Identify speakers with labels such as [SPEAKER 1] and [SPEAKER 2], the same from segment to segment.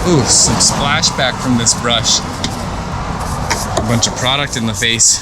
[SPEAKER 1] Ooh, some splashback from this brush. A bunch of product in the face.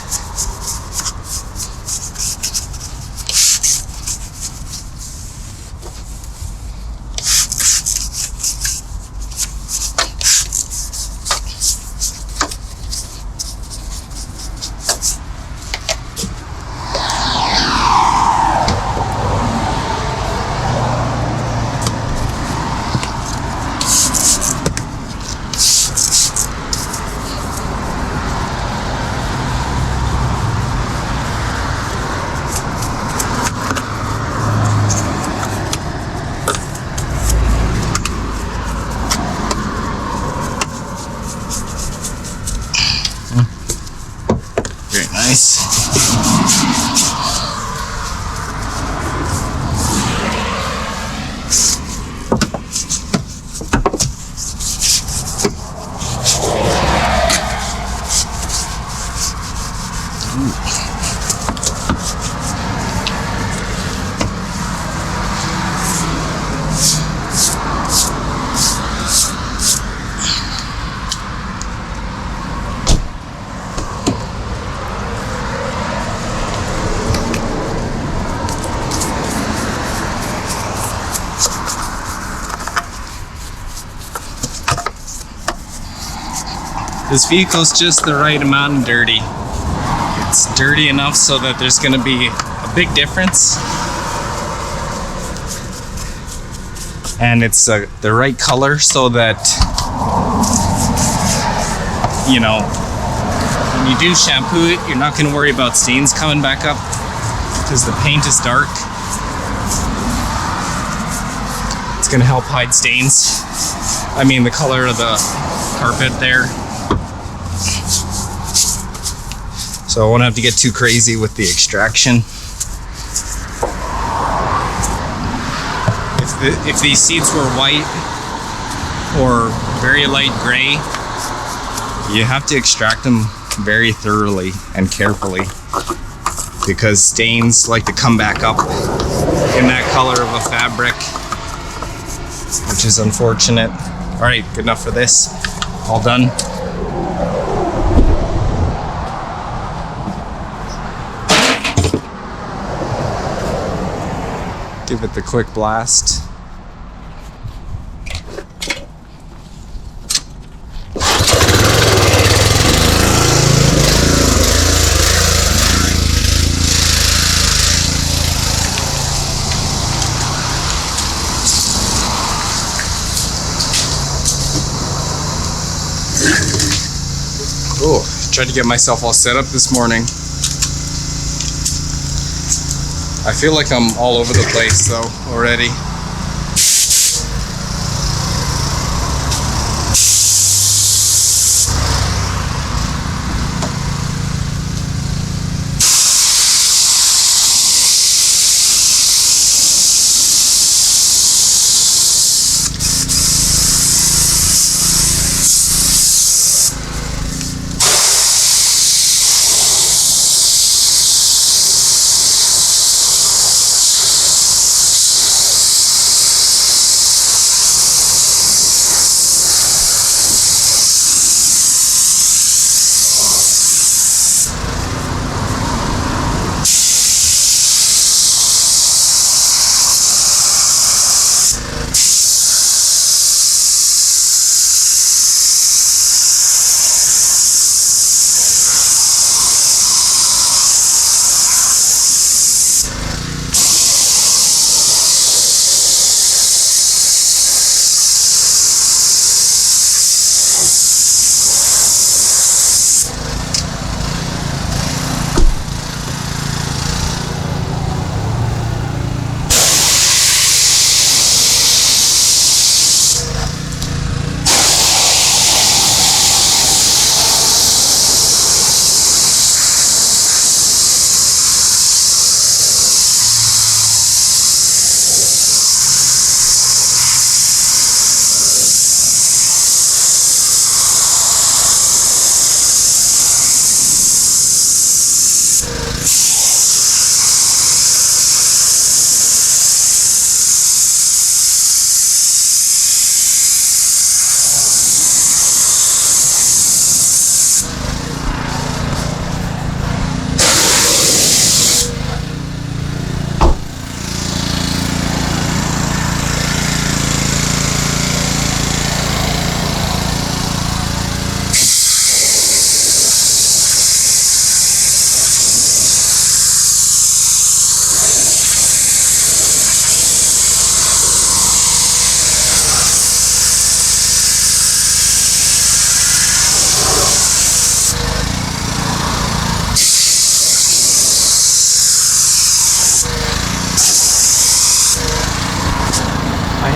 [SPEAKER 1] This vehicle's just the right amount of dirty. It's dirty enough so that there's going to be a big difference. And it's the right color so that, you know, when you do shampoo it, you're not going to worry about stains coming back up because the paint is dark. It's going to help hide stains. I mean, the color of the carpet there. So I won't have to get too crazy with the extraction. If these seats were white or very light gray, you have to extract them very thoroughly and carefully because stains like to come back up in that color of a fabric, which is unfortunate. All right, good enough for this. All done. Give it the quick blast. Oh, tried to get myself all set up this morning. I feel like I'm all over the place though already.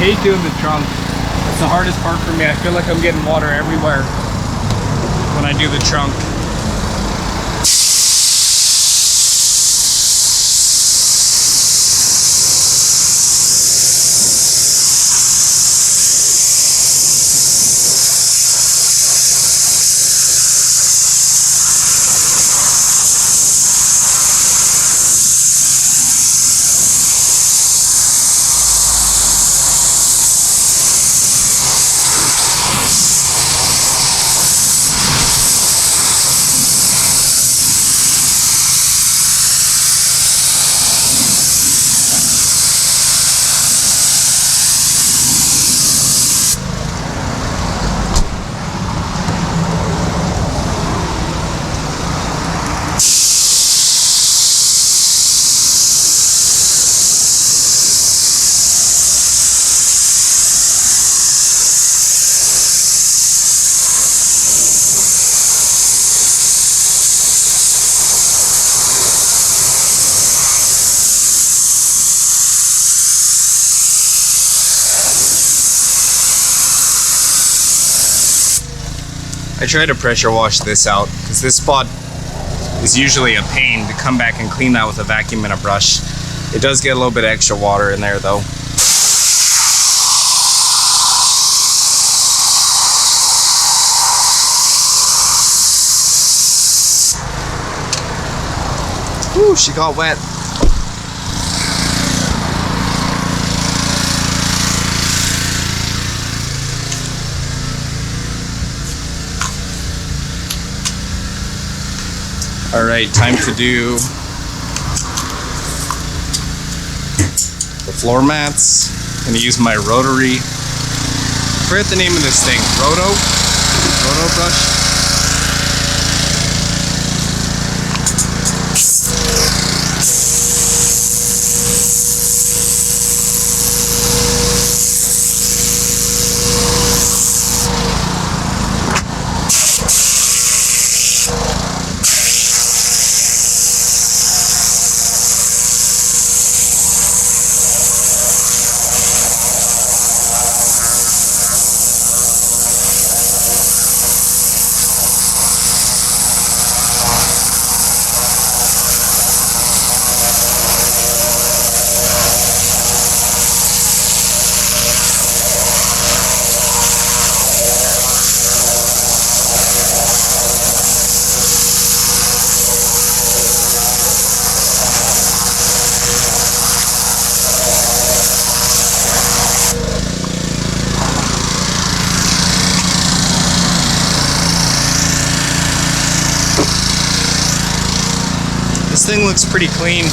[SPEAKER 1] hate doing the trunk. It's the hardest part for me. I feel like I'm getting water everywhere when I do the trunk. I try to pressure wash this out because this spot is usually a pain to come back and clean that with a vacuum and a brush. It does get a little bit of extra water in there though. Whew, she got wet. All right, time to do the floor mats. I'm gonna use my rotary, I forget the name of this thing, roto brush. This thing looks pretty clean.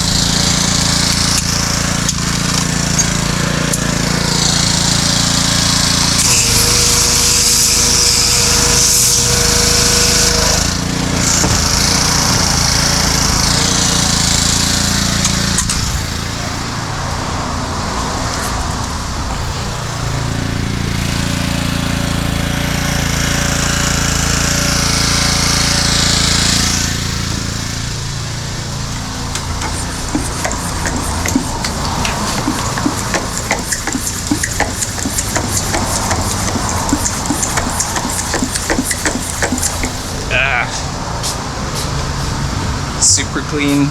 [SPEAKER 1] Super clean.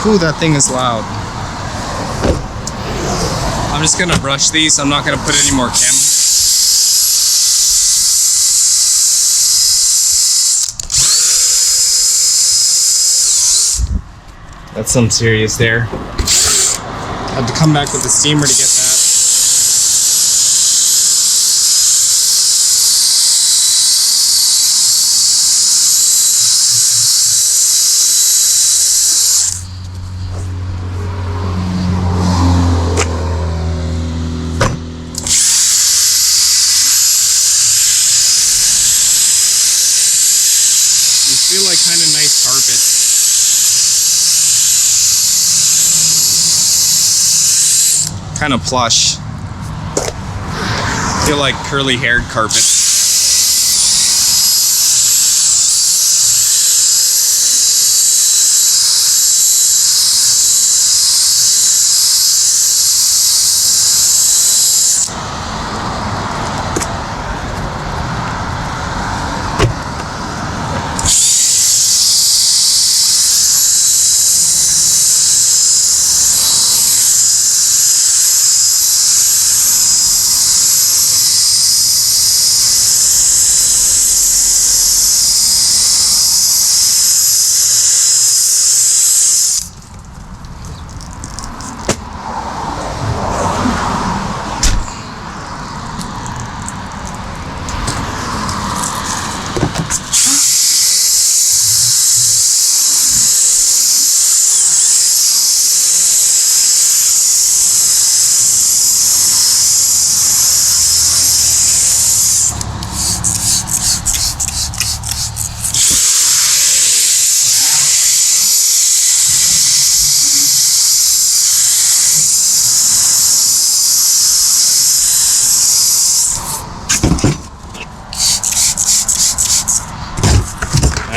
[SPEAKER 1] Ooh, that thing is loud. I'm just gonna brush these. I'm not gonna put any more chem. That's some serious there. I had to come back with the steamer to get that. These feel like kind of nice carpet. Kind of plush. Feel like curly haired carpet.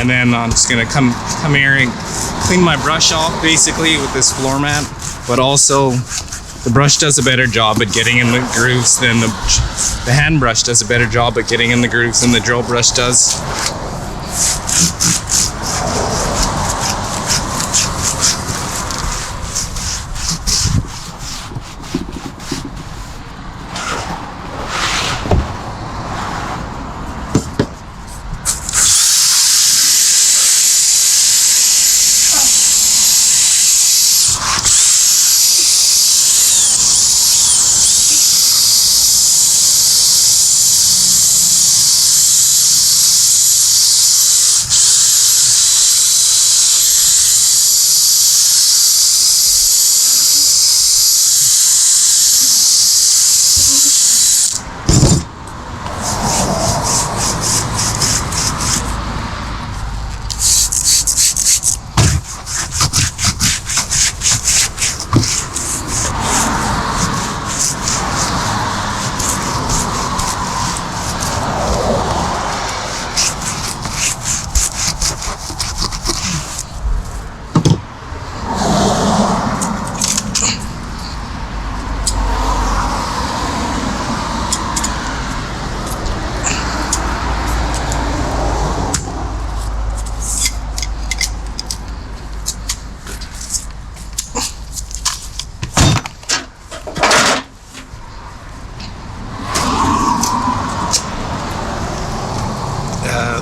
[SPEAKER 1] And then I'm just gonna come here and clean my brush off basically with this floor mat. But also the brush does a better job at getting in the grooves than the hand brush does a better job at getting in the grooves than the drill brush does.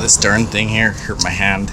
[SPEAKER 1] This darn thing here hurt my hand.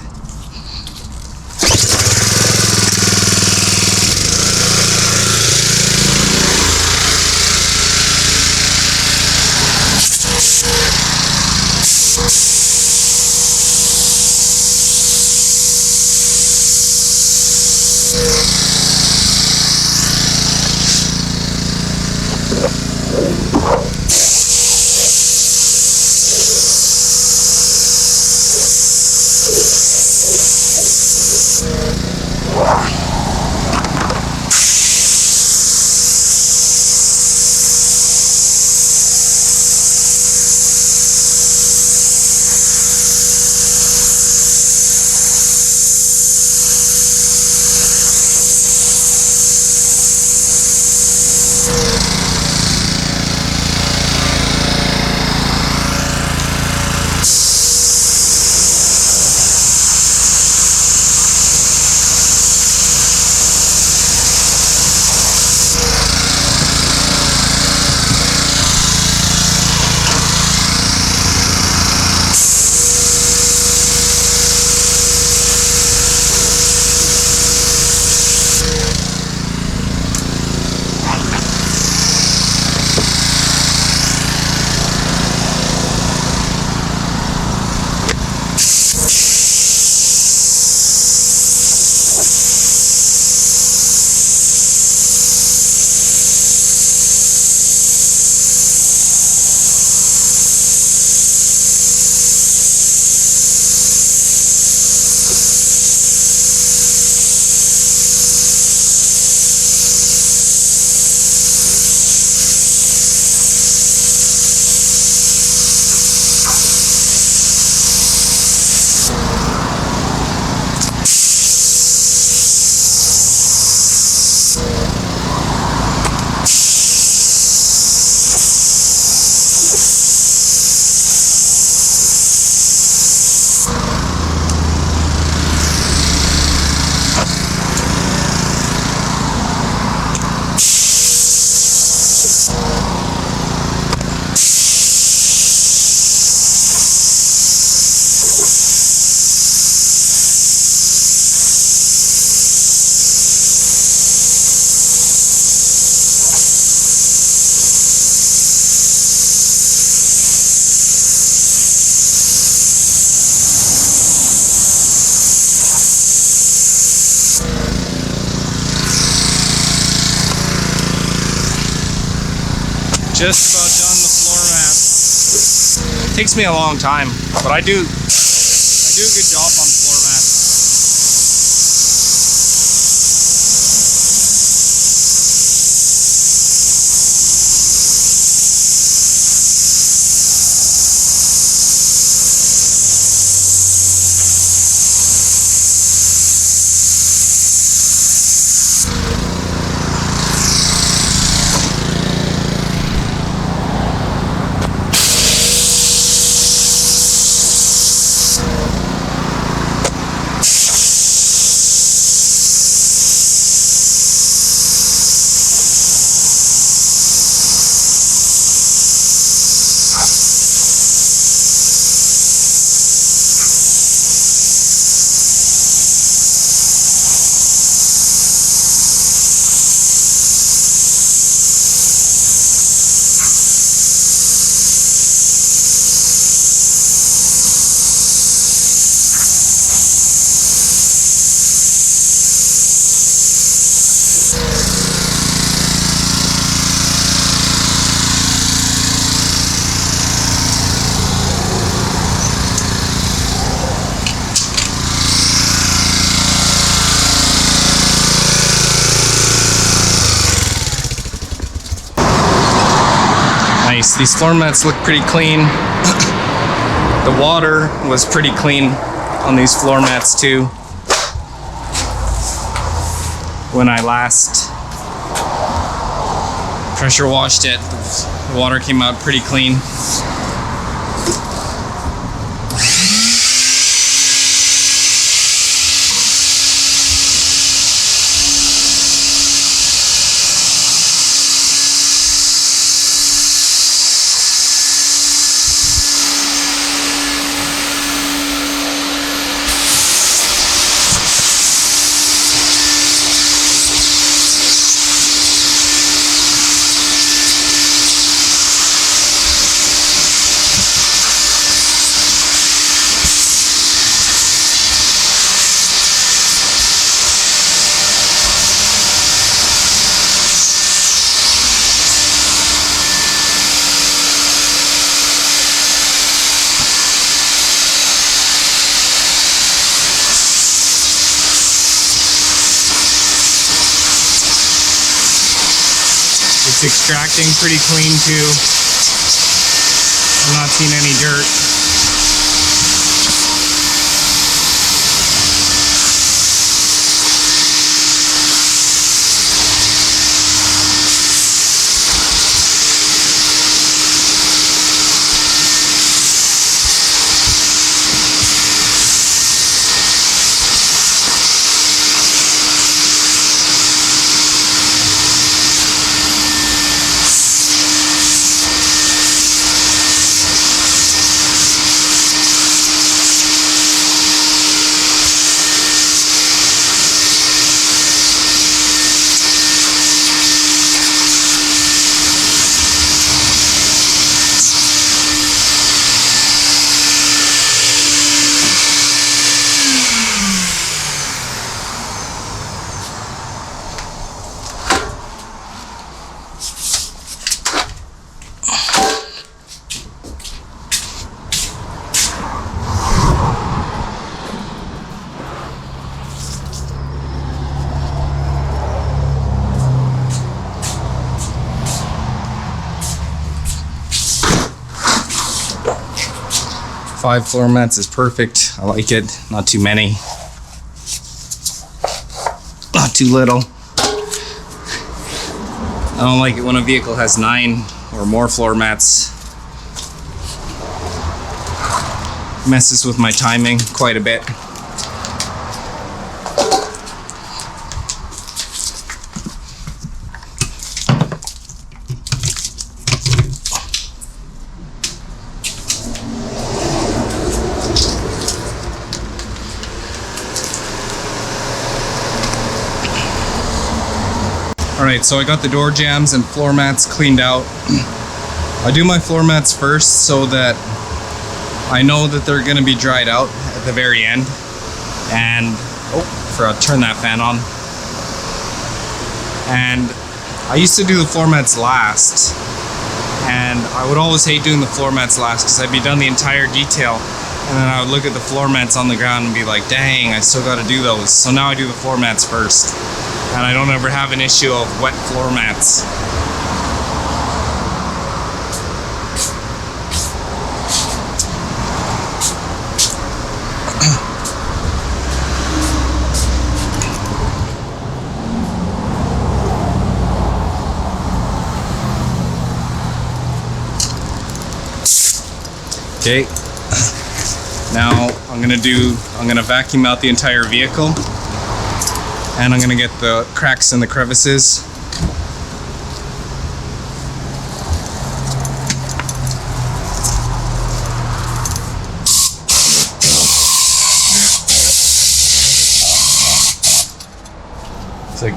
[SPEAKER 1] Just about done the floor mats. It takes me a long time, but I do a good job on floor mats. Nice. These floor mats look pretty clean. The water was pretty clean on these floor mats too. When I last pressure washed it, the water came out pretty clean. It's extracting pretty clean too. I'm not seeing any dirt. Five floor mats is perfect. I like it. Not too many. Not too little. I don't like it when a vehicle has 9 or more floor mats. Messes with my timing quite a bit. Alright, so I got the door jambs and floor mats cleaned out. I do my floor mats first so that I know that they're going to be dried out at the very end. And, oh, I forgot to turn that fan on. And I used to do the floor mats last. And I would always hate doing the floor mats last because I'd be done the entire detail, and then I would look at the floor mats on the ground and be like, dang, I still got to do those. So now I do the floor mats first, and I don't ever have an issue of wet floor mats. Okay, now I'm gonna vacuum out the entire vehicle, and I'm gonna get the cracks and the crevices. It's like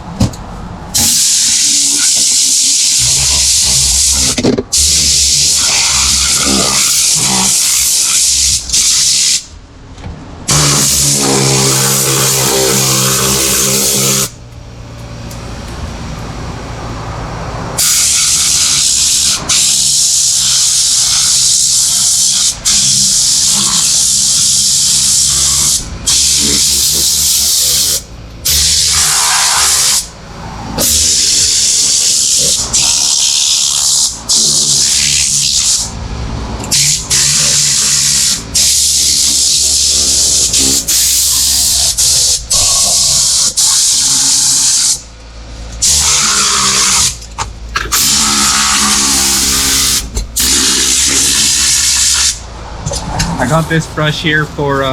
[SPEAKER 1] I got this brush here for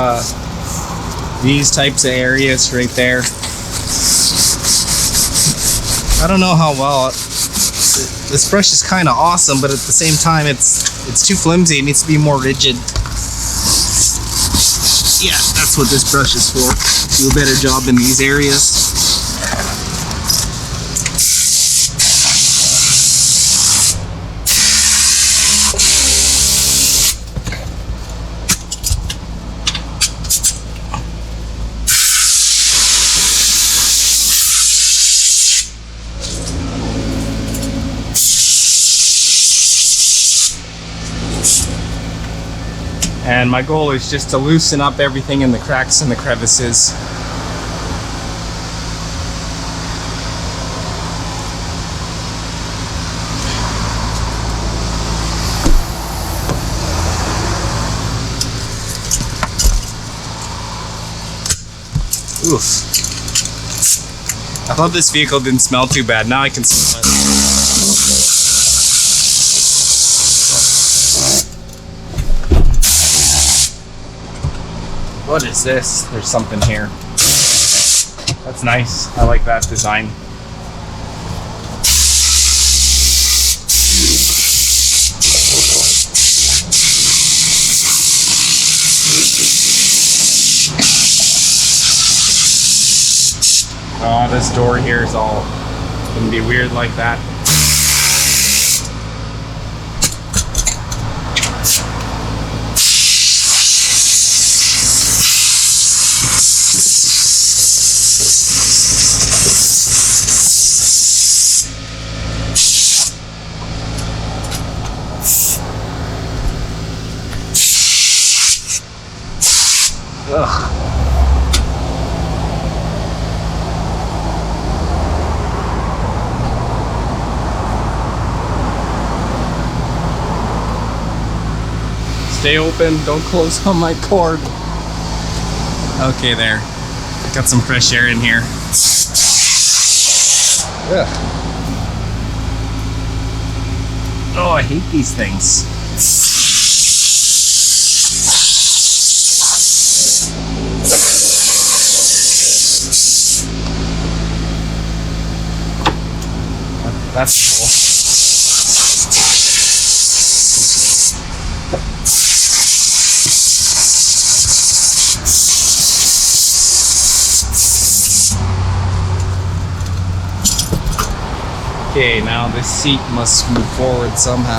[SPEAKER 1] these types of areas right there. I don't know how well this brush is kind of awesome, but at the same time it's too flimsy. It needs to be more rigid. Yeah, that's what this brush is for. Do a better job in these areas. And my goal is just to loosen up everything in the cracks and the crevices. Oof. I thought this vehicle didn't smell too bad. Now I can smell it. What is this? There's something here. That's nice. I like that design. Oh, this door here is all gonna be weird like that. Ugh. Stay open, don't close on my cord. Okay, there. Got some fresh air in here. Ugh. Oh, I hate these things. That's cool. Okay, now this seat must move forward somehow.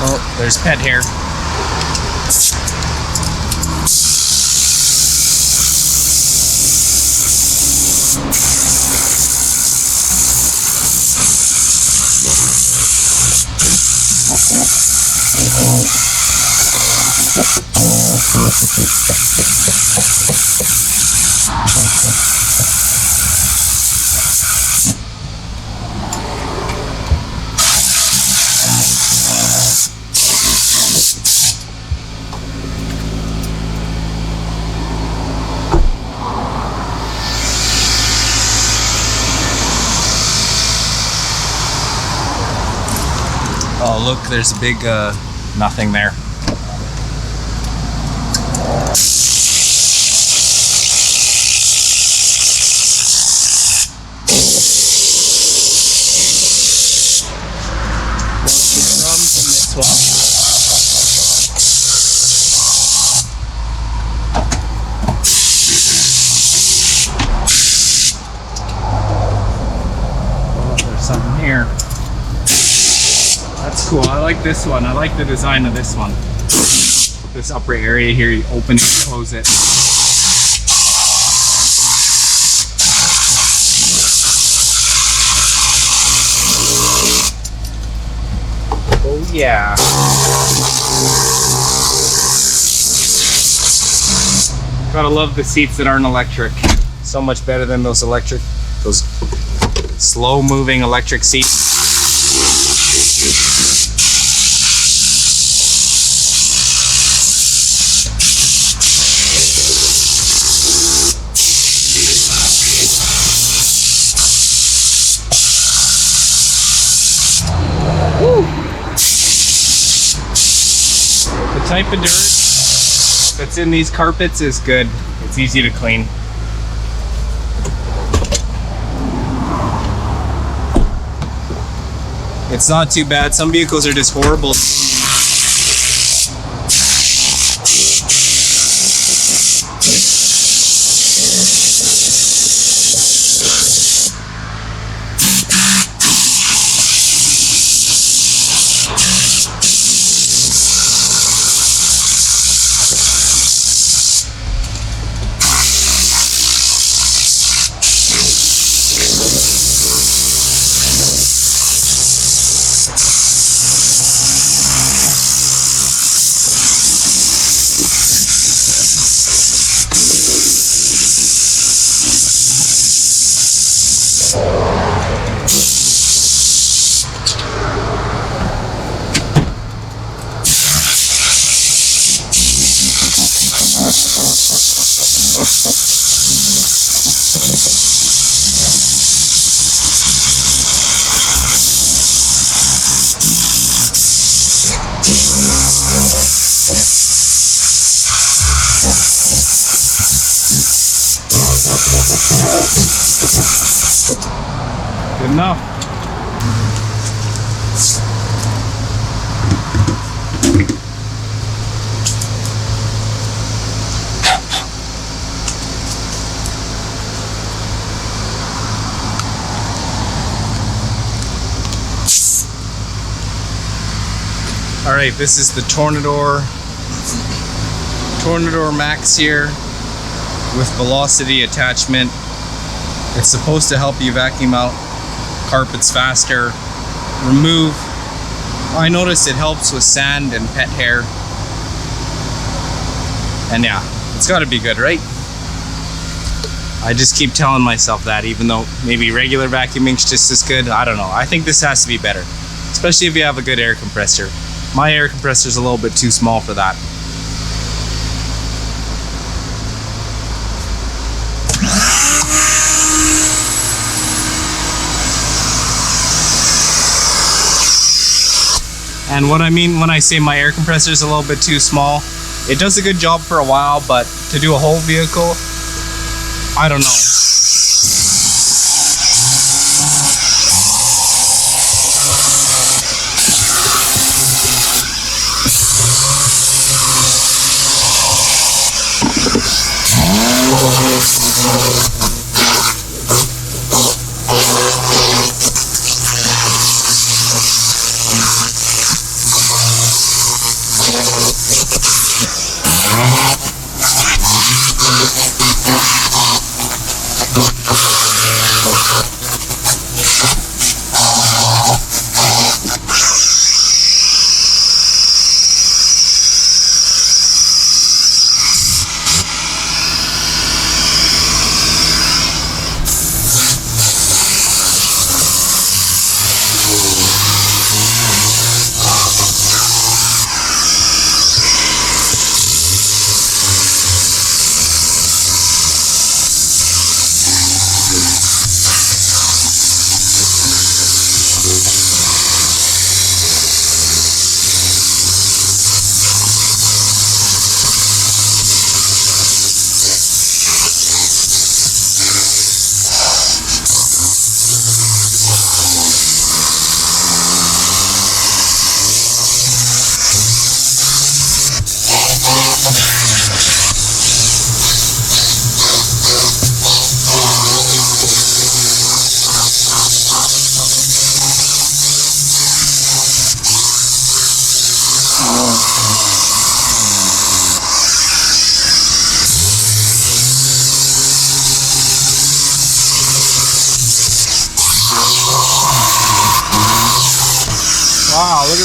[SPEAKER 1] Oh, there's pet hair. Oh, look, there's a big nothing there. Something here. That's cool. I like this one. I like the design of this one. This upper area here, you open it, close it. Oh yeah. Gotta love the seats that aren't electric. So much better than those slow moving electric seats. Woo. The type of dirt that's in these carpets is good. It's easy to clean. It's not too bad. Some vehicles are just horrible. Good enough. All right, this is the Tornador Max here with velocity attachment. It's supposed to help you vacuum out carpets faster, remove. I noticed it helps with sand and pet hair. And yeah, it's gotta be good, right? I just keep telling myself that, even though maybe regular vacuuming's just as good. I don't know. I think this has to be better, especially if you have a good air compressor. My air compressor's a little bit too small for that. And what I mean when I say my air compressor is a little bit too small, it does a good job for a while, but to do a whole vehicle, I don't know.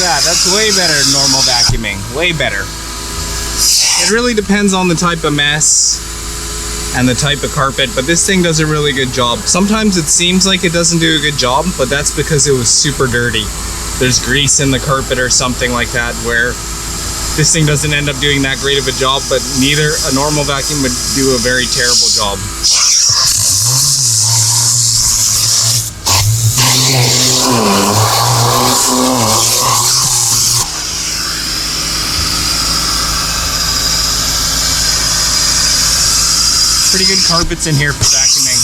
[SPEAKER 1] at that. That's way better than normal vacuuming. Way better. It really depends on the type of mess and the type of carpet, but this thing does a really good job. Sometimes it seems like it doesn't do a good job, but that's because it was super dirty. There's grease in the carpet or something like that, where this thing doesn't end up doing that great of a job, but neither a normal vacuum would do a very terrible job. Pretty good carpets in here for vacuuming.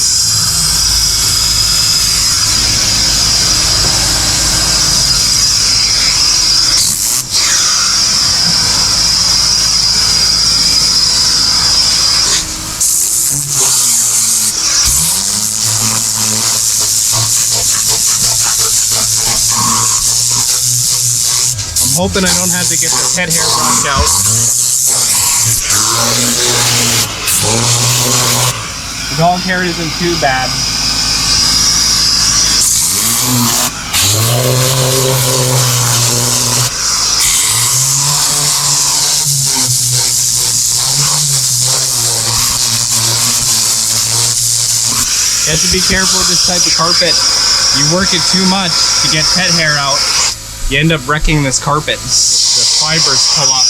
[SPEAKER 1] I'm hoping I don't have to get the pet hair brushed out. The dog hair isn't too bad. You have to be careful with this type of carpet. You work it too much to get pet hair out, you end up wrecking this carpet. The fibers pull up.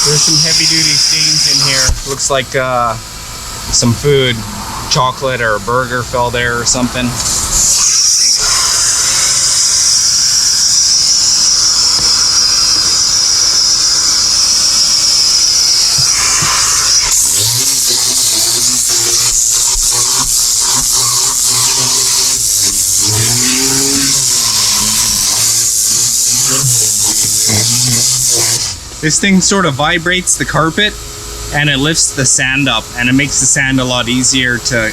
[SPEAKER 1] There's some heavy duty stains in here. Looks like some food, chocolate or a burger fell there or something. This thing sort of vibrates the carpet and it lifts the sand up and it makes the sand a lot easier to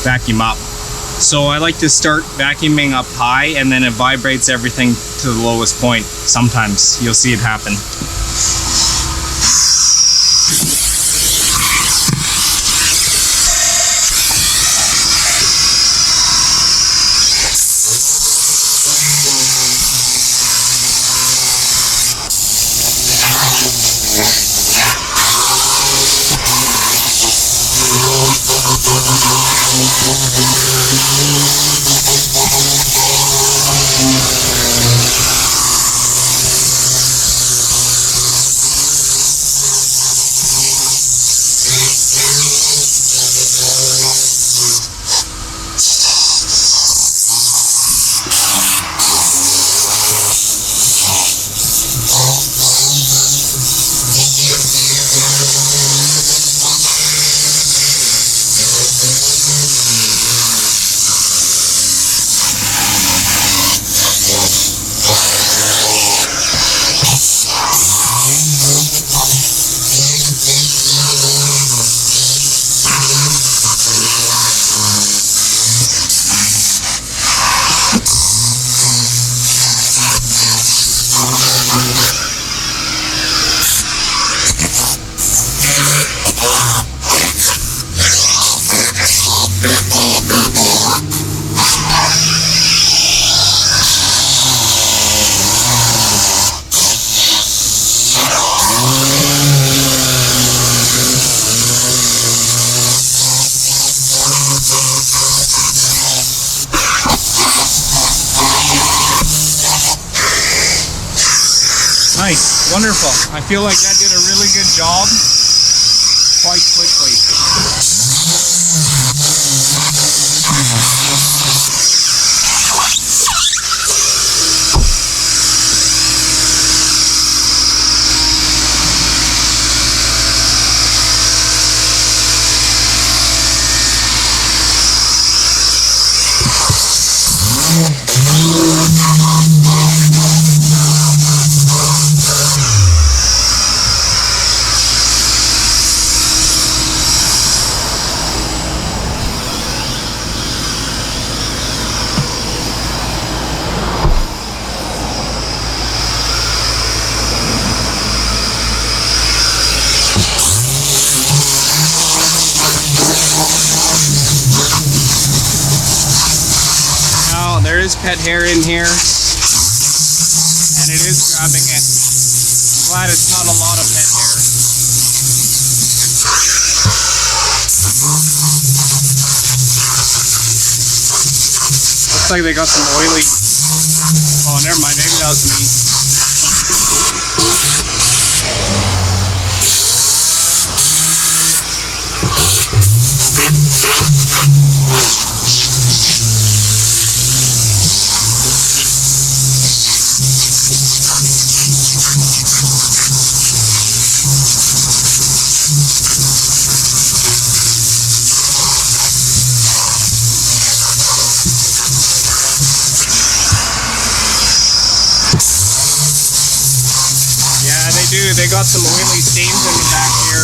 [SPEAKER 1] vacuum up. So I like to start vacuuming up high and then it vibrates everything to the lowest point. Sometimes you'll see it happen. Nice, wonderful. I feel like that did a really good job. quite quickly. There is pet hair in here, and it is grabbing it. I'm glad it's not a lot of pet hair. Looks like they got some oily. Oh, never mind, maybe that was me. They got some oily stains in the back here.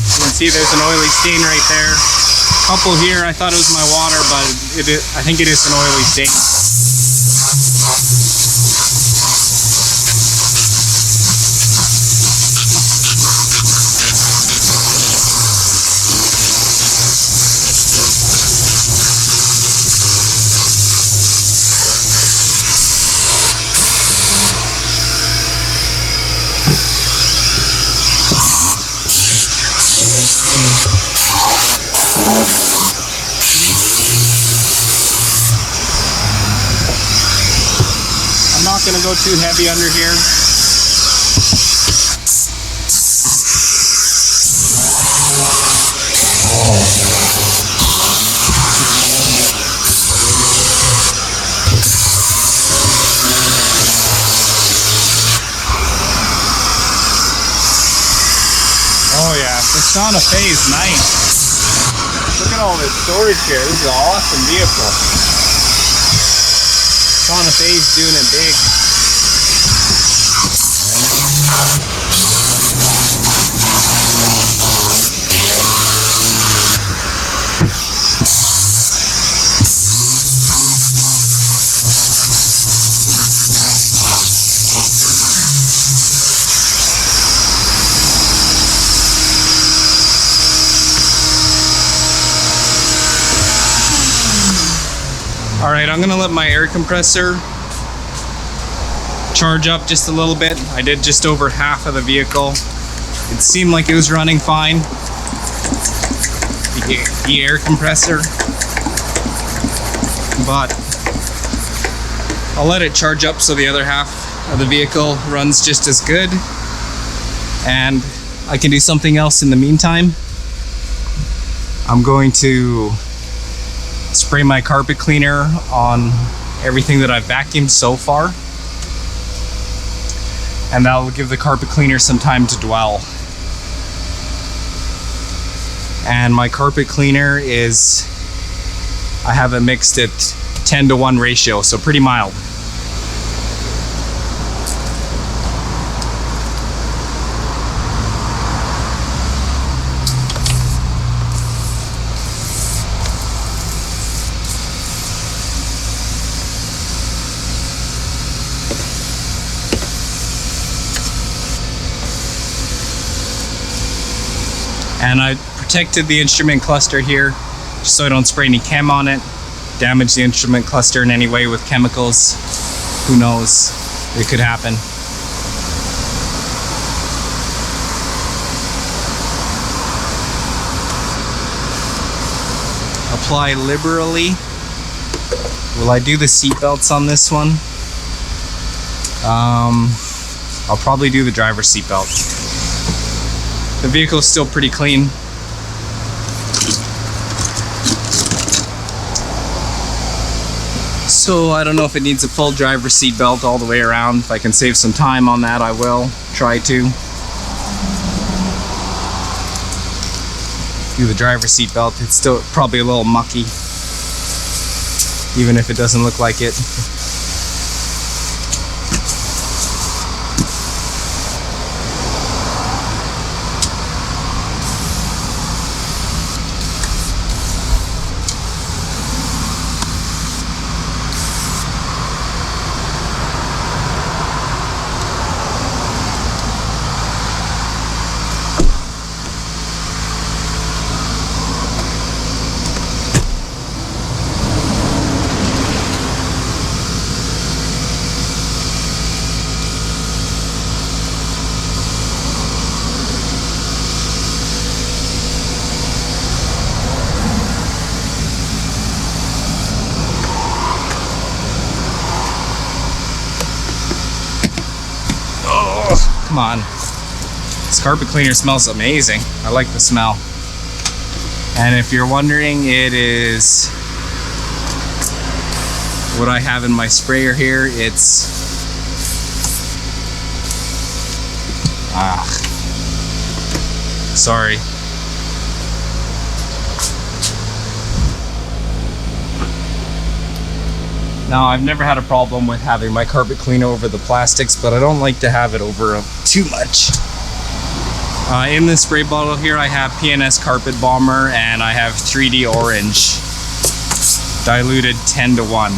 [SPEAKER 1] You can see there's an oily stain right there. A couple here, I thought it was my water, but I think it is an oily stain. I'm not going to go too heavy under here. Oh yeah, the Santa Fe is nice. Look at all this storage here. This is an awesome vehicle. Santa Fe's doing it big. Alright, I'm gonna let my air compressor charge up just a little bit. I did just over half of the vehicle. It seemed like it was running fine. The air compressor. But I'll let it charge up so the other half of the vehicle runs just as good. And I can do something else in the meantime. I'm going to spray my carpet cleaner on everything that I've vacuumed so far, and that'll give the carpet cleaner some time to dwell. And my carpet cleaner is, I have it mixed at 10:1 ratio, so pretty mild. And I protected the instrument cluster here just so I don't spray any chem on it, damage the instrument cluster in any way with chemicals. Who knows? It could happen. Apply liberally. Will I do the seat belts on this one? I'll probably do the driver's seat belt. The vehicle is still pretty clean. So I don't know if it needs a full driver's seat belt all the way around. If I can save some time on that, I will try to. Do the driver's seat belt. It's still probably a little mucky, even if it doesn't look like it. Come on. This carpet cleaner smells amazing. I like the smell. And if you're wondering, it is what I have in my sprayer here. It's sorry. Now, I've never had a problem with having my carpet clean over the plastics, but I don't like to have it over too much. In this spray bottle here, I have PNS Carpet Bomber and I have 3D Orange, diluted 10:1.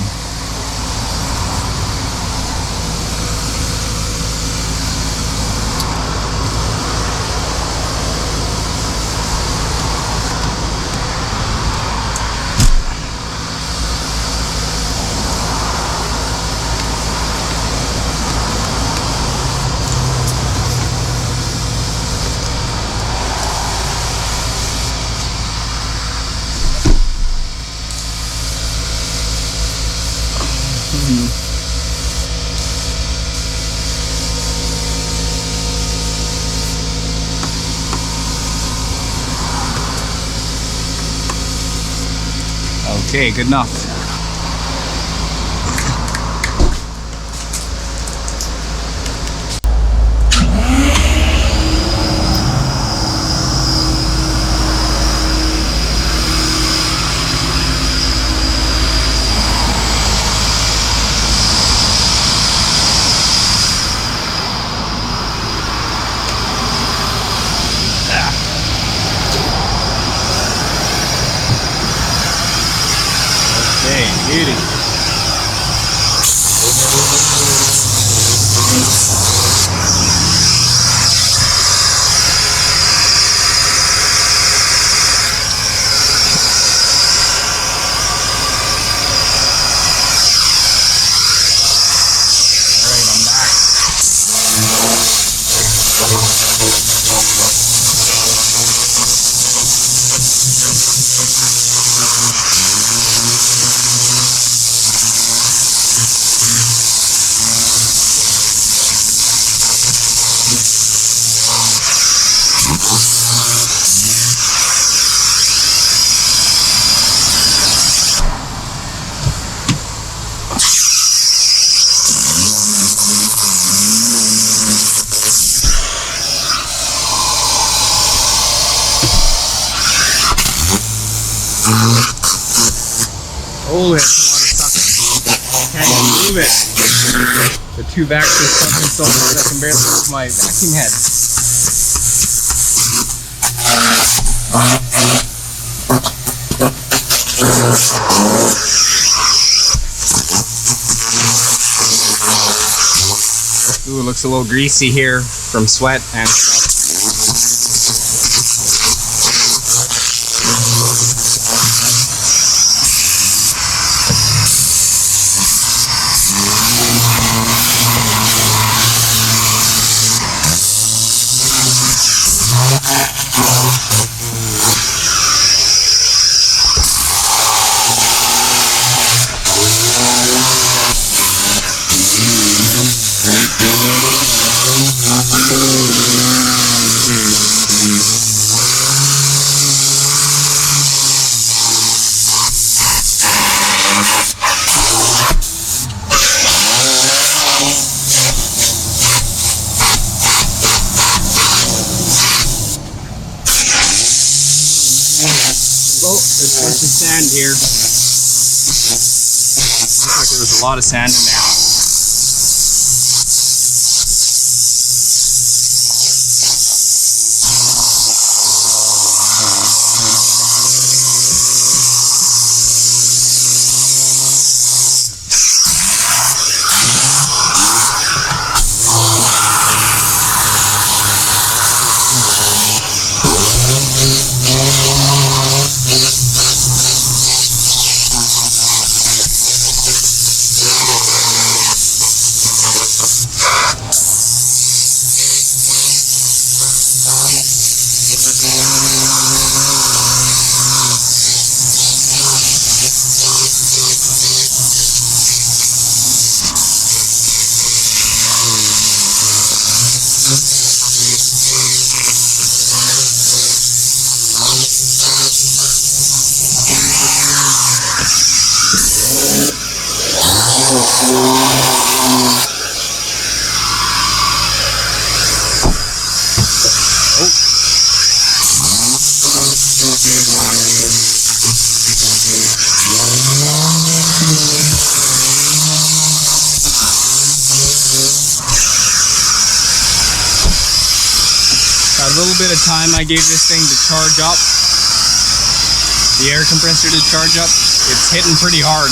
[SPEAKER 1] Okay, good enough. Beauty. Oh, that's a lot of sucking. Can't even move it. The two backs are sucking so hard I can barely move my vacuum head. Ooh, it looks a little greasy here from sweat and stuff. here. Looks like there was a lot of sand in there. A little bit of time I gave this thing to charge up, the air compressor to charge up. It's hitting pretty hard.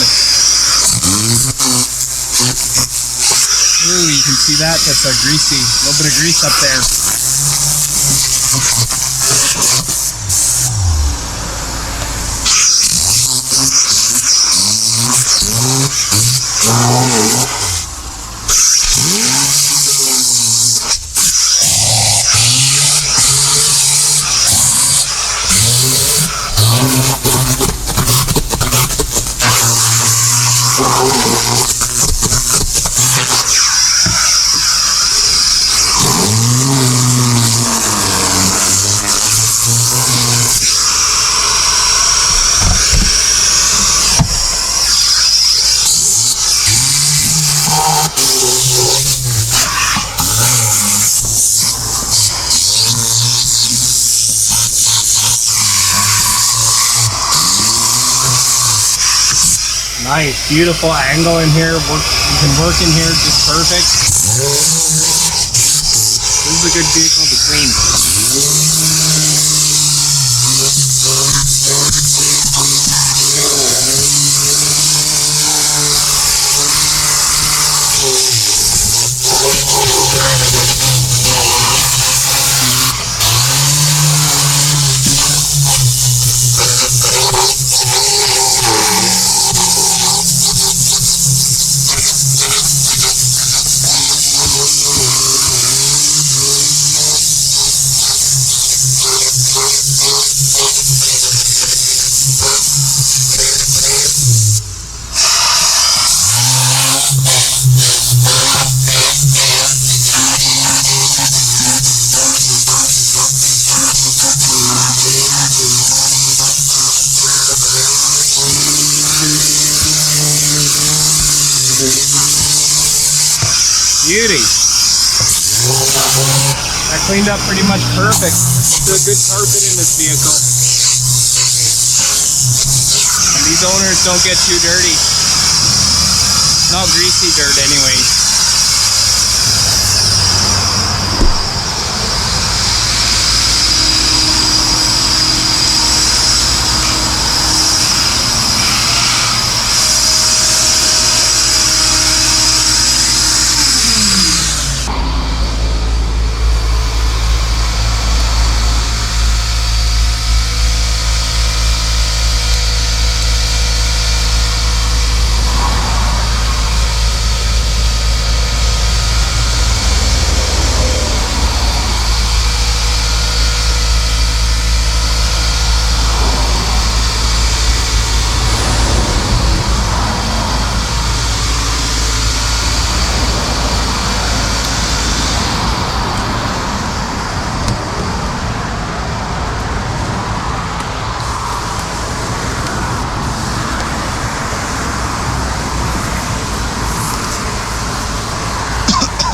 [SPEAKER 1] Ooh, you can see that? That's a greasy, little bit of grease up there. Nice, beautiful angle in here. You can work in here just perfect. This is a good vehicle to clean. Beauty. That cleaned up pretty much perfect. It's a good carpet in this vehicle. And these owners don't get too dirty. Not greasy dirt anyway.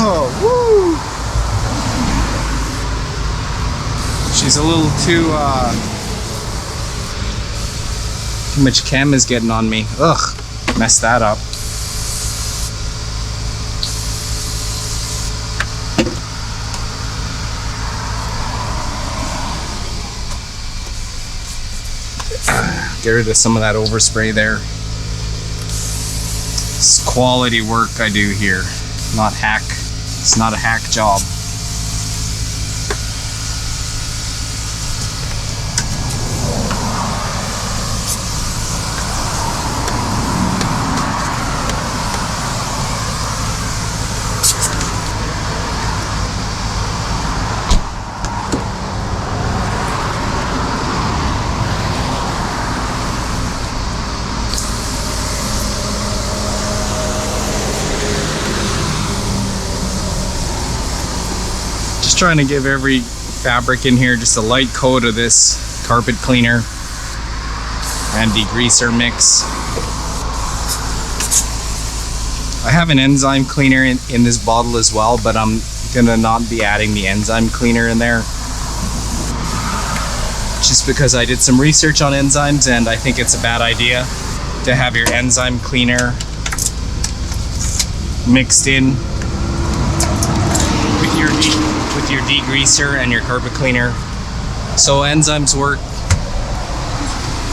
[SPEAKER 1] Oh, woo! She's a little too Too much chem is getting on me. Ugh, messed that up. Get rid of some of that overspray there. It's quality work I do here, not hack. It's not a hack job. Trying to give every fabric in here just a light coat of this carpet cleaner and degreaser mix. I have an enzyme cleaner in this bottle as well, but I'm gonna not be adding the enzyme cleaner in there just because I did some research on enzymes and I think it's a bad idea to have your enzyme cleaner mixed in with your degreaser and your carpet cleaner. So enzymes work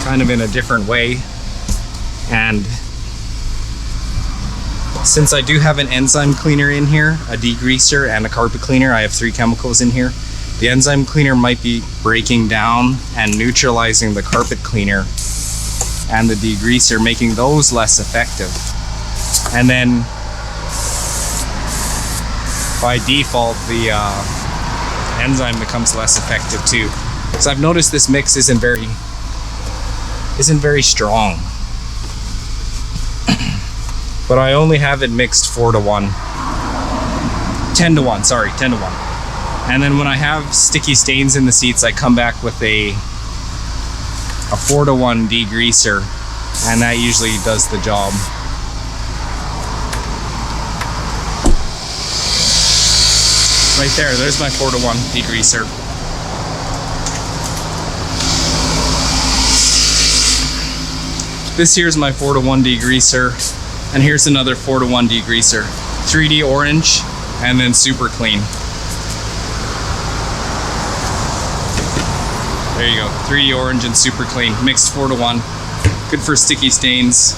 [SPEAKER 1] kind of in a different way, and since I do have an enzyme cleaner in here, a degreaser and a carpet cleaner, I have 3 chemicals in here. The enzyme cleaner might be breaking down and neutralizing the carpet cleaner and the degreaser, making those less effective. And then by default, the enzyme becomes less effective too. So I've noticed this mix isn't very strong. But I only have it mixed 4-to-1. 10-to-1, sorry, 10-to-1. And then when I have sticky stains in the seats, I come back with a 4-to-1 degreaser, and that usually does the job. Right there, there's my 4-to-1 degreaser. This here's my 4-to-1 degreaser, and here's another 4-to-1 degreaser. 3D orange, and then super clean. There you go, 3D orange and super clean, mixed 4-to-1. Good for sticky stains.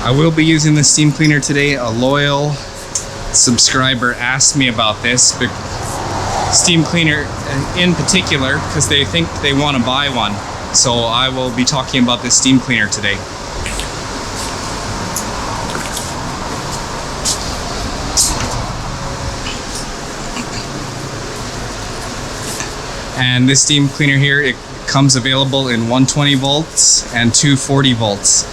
[SPEAKER 1] I will be using the steam cleaner today. A loyal subscriber asked me about this steam cleaner in particular because they think they want to buy one. So I will be talking about this steam cleaner today. And this steam cleaner here, it comes available in 120 volts and 240 volts.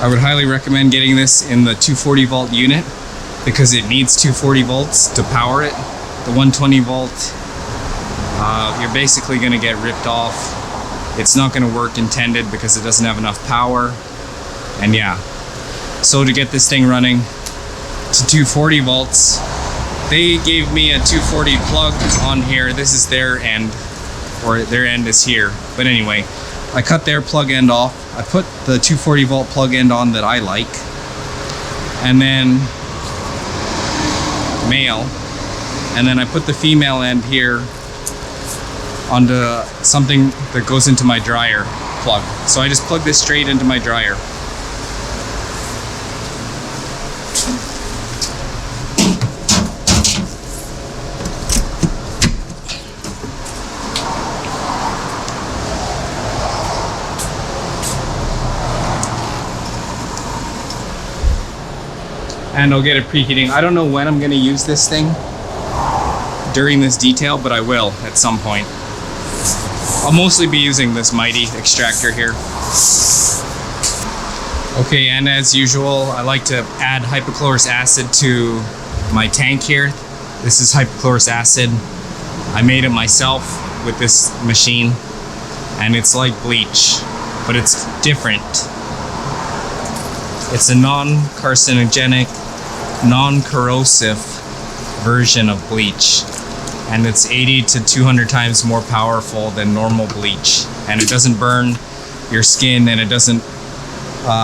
[SPEAKER 1] I would highly recommend getting this in the 240 volt unit because it needs 240 volts to power it. The 120 volt, you're basically going to get ripped off. It's not going to work intended because it doesn't have enough power. And yeah, so to get this thing running to 240 volts, they gave me a 240 plug on here. This is their end, or their end is here. But anyway, I cut their plug end off. I put the 240 volt plug end on that I like, and then male, and then I put the female end here onto something that goes into my dryer plug. So I just plug this straight into my dryer. And I'll get it preheating. I don't know when I'm gonna use this thing during this detail, but I will at some point. I'll mostly be using this Mytee extractor here. Okay, and as usual, I like to add hypochlorous acid to my tank here. This is hypochlorous acid. I made it myself with this machine, and it's like bleach, but it's different. It's a non-carcinogenic, non-corrosive version of bleach, and it's 80 to 200 times more powerful than normal bleach, and it doesn't burn your skin, and it doesn't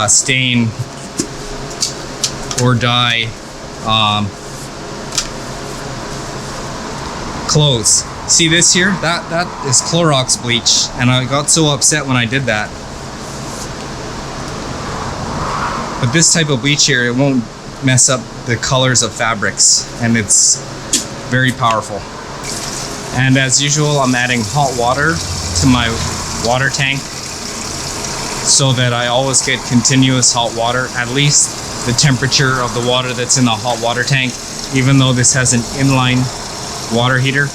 [SPEAKER 1] stain or dye clothes. See this here? That is Clorox bleach, and I got so upset when I did that. But this type of bleach here, it won't mess up the colors of fabrics, and it's very powerful. And as usual, I'm adding hot water to my water tank so that I always get continuous hot water, at least the temperature of the water that's in the hot water tank. Even though this has an inline water heater,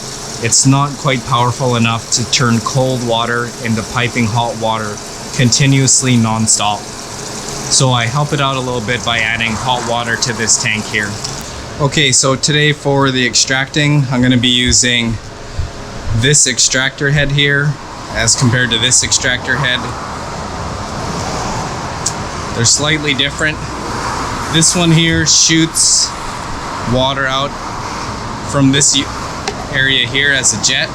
[SPEAKER 1] it's not quite powerful enough to turn cold water into piping hot water continuously non-stop. So I help it out a little bit by adding hot water to this tank here. Okay, so today for the extracting, I'm going to be using this extractor head here as compared to this extractor head. They're slightly different. This one here shoots water out from this area here as a jet,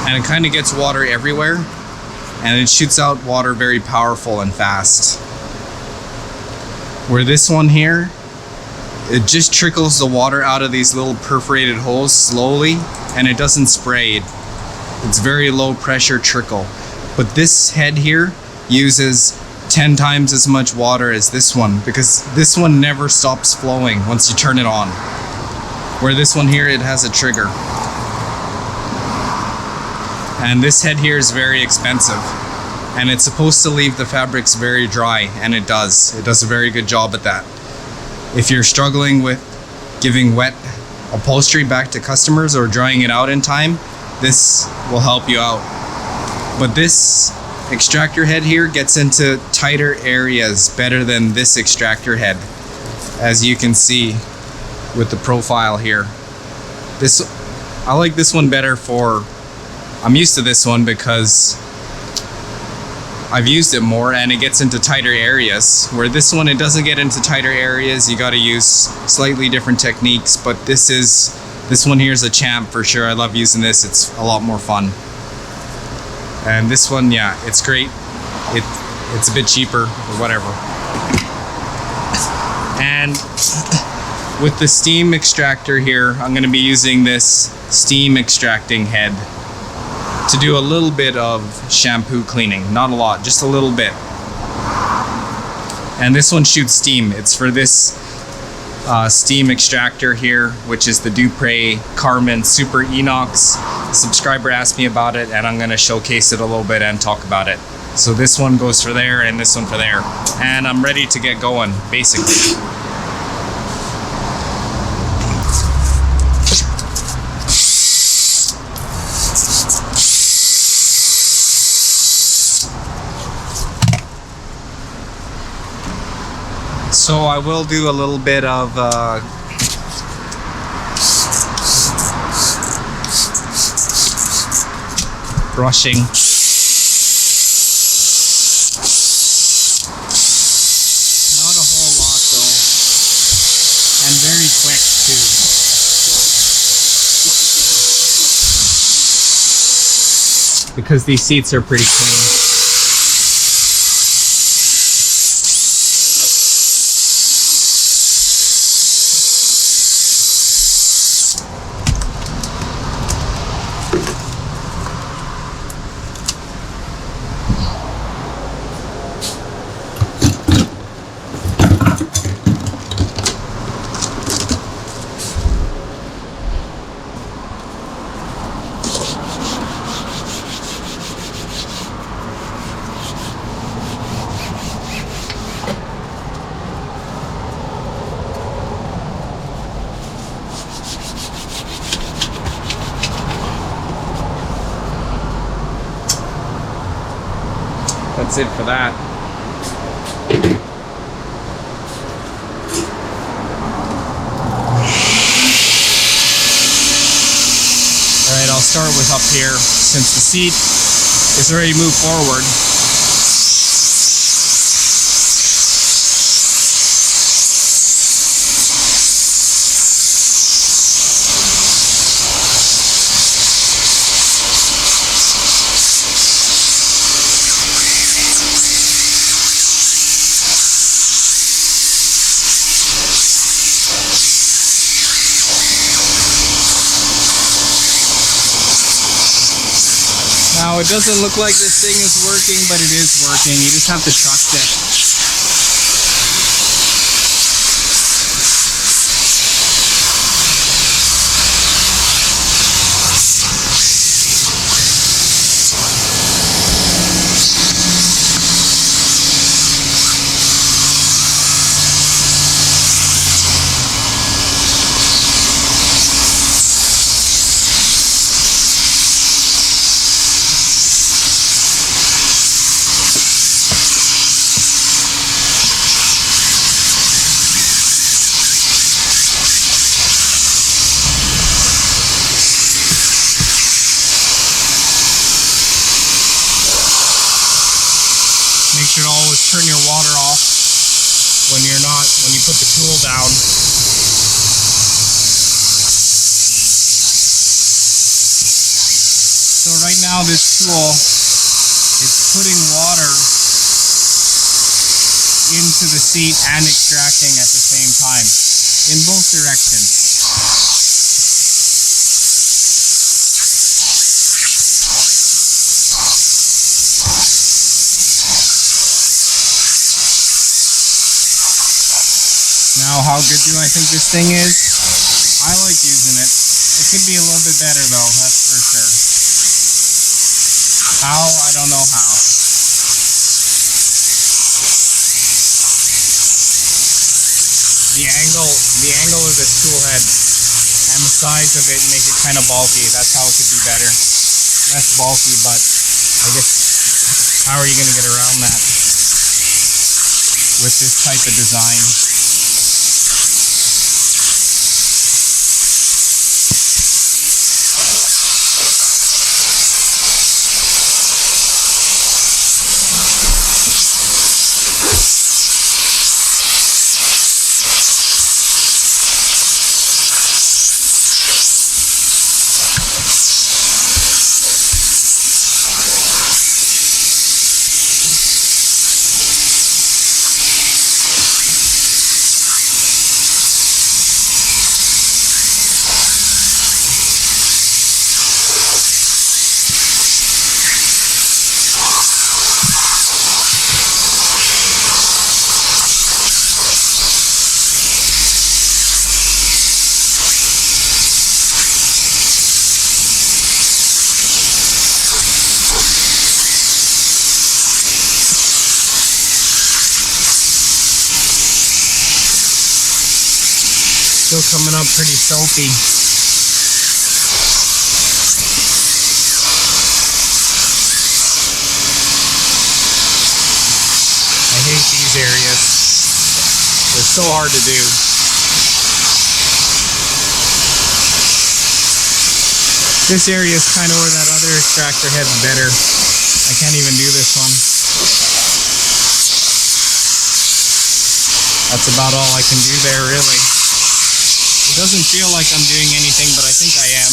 [SPEAKER 1] and it kind of gets water everywhere, and it shoots out water very powerful and fast. Where this one here, it just trickles the water out of these little perforated holes slowly, and it doesn't spray. It's very low pressure trickle. But this head here uses 10 times as much water as this one, because this one never stops flowing once you turn it on. Where this one here, it has a trigger. And this head here is very expensive, and it's supposed to leave the fabrics very dry, and it does. It does a very good job at that. If you're struggling with giving wet upholstery back to customers or drying it out in time, this will help you out. But this extractor head here gets into tighter areas better than this extractor head, as you can see with the profile here. I like this one better for, I'm used to this one because I've used it more, and it gets into tighter areas. Where this one, it doesn't get into tighter areas. You got to use slightly different techniques, but this one here is a champ for sure. I love using this. It's a lot more fun. And this one, yeah, it's great. It's a bit cheaper or whatever. And with the steam extractor here, I'm going to be using this steam extracting head to do a little bit of shampoo cleaning. Not a lot, just a little bit. And this one shoots steam. It's for this steam extractor here, which is the Dupray Carmen Super Inox. A subscriber asked me about it, and I'm going to showcase it a little bit and talk about it. So this one goes for there, and this one for there. And I'm ready to get going, basically. So I will do a little bit of brushing. Not a whole lot though, and very quick too. Because these seats are pretty clean. That's it for that. Alright, I'll start with up here since the seat is already moved forward. Now it doesn't look like this thing is working, but it is working. You just have to trust it. Make sure to always turn your water off when you put the tool down. So right now this tool is putting water into the seat and extracting at the same time in both directions. Now, how good do I think this thing is? I like using it. It could be a little bit better though, that's for sure. How? I don't know how. The angle of this tool head and the size of it make it kind of bulky. That's how it could be better. Less bulky, but I guess how are you going to get around that with this type of design? Still coming up pretty soapy. I hate these areas. They're so hard to do. This area is kind of where that other extractor head's better. I can't even do this one. That's about all I can do there, really. It doesn't feel like I'm doing anything, but I think I am.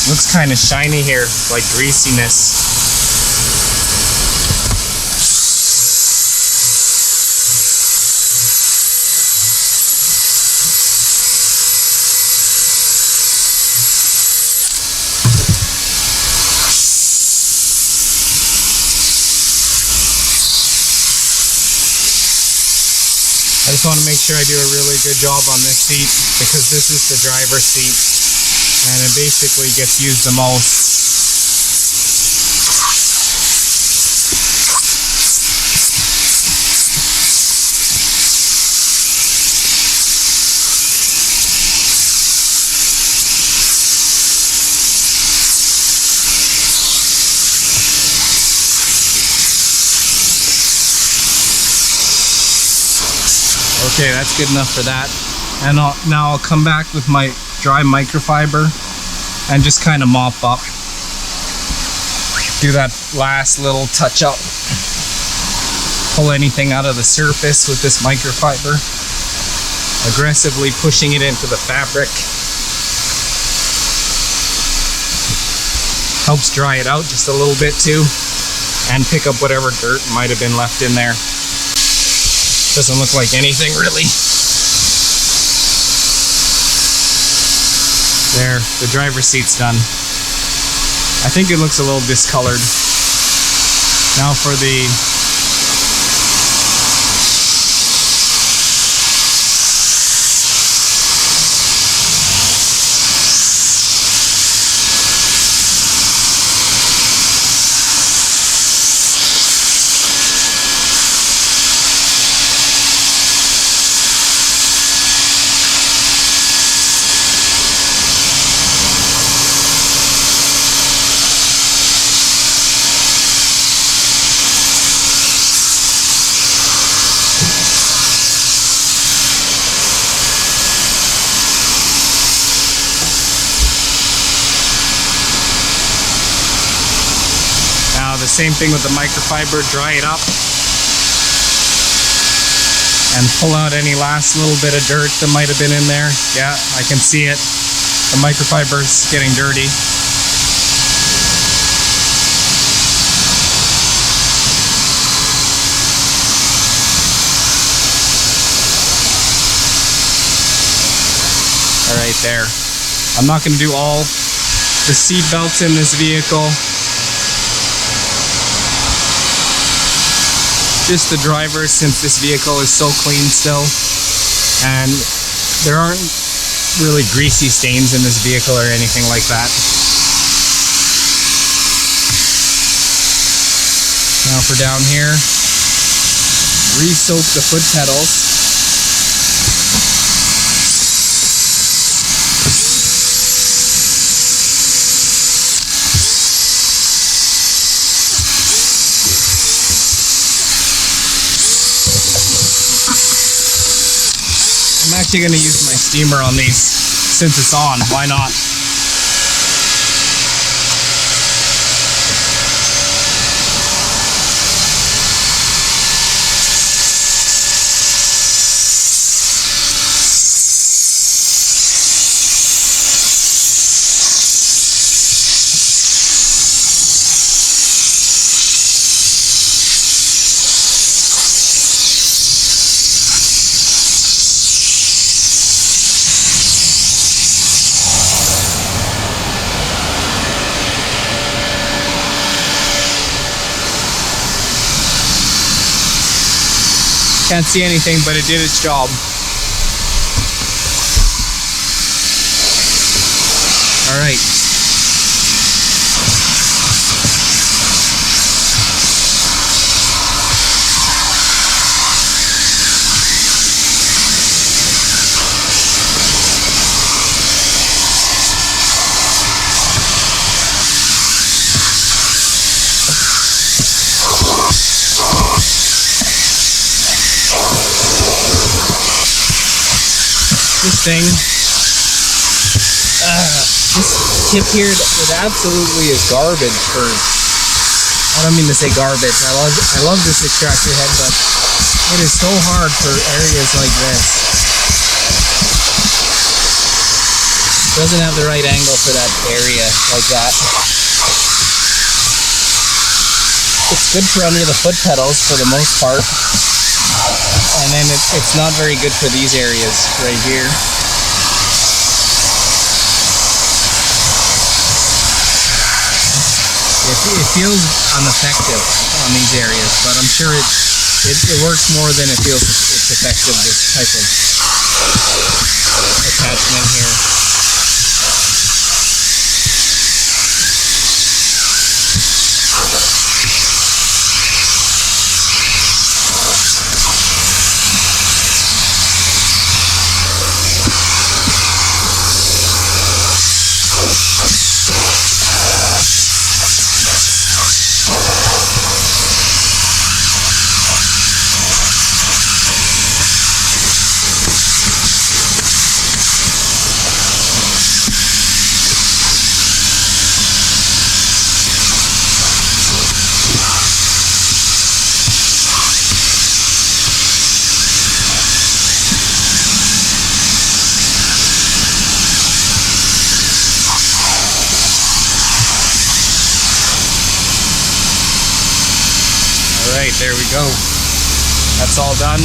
[SPEAKER 1] Looks kind of shiny here, like greasiness. I just want to make sure I do a really good job on this seat because this is the driver's seat. And it basically gets used the most. Okay, that's good enough for that. And now I'll come back with my dry microfiber and just kind of mop up. Do that last little touch up. pull anything out of the surface with this microfiber. Aggressively pushing it into the fabric helps dry it out just a little bit too, and pick up whatever dirt might have been left in there. Doesn't look like anything really. There, the driver's seat's done. I think it looks a little discolored. Now for the same thing with the microfiber, dry it up and pull out any last little bit of dirt that might have been in there. Yeah, I can see it. The microfiber's getting dirty. All right, there. I'm not going to do all the seat belts in this vehicle. Just the driver, since this vehicle is so clean still, and there aren't really greasy stains in this vehicle or anything like that. Now for down here, re-soak the foot pedals. I'm actually going to use my steamer on these since it's on. Why not? Can't see anything, but it did its job. All right. This thing, this tip here, it absolutely is garbage for, I don't mean to say garbage, I love this extractor head, but it is so hard for areas like this. It doesn't have the right angle for that area like that. It's good for under the foot pedals for the most part. And then it's not very good for these areas right here. It feels ineffective on these areas, but I'm sure it works more than it feels it's effective, this type of attachment here. right, there we go. That's all done.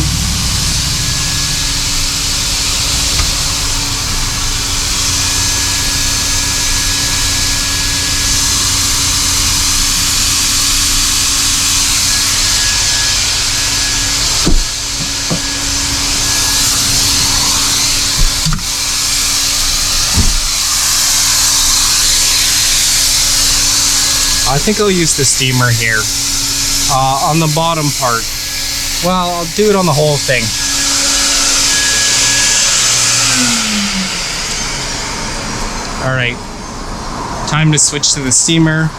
[SPEAKER 1] I think I'll use the steamer here on the bottom part. Well, I'll do it on the whole thing. All right, time to switch to the steamer.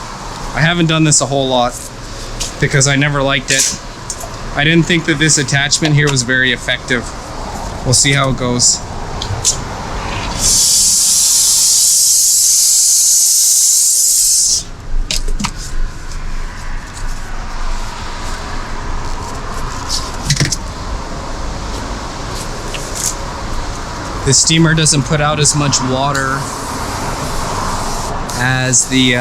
[SPEAKER 1] I haven't done this a whole lot because I never liked it. I didn't think that this attachment here was very effective. We'll see how it goes. The steamer doesn't put out as much water as the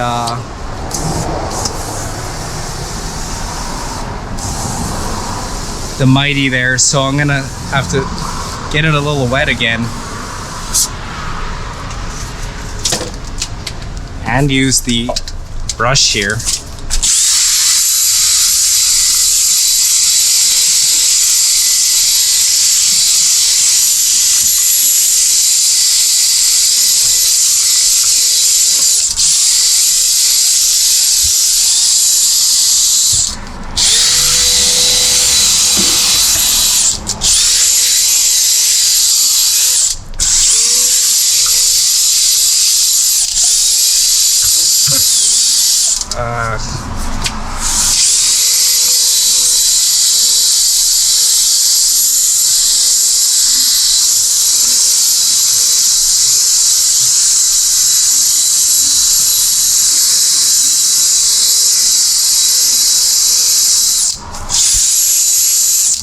[SPEAKER 1] Mytee there, so I'm gonna have to get it a little wet again and use the brush here.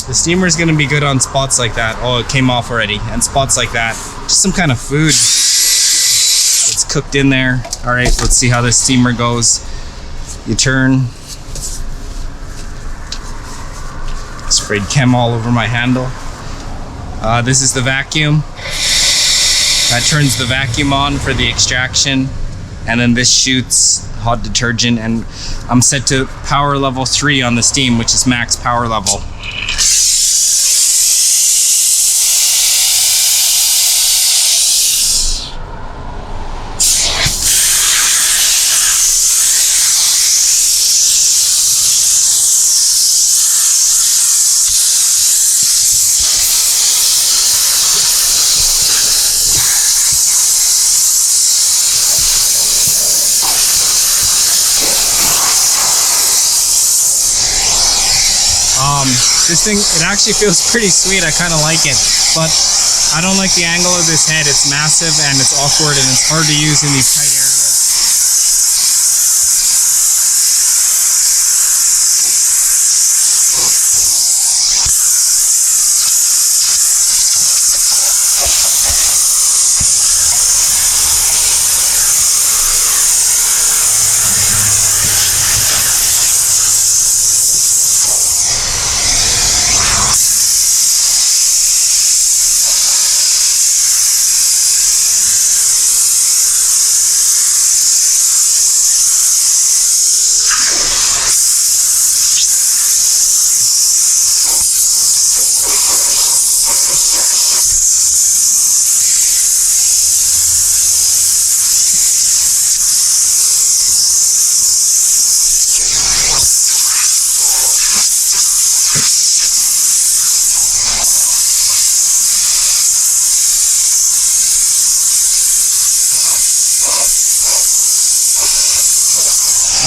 [SPEAKER 1] The steamer is going to be good on spots like that. Oh, it came off already. And spots like that. Just some kind of food that's cooked in there. All right, let's see how this steamer goes. You turn. Sprayed chem all over my handle. This is the vacuum. That turns the vacuum on for the extraction. And then this shoots hot detergent. And I'm set to power level 3 on the steam, which is max power level. This thing, it actually feels pretty sweet. I kind of like it, but I don't like the angle of this head. It's massive and it's awkward and it's hard to use in these tight areas.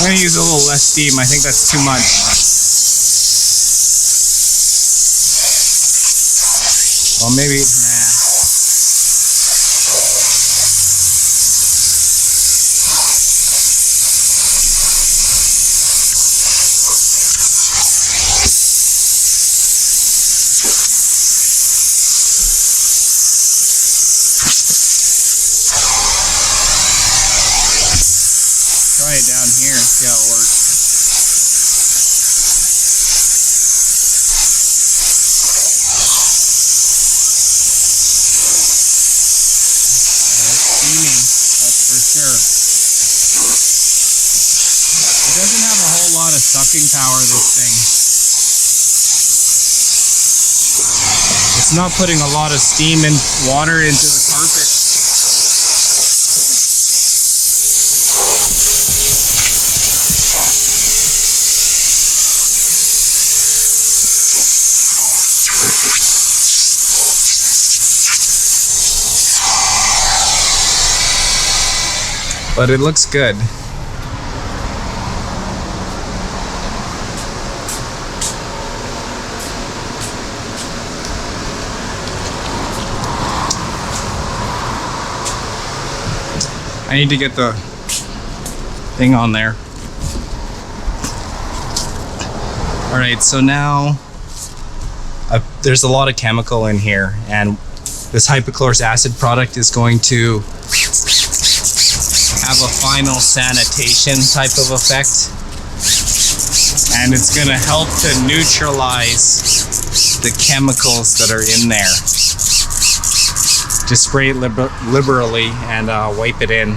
[SPEAKER 1] I'm going to use a little less steam. I think that's too much. Well, maybe, nah. Try it down here, see how it works. sucking power, this thing. It's not putting a lot of steam and water into the carpet. But it looks good. I need to get the thing on there. Alright, so now there's a lot of chemical in here, and this hypochlorous acid product is going to have a final sanitation type of effect, and it's going to help to neutralize the chemicals that are in there. Just spray it liberally and wipe it in.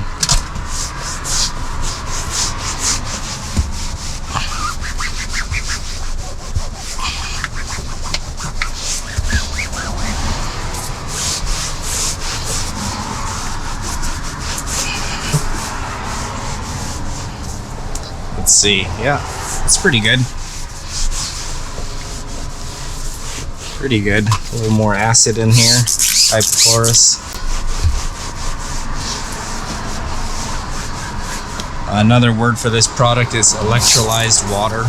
[SPEAKER 1] Let's see. Yeah, it's pretty good. Pretty good. A little more acid in here. Hypochlorous. Another word for this product is electrolyzed water.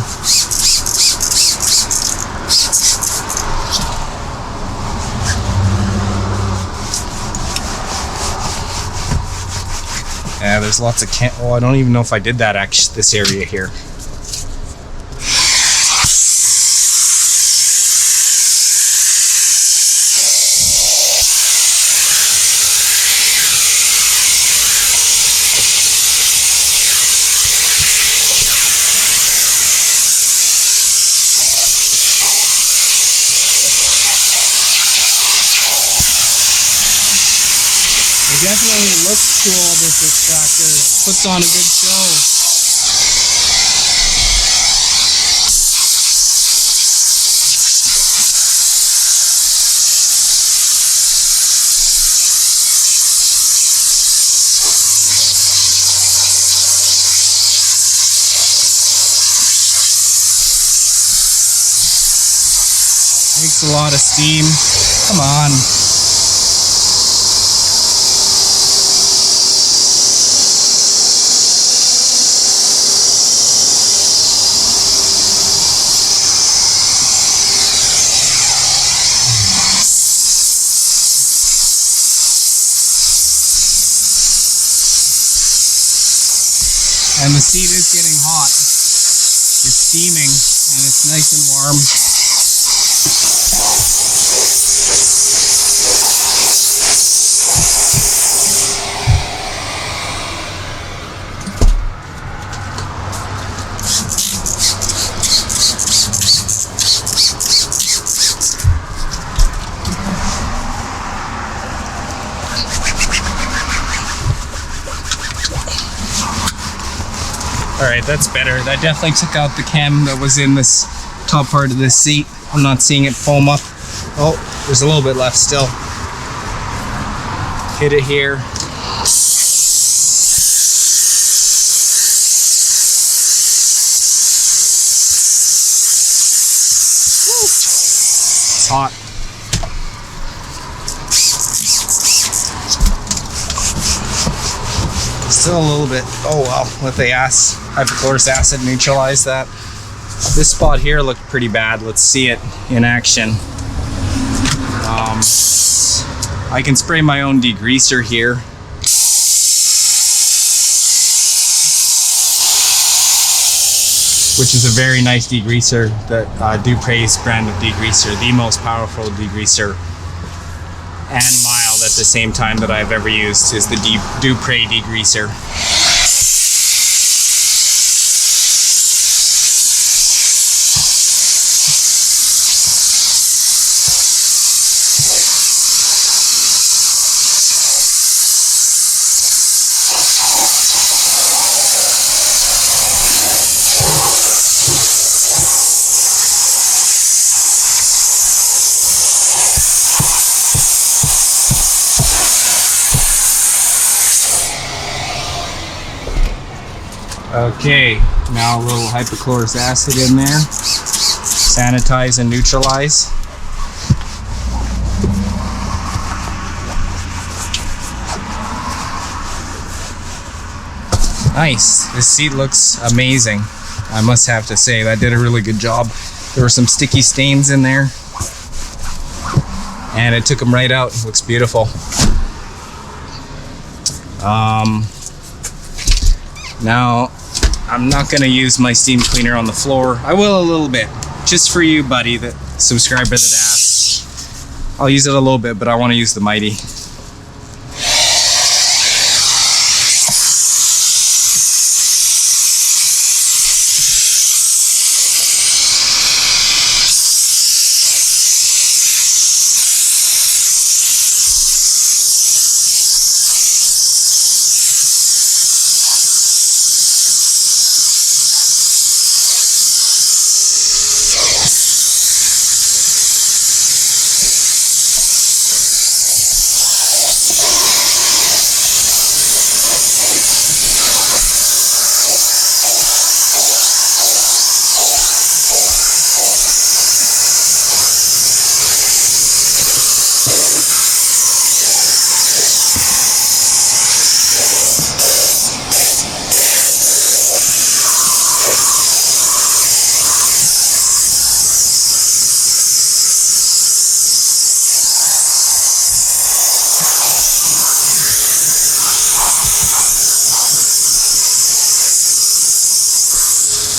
[SPEAKER 1] Yeah, there's lots of oh, I don't even know if I did that this area here. It definitely looks cool, this extractor. Puts on a good show. Makes a lot of steam. Come on. And the seat is getting hot. It's steaming and it's nice and warm. Alright, that's better. That definitely took out the chem that was in this top part of this seat. I'm not seeing it foam up. Oh, there's a little bit left still. Hit it here. It's hot. Still a little bit. Oh well, let the hypochlorous acid neutralize that. This spot here looked pretty bad. Let's see it in action. I can spray my own degreaser here. Which is a very nice degreaser, that Dupray's brand of degreaser, the most powerful degreaser and mild at the same time that I've ever used, is the Dupray degreaser. Okay, now a little hypochlorous acid in there. Sanitize and neutralize. Nice. This seat looks amazing. I must have to say, that did a really good job. There were some sticky stains in there, and it took them right out. Looks beautiful. Now, I'm not gonna use my steam cleaner on the floor. I will a little bit, just for you, buddy, that subscriber that asked. I'll use it a little bit, but I want to use the Mytee.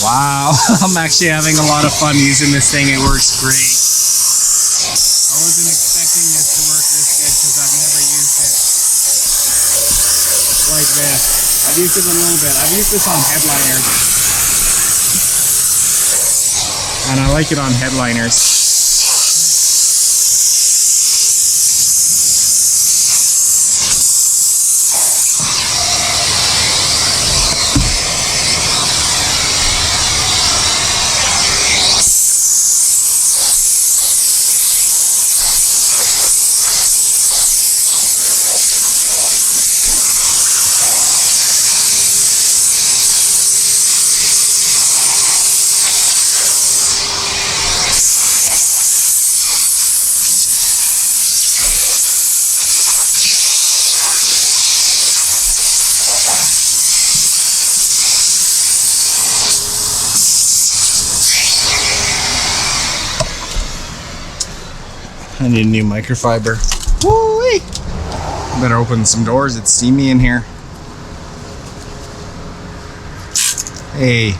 [SPEAKER 1] Wow, I'm actually having a lot of fun using this thing. It works great. I wasn't expecting this to work this good because I've never used it like this. I've used it a little bit. I've used this on headliners, and I like it on headliners. I need a new microfiber. Woo-wee! Better open some doors, it's steamy in here. Hey.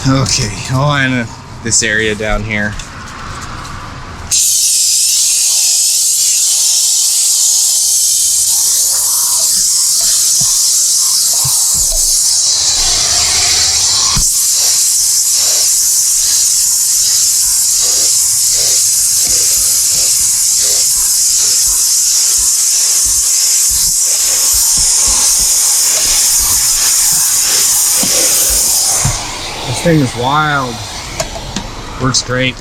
[SPEAKER 1] Okay, oh, and this area down here. This thing is wild. Works great.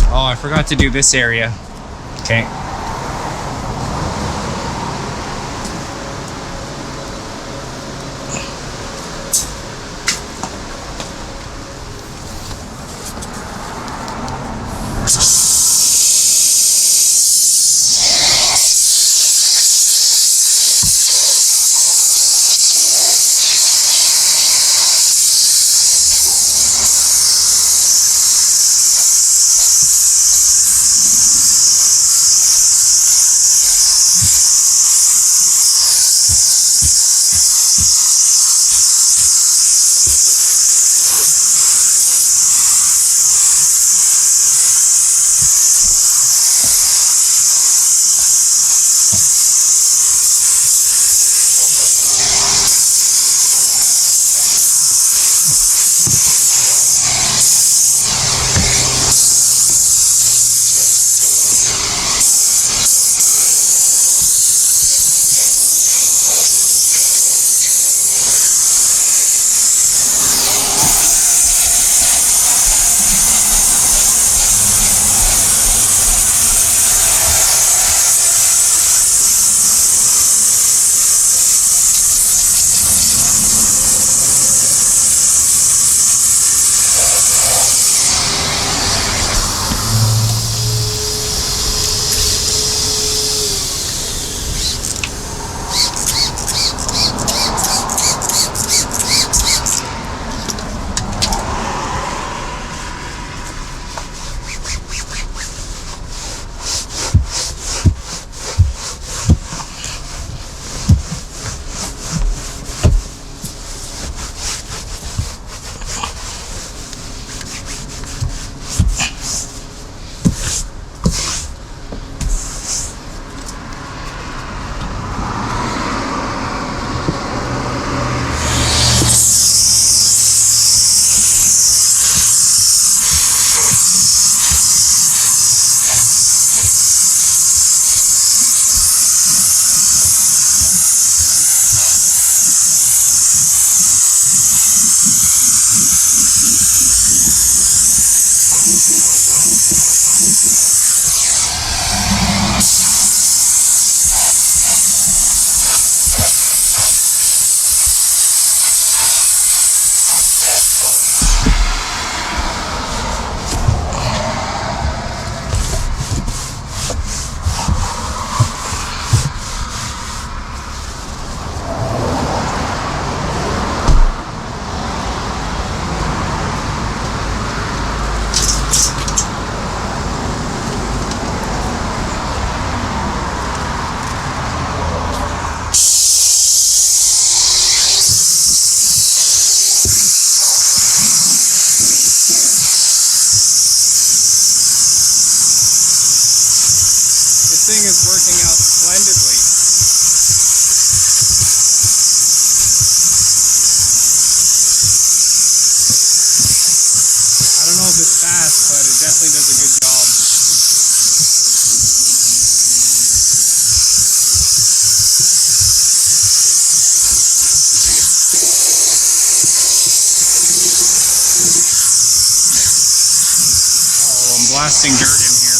[SPEAKER 1] Oh, I forgot to do this area. Okay. blasting dirt in here.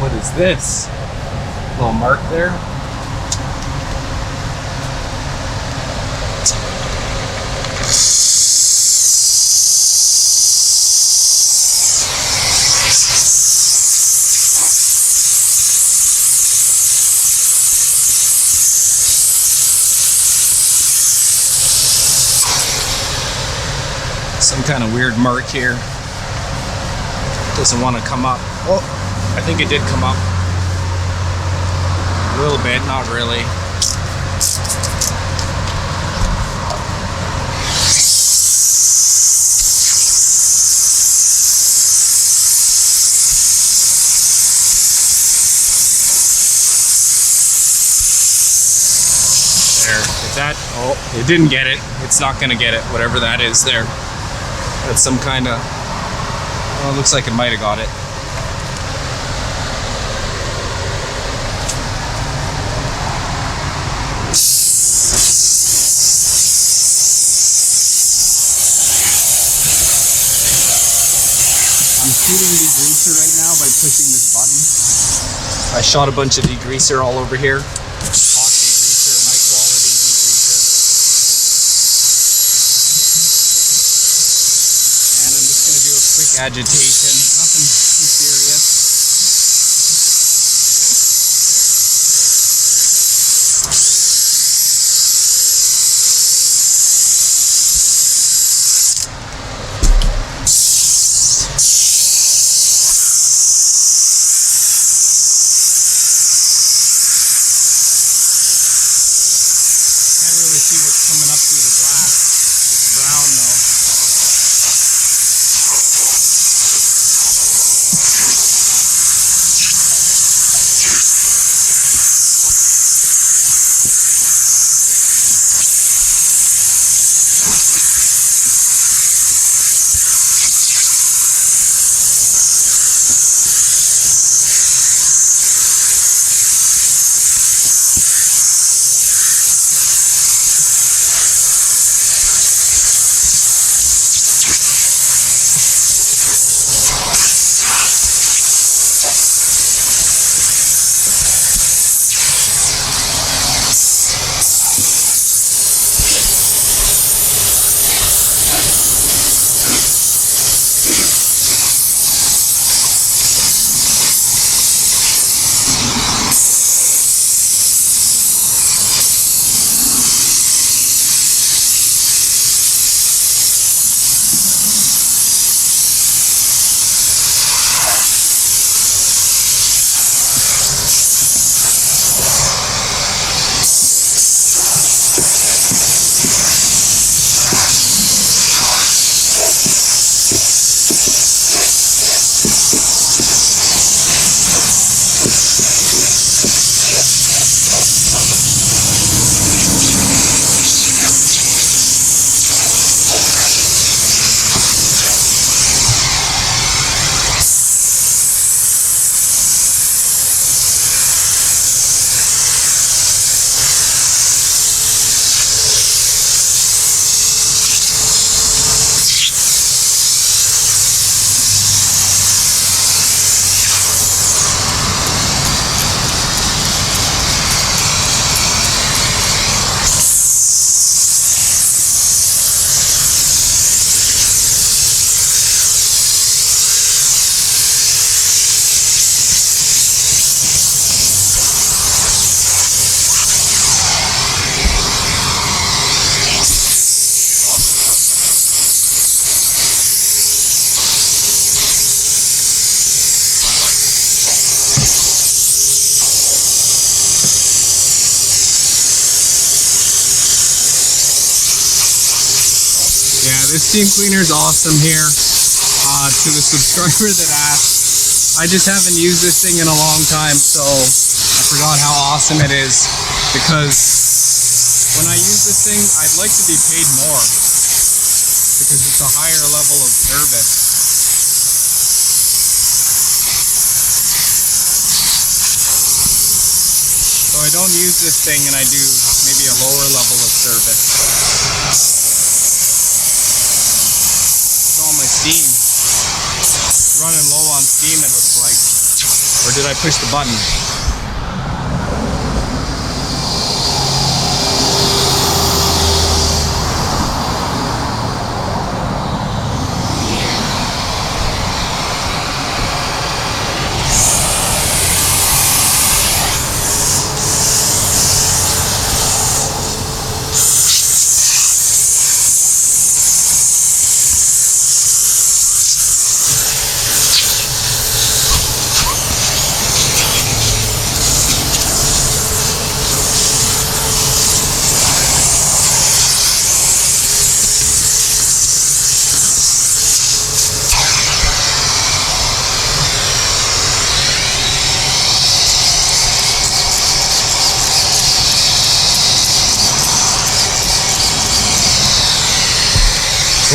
[SPEAKER 1] What is this? Little mark there. Some kind of weird mark here. Doesn't want to come up. Oh, I think it did come up. A little bit, not really. There, is that? Oh, it didn't get it. It's not gonna get it, whatever that is there. That's some kind of, well, it looks like it might have got it. I'm shooting degreaser right now by pushing this button. I shot a bunch of degreaser all over here. Hot degreaser, high quality degreaser. And I'm just going to do a quick agitation, nothing too serious. See what's coming up through the glass. It's brown though. this steam cleaner is awesome here. To the subscriber that asked, I just haven't used this thing in a long time, so I forgot how awesome it is, because when I use this thing, I'd like to be paid more because it's a higher level of service. So I don't use this thing and I do maybe a lower level of service. It's all my steam. It's running low on steam, it looks like. Or did I push the button?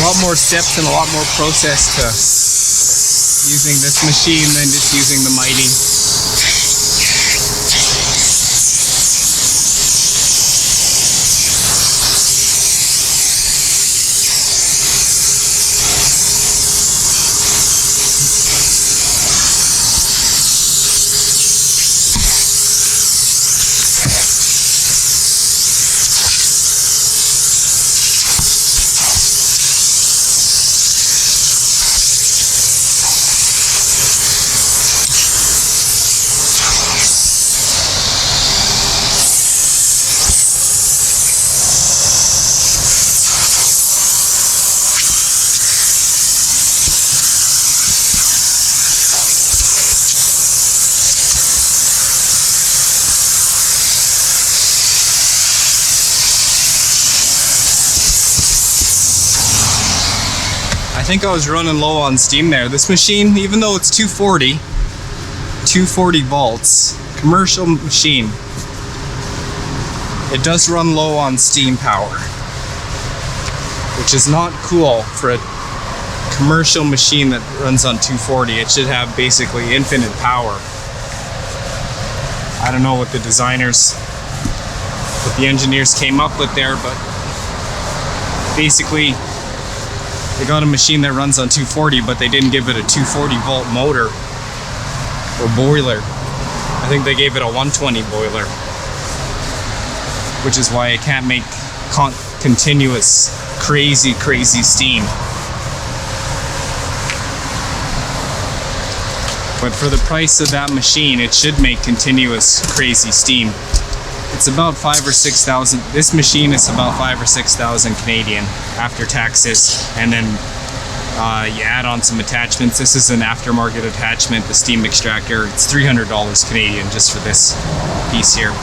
[SPEAKER 1] A lot more steps and a lot more process to using this machine than just using the Mytee. I think I was running low on steam there. This machine, even though it's 240 volts, commercial machine, it does run low on steam power, which is not cool for a commercial machine that runs on 240. It should have basically infinite power. I don't know what the designers, what the engineers came up with there, but basically they got a machine that runs on 240, but they didn't give it a 240 volt motor or boiler. I think they gave it a 120 boiler, which is why it can't make continuous crazy steam. But for the price of that machine, it should make continuous crazy steam. It's about 5,000 or 6,000. This machine is about 5,000 or 6,000 Canadian after taxes, and then you add on some attachments. This is an aftermarket attachment, the steam extractor. It's $300 Canadian just for this piece here.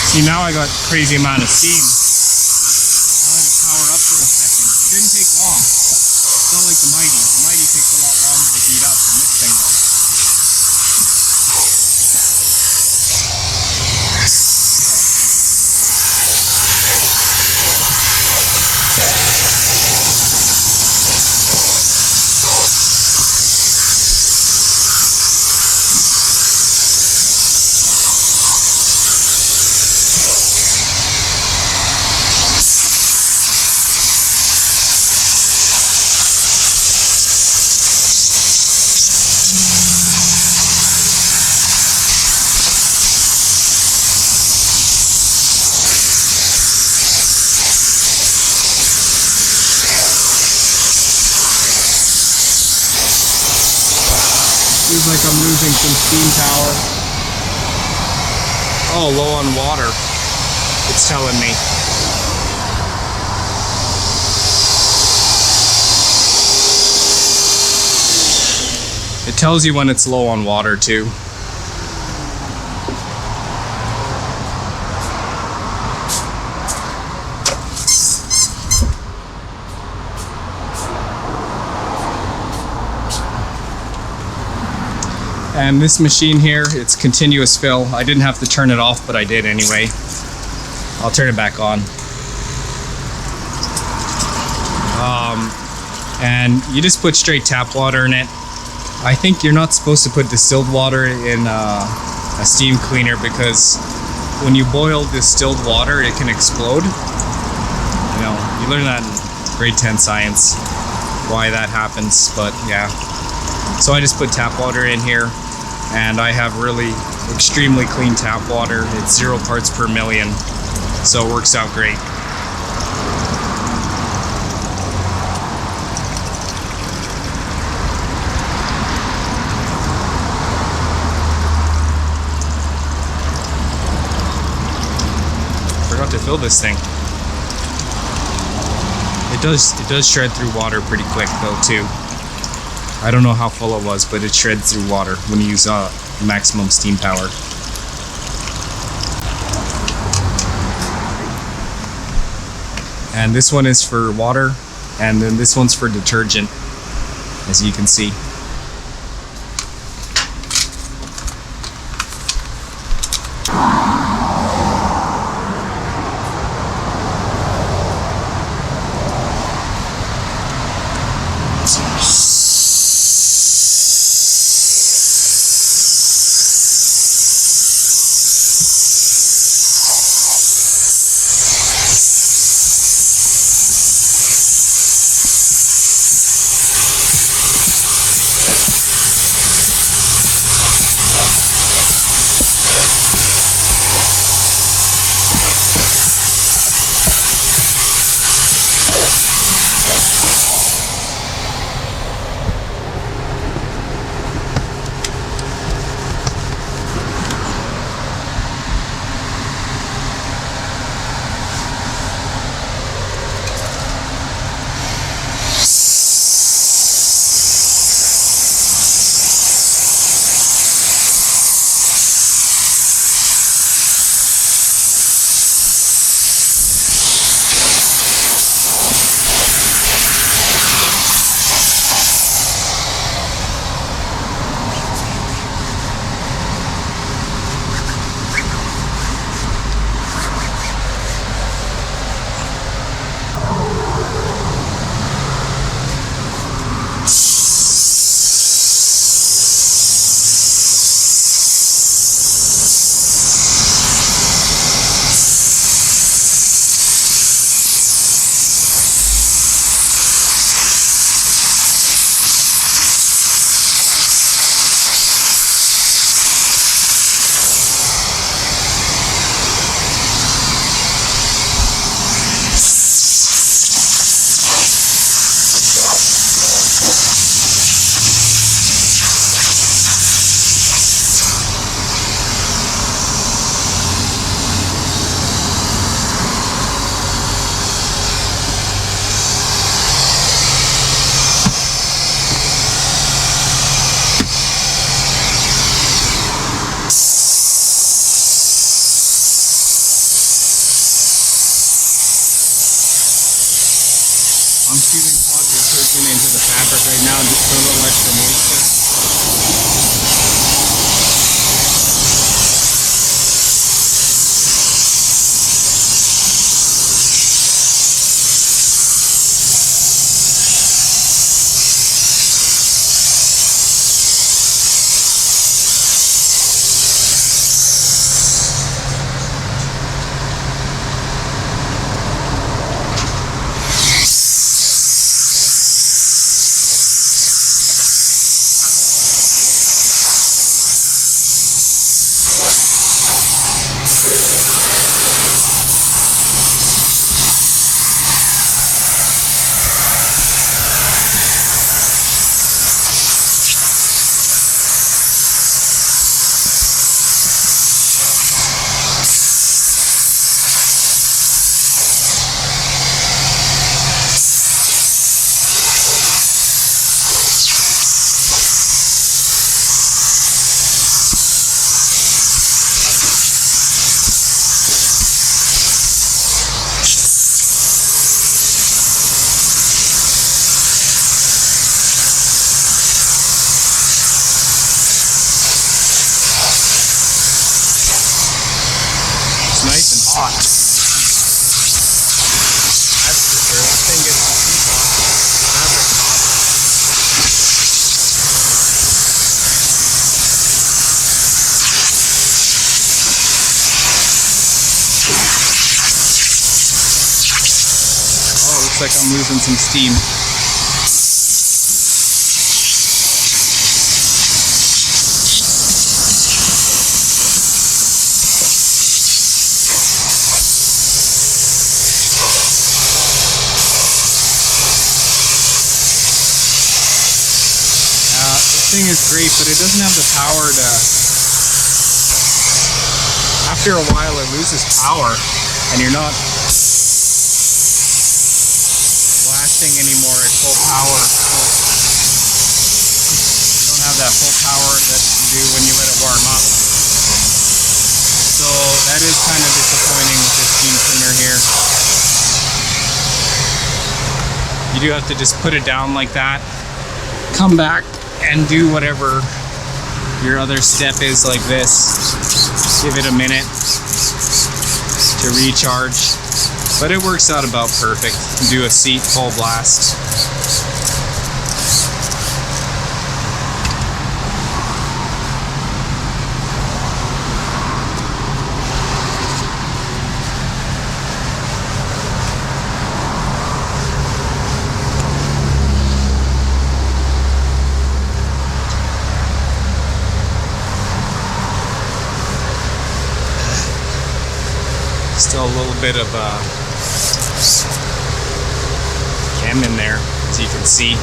[SPEAKER 1] See, now I got crazy amount of steam. I let it power up for a second. It didn't take long. It's not like the Mytee. The Mytee takes a lot longer to heat up than this thing does. Feels like I'm losing some steam power. Oh, low on water. It's telling me. It tells you when it's low on water too. And this machine here, it's continuous fill. I didn't have to turn it off, but I did anyway. I'll turn it back on. And you just put straight tap water in it. I think you're not supposed to put distilled water in a steam cleaner because when you boil distilled water, it can explode. You know, you learn that in grade 10 science, why that happens, but yeah. So I just put tap water in here. And I have really extremely clean tap water. It's 0 parts per million, so it works out great. Forgot to fill this thing. It does shred through water pretty quick though too. I don't know how full it was, but it shreds through water when you use maximum steam power. And this one is for water, and then this one's for detergent, as you can see. looks like I'm losing some steam. This thing is great, but it doesn't have the power to... After a while it loses power and you're not blasting anymore at full power. You don't have that full power that you do when you let it warm up. So that is kind of disappointing with this steam cleaner here. You do have to just put it down like that, come back and do whatever your other step is like this. Give it a minute to recharge, but it works out about perfect. Do a seat full blast. Still a little bit of chem in there, as you can see.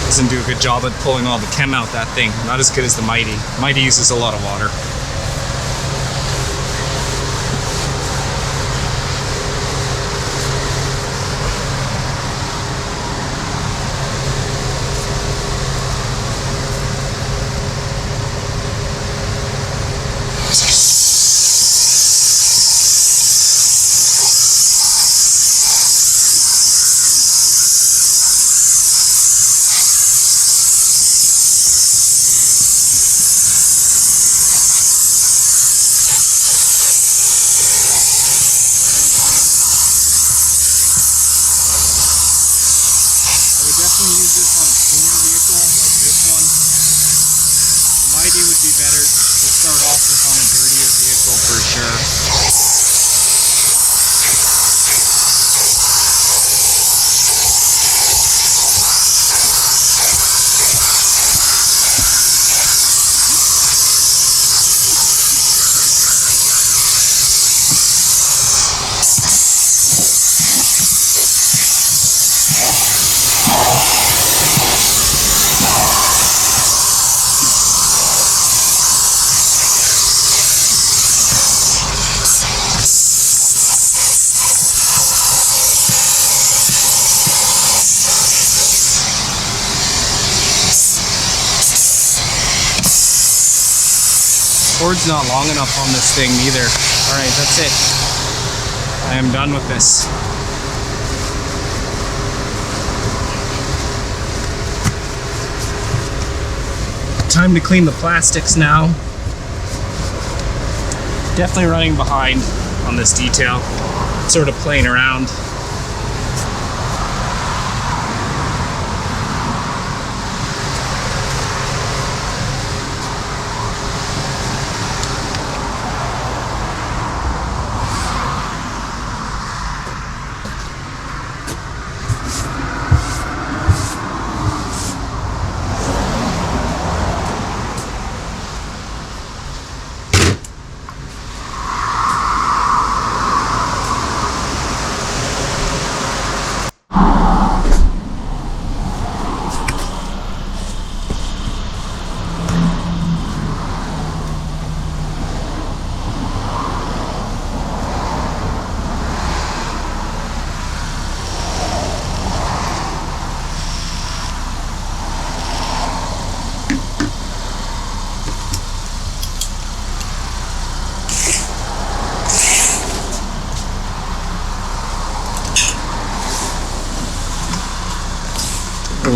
[SPEAKER 1] Doesn't do a good job at pulling all the chem out, that thing. Not as good as the Mytee. Mytee uses a lot of water. Cord's not long enough on this thing either. Alright, that's it. I am done with this. Time to clean the plastics now. Definitely running behind on this detail. Sort of playing around.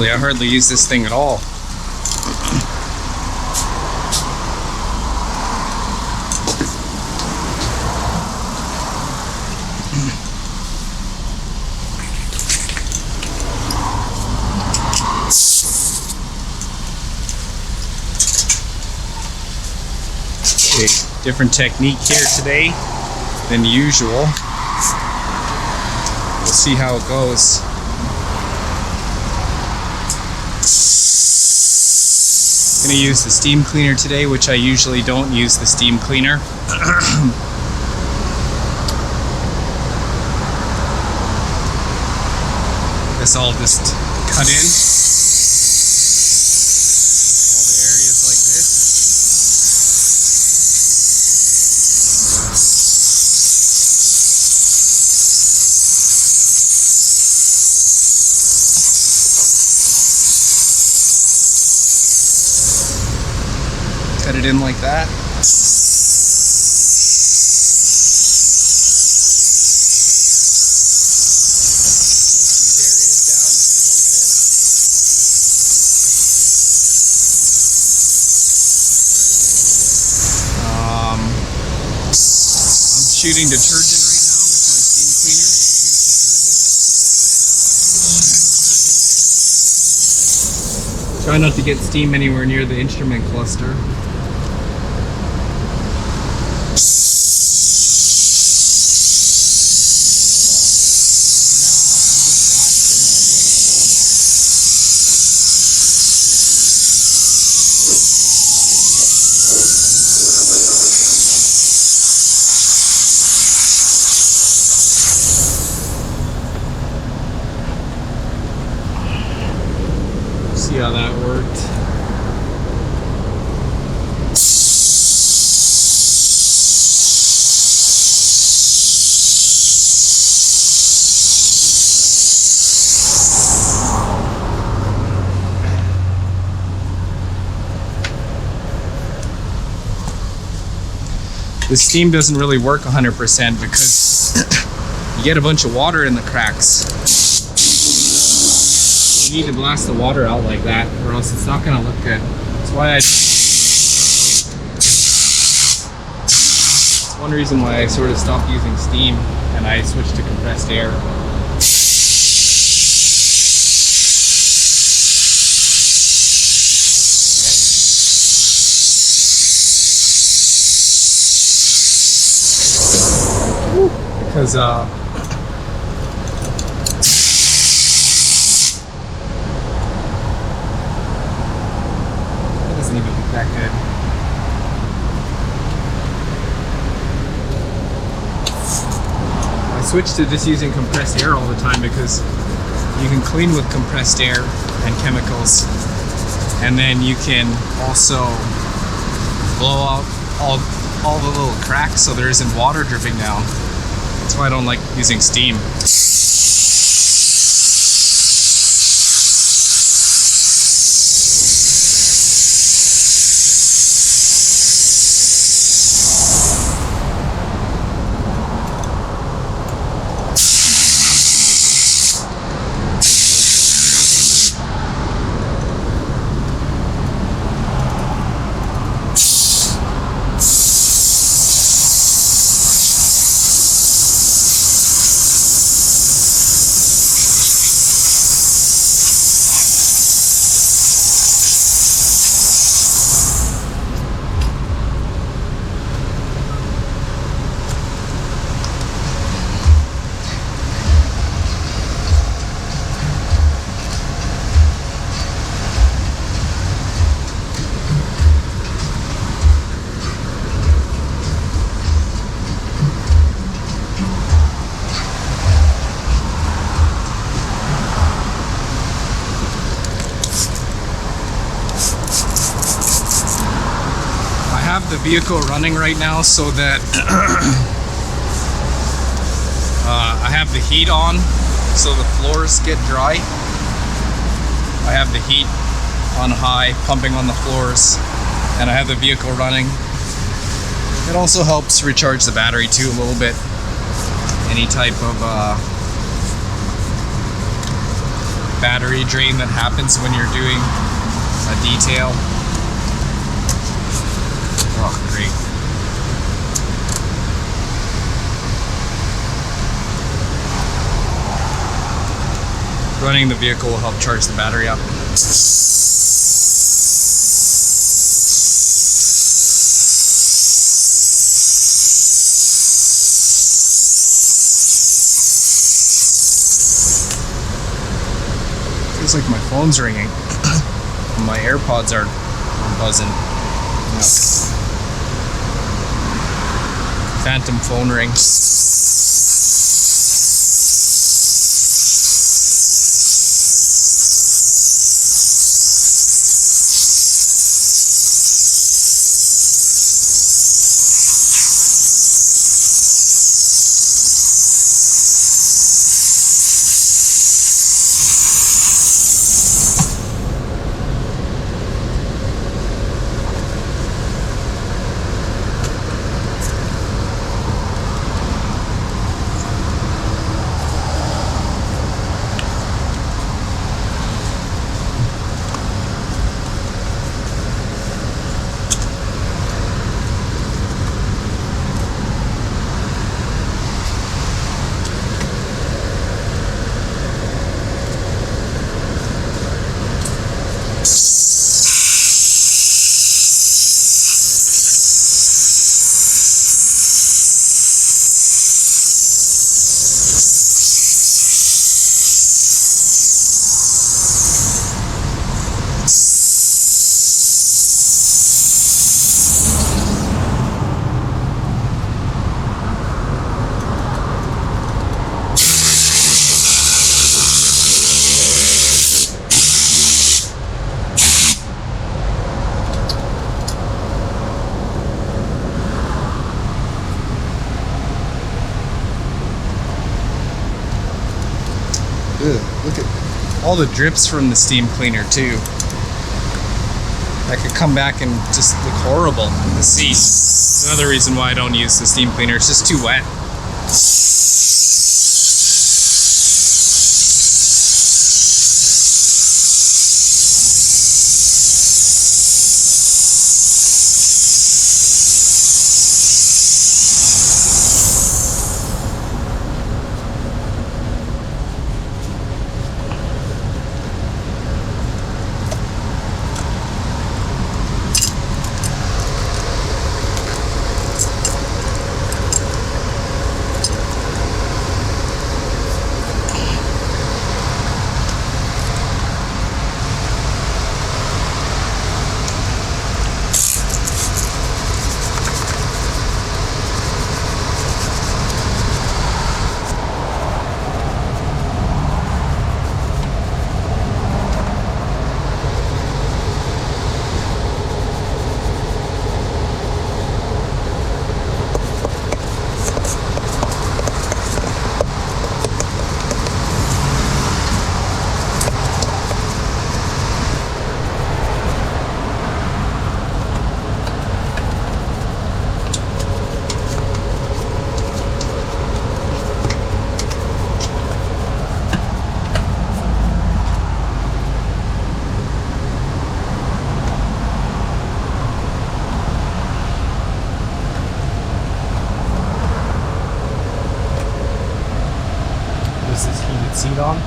[SPEAKER 1] I hardly use this thing at all. Okay, different technique here today than usual. we'll see how it goes. I'm gonna use the steam cleaner today, which I usually don't use the steam cleaner. This all just cut in. All the areas like this. Cut it in like that. Shooting detergent right now with my steam cleaner. It's try not to get steam anywhere near the instrument cluster. See how that worked. The steam doesn't really work 100% because you get a bunch of water in the cracks. You need to blast the water out like that, or else it's not going to look good. That's why That's one reason why I sort of stopped using steam and I switched to compressed air. Because doesn't even look that good. I switched to just using compressed air all the time because you can clean with compressed air and chemicals, and then you can also blow out all the little cracks so there isn't water dripping down. That's why I don't like using steam. The vehicle running right now so that I have the heat on so the floors get dry. I have the heat on high, pumping on the floors, and I have the vehicle running. It also helps recharge the battery too a little bit. Any type of battery drain that happens when you're doing a detail. Oh, great. Running the vehicle will help charge the battery up. Feels like my phone's ringing. My AirPods are buzzing. No. Phantom phone ring. Look at all the drips from the steam cleaner too. That could come back and just look horrible in the seat. Another reason why I don't use the steam cleaner, it's just too wet. Seat on.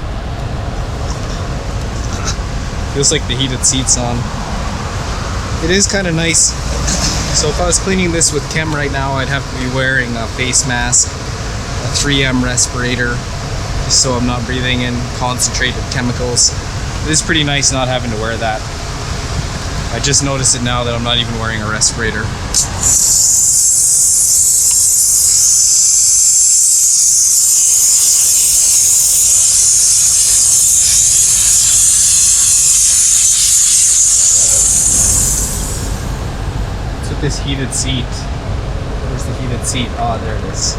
[SPEAKER 1] Feels like the heated seat's on. It is kind of nice. So if I was cleaning this with chem right now, I'd have to be wearing a face mask, a 3M respirator, just so I'm not breathing in concentrated chemicals. It is pretty nice not having to wear that. I just noticed it now that I'm not even wearing a respirator. This heated seat. Where's the heated seat? Oh, there it is.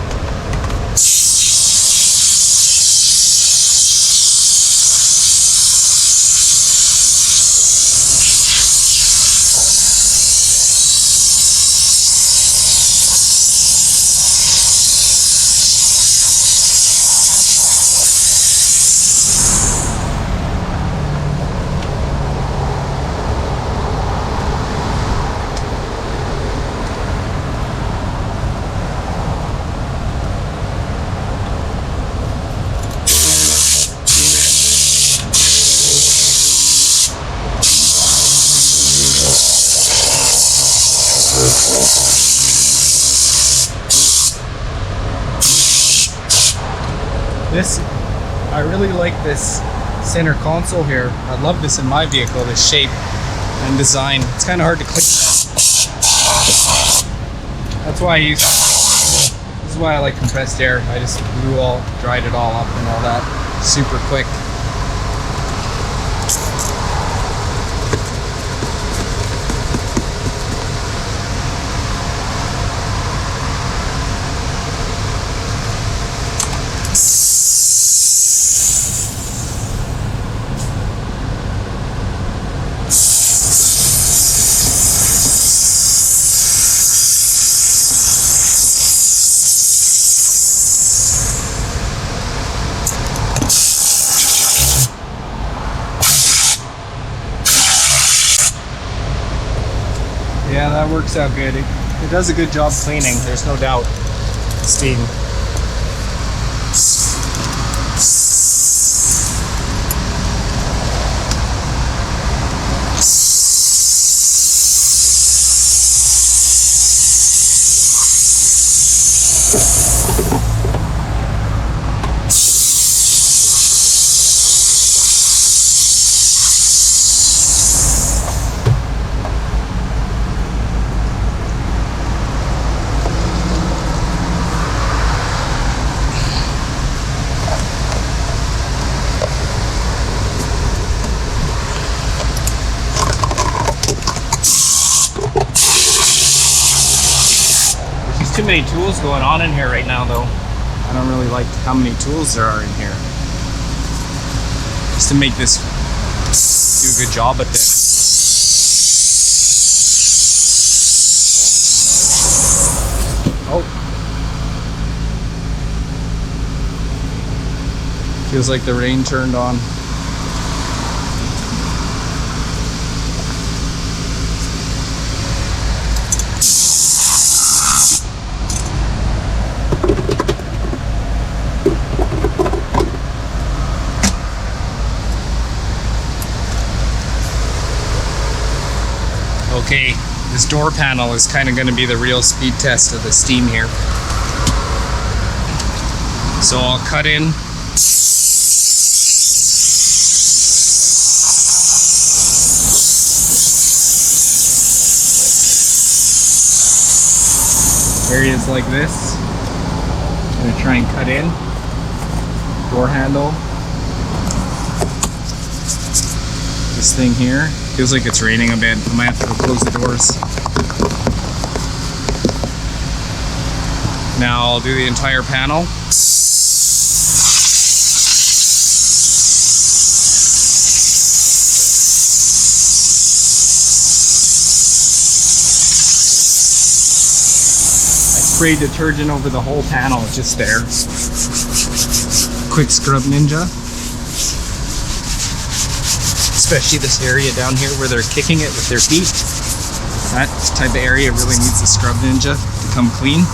[SPEAKER 1] This, I really like this center console here. I love this in my vehicle, this shape and design. It's kind of hard to clean that. That's why I use, this is why I like compressed air. I just dried it all up and all that super quick. Yeah, that works out good. It does a good job cleaning, there's no doubt. Steam. Too many tools going on in here right now though. I don't really like how many tools there are in here. Just to make this do a good job at this. Oh. Feels like the rain turned on. Okay, this door panel is kind of going to be the real speed test of the steam here. So I'll cut in. Areas like this. I'm going to try and cut in. Door handle. This thing here. Feels like it's raining a bit. I might have to go close the doors. Now I'll do the entire panel. I sprayed detergent over the whole panel, just there. Quick scrub ninja. Especially this area down here where they're kicking it with their feet. That type of area really needs a scrub ninja to come clean.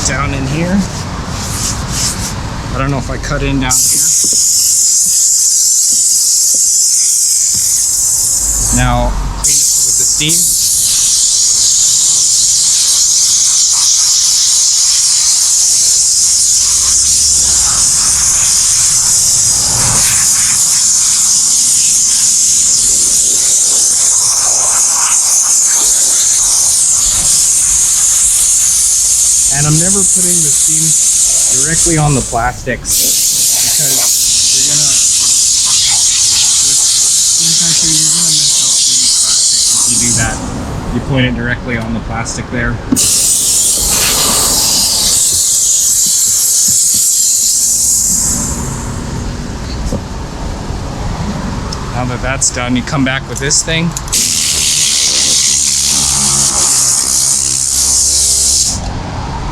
[SPEAKER 1] Down in here. I don't know if I cut in down here. Now clean it with the steam. And I'm never putting the steam directly on the plastics because you're gonna, with steam pressure, you're gonna mess up the plastic if you do that. You point it directly on the plastic there. Now that that's done, you come back with this thing.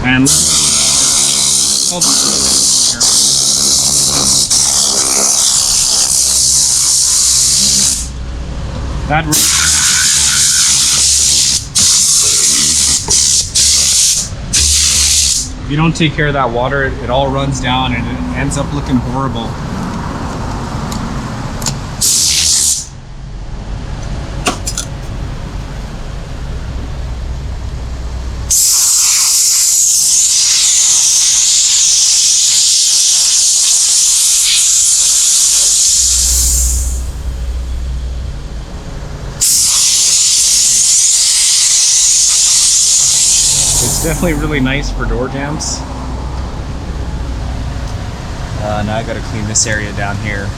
[SPEAKER 1] And hold on. That if you don't take care of that water, it all runs down and it ends up looking horrible. Definitely really nice for door jams. Now I gotta clean this area down here.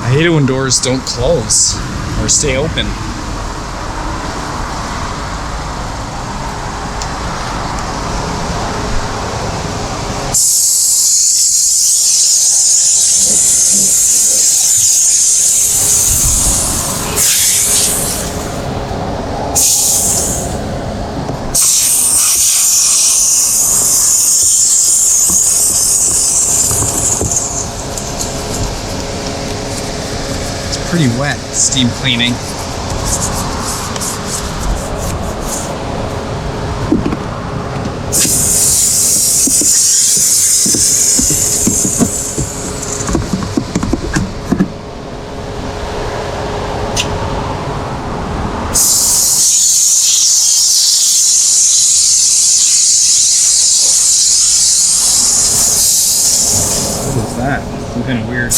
[SPEAKER 1] I hate it when doors don't close or stay open. Pretty wet, steam cleaning. What is that? Some kind of weird.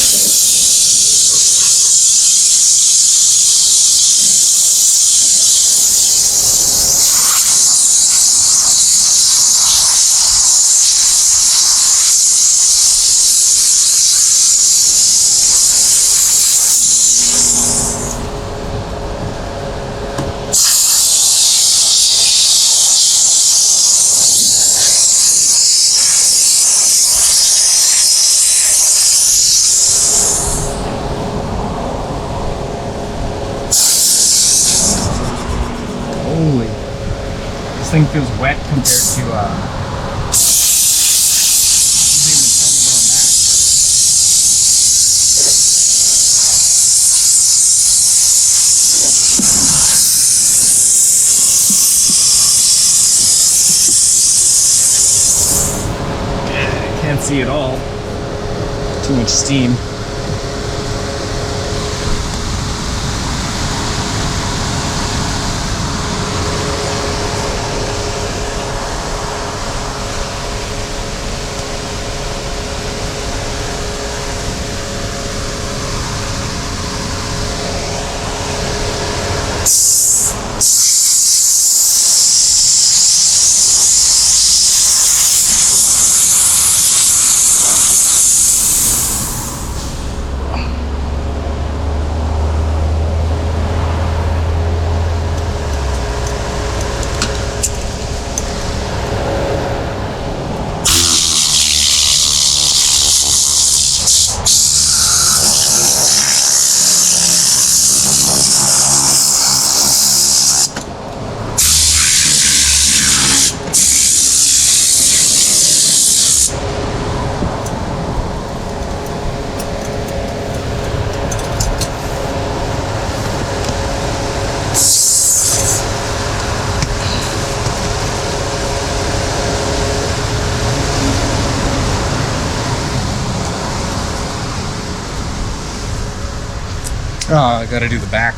[SPEAKER 1] Holy, this thing feels wet compared to using the Tornador Max. see at all. Too much steam. Oh, I gotta do the back.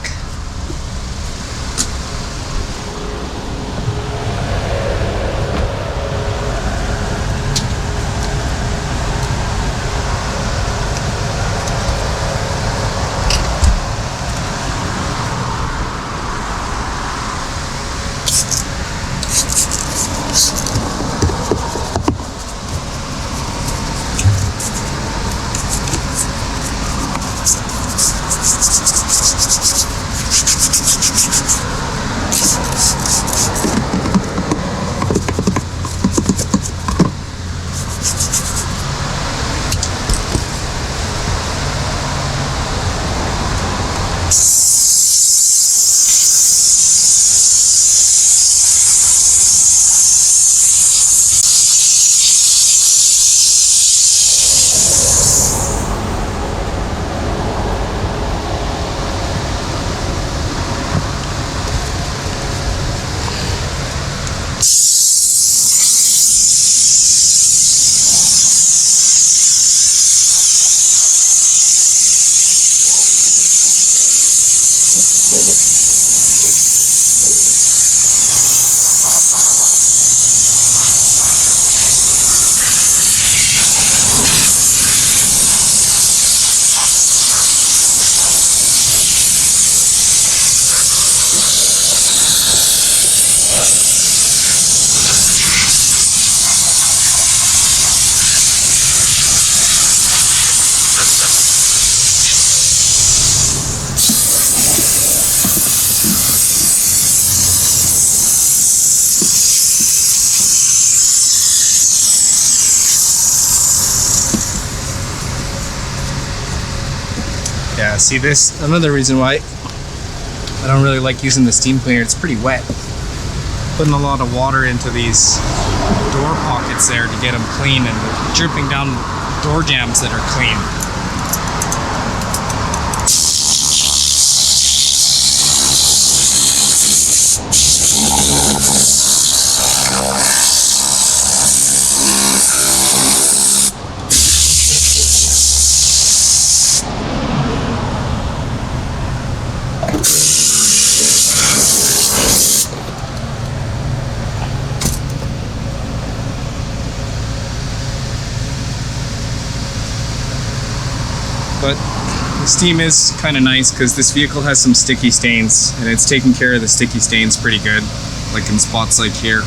[SPEAKER 1] Yeah, see this, another reason why I don't really like using the steam cleaner, it's pretty wet. Putting a lot of water into these door pockets there to get them clean and dripping down door jambs that are clean. But the steam is kind of nice because this vehicle has some sticky stains and it's taking care of the sticky stains pretty good, like in spots like here.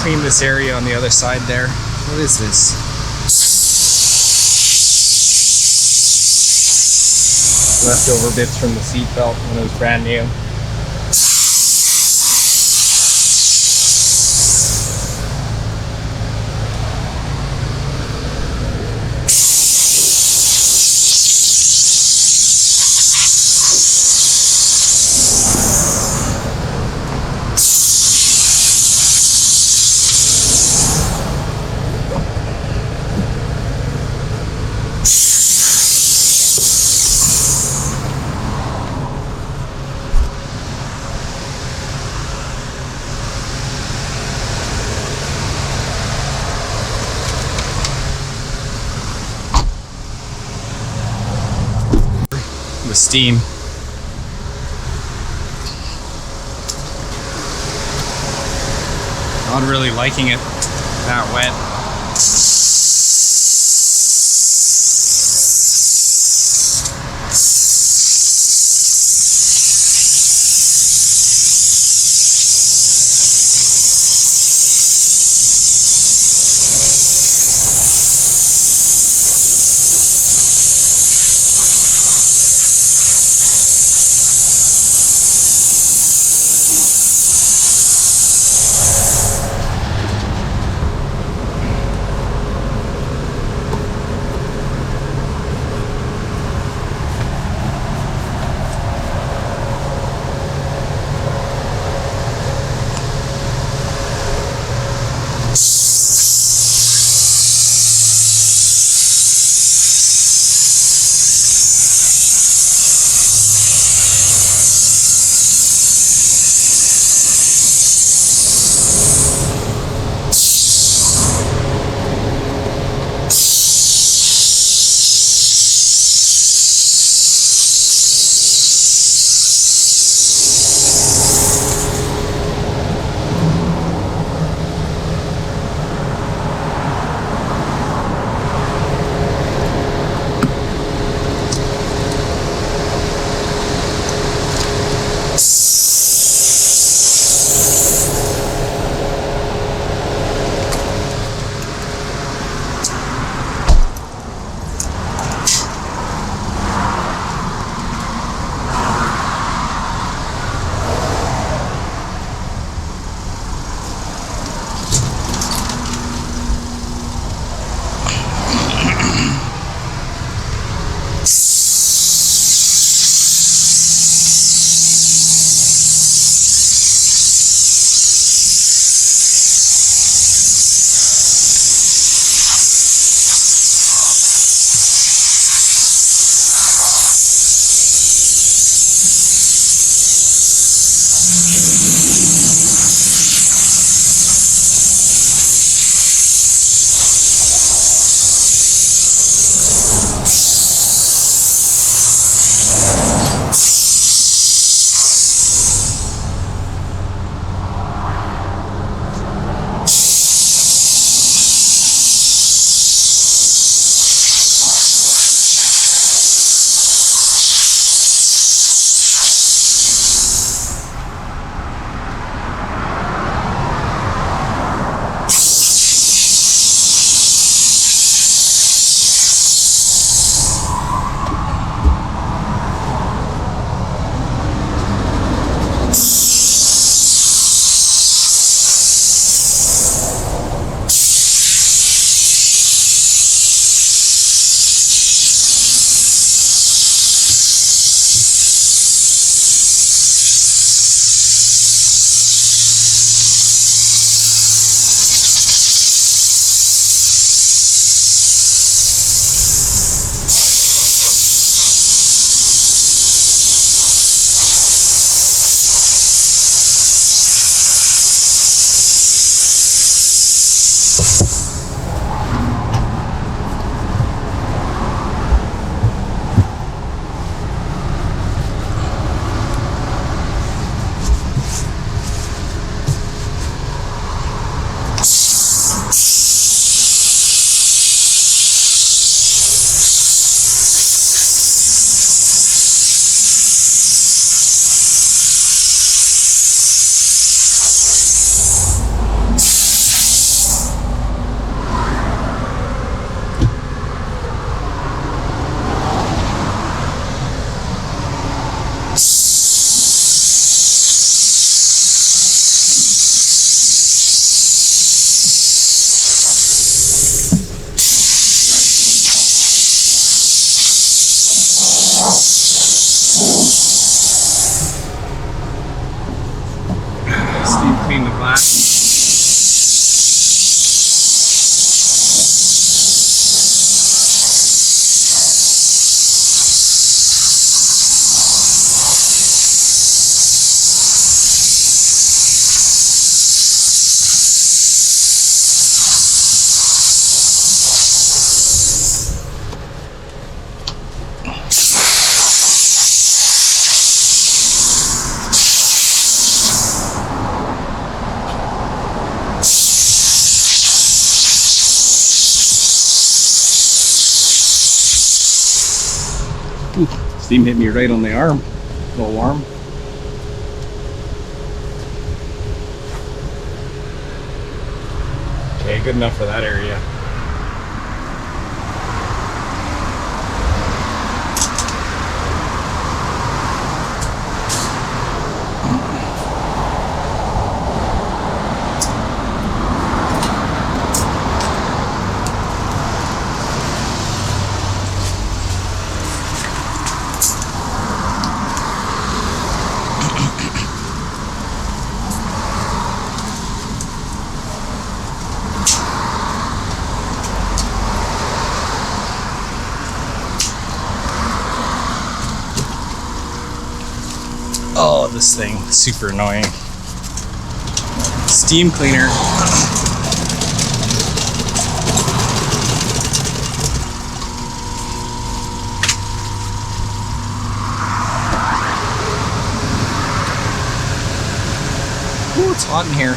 [SPEAKER 1] clean this area on the other side there. What is this? Leftover bits from the seatbelt when it was brand new. With steam. Not really liking it that wet. Ooh, steam hit me right on the arm. A little warm. Okay, good enough for that area. Oh, this thing, super annoying. Steam cleaner. Ooh, it's hot in here.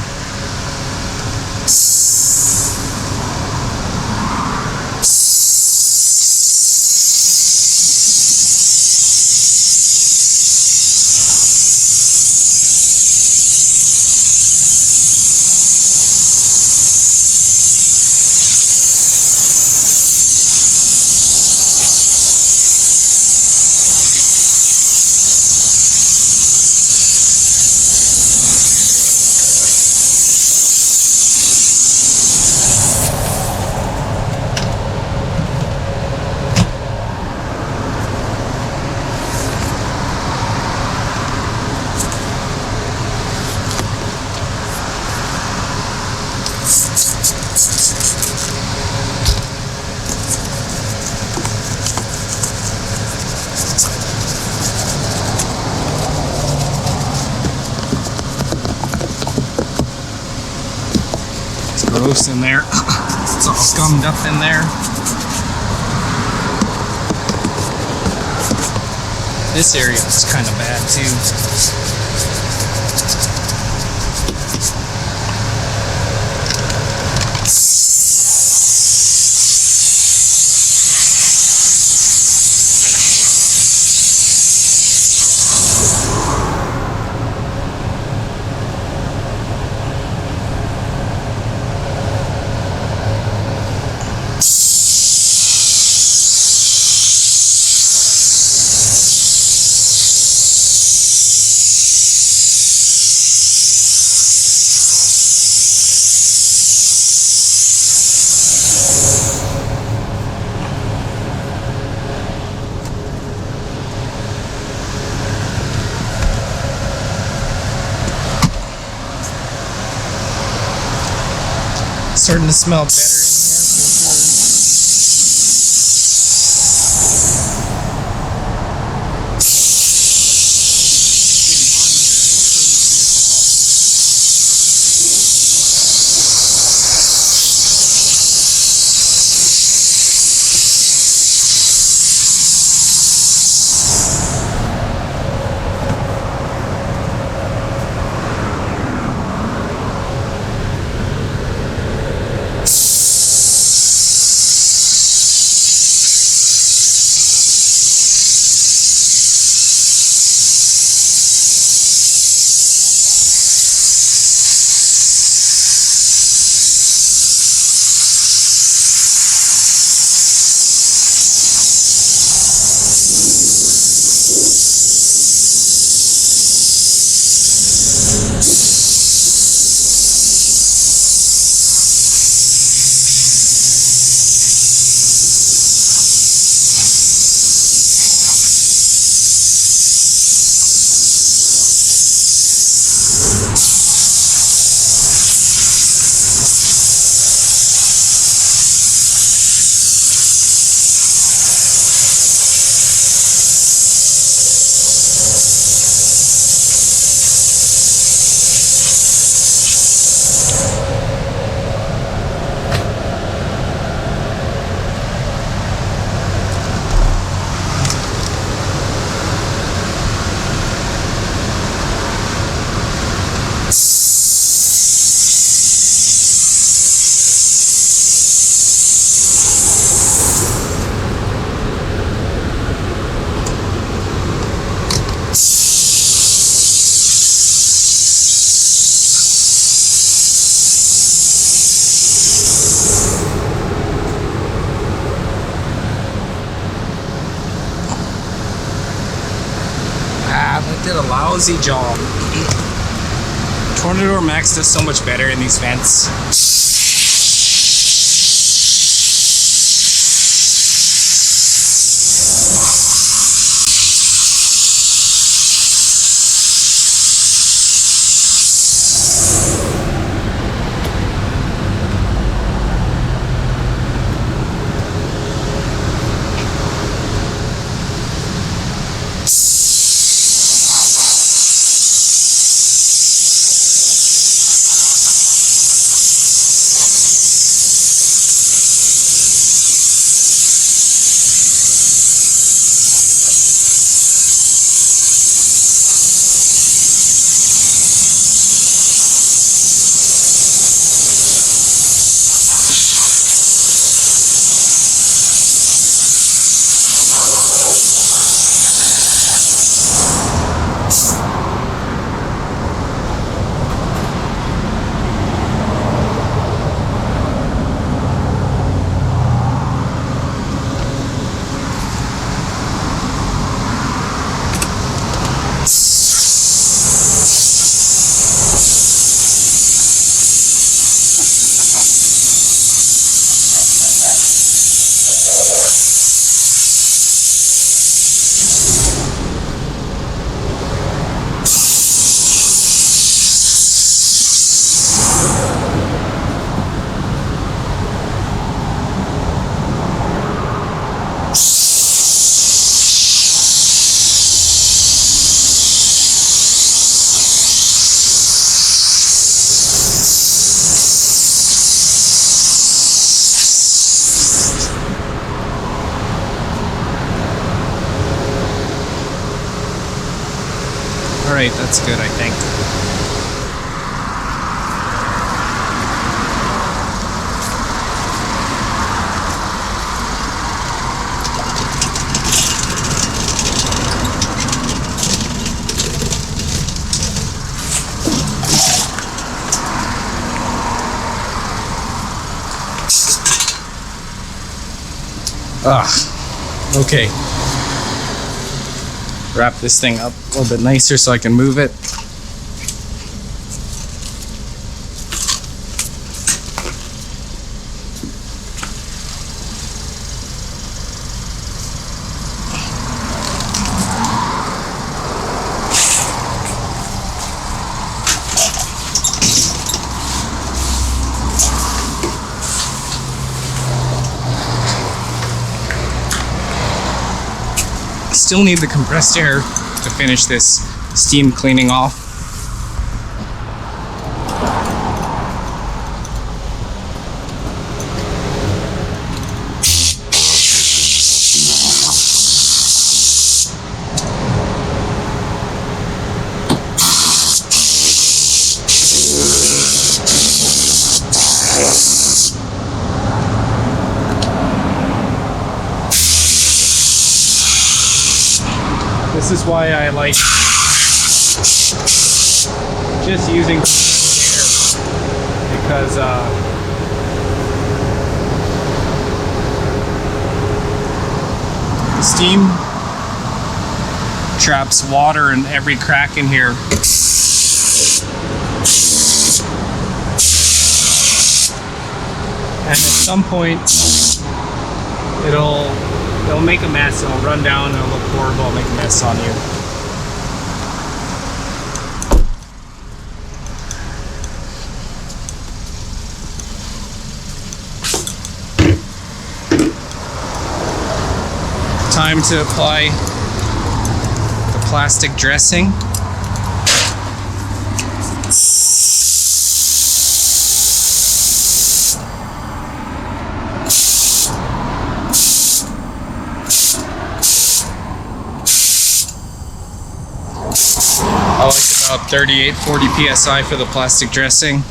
[SPEAKER 1] Gross in there. It's all gummed up in there. This area is kind of bad too. Starting to smell better in here for sure. did a lousy job. Tornador Max does so much better in these vents. Alright, that's good, I think. Okay. Wrap this thing up a little bit nicer so I can move it. Still need the compressed air to finish this steam cleaning off. This is why I like just using air, because the steam traps water in every crack in here. And at some point it'll make a mess, it'll run down, it'll look horrible, it'll make a mess on you. Time to apply the plastic dressing. I like about 38-40 psi for the plastic dressing.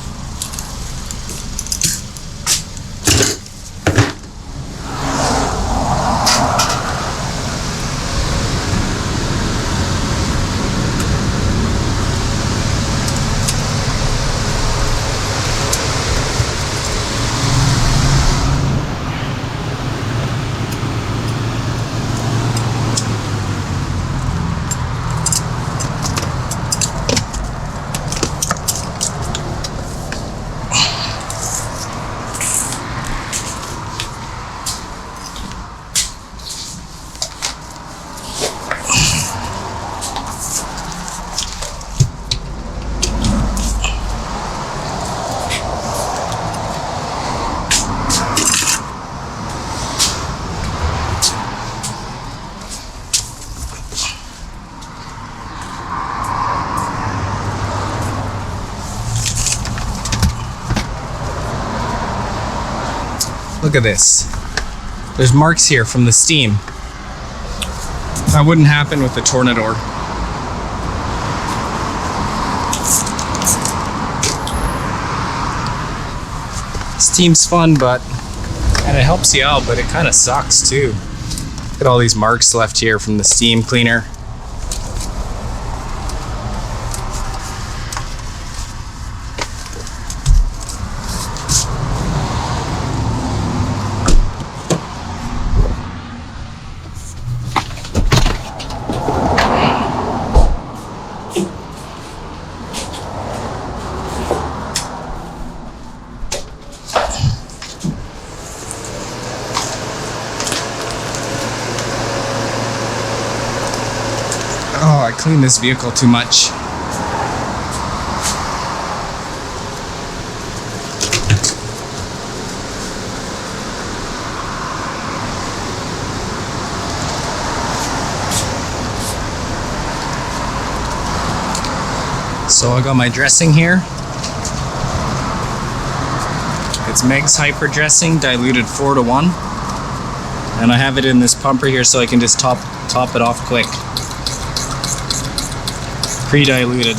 [SPEAKER 1] Look at this. There's marks here from the steam. That wouldn't happen with the Tornador. Steam's fun, and it helps you out, but it kind of sucks too. Look at all these marks left here from the steam cleaner. Oh, I cleaned this vehicle too much. So I got my dressing here. It's Meg's Hyper Dressing, diluted 4:1. And I have it in this pumper here so I can just top it off quick. Pre-diluted.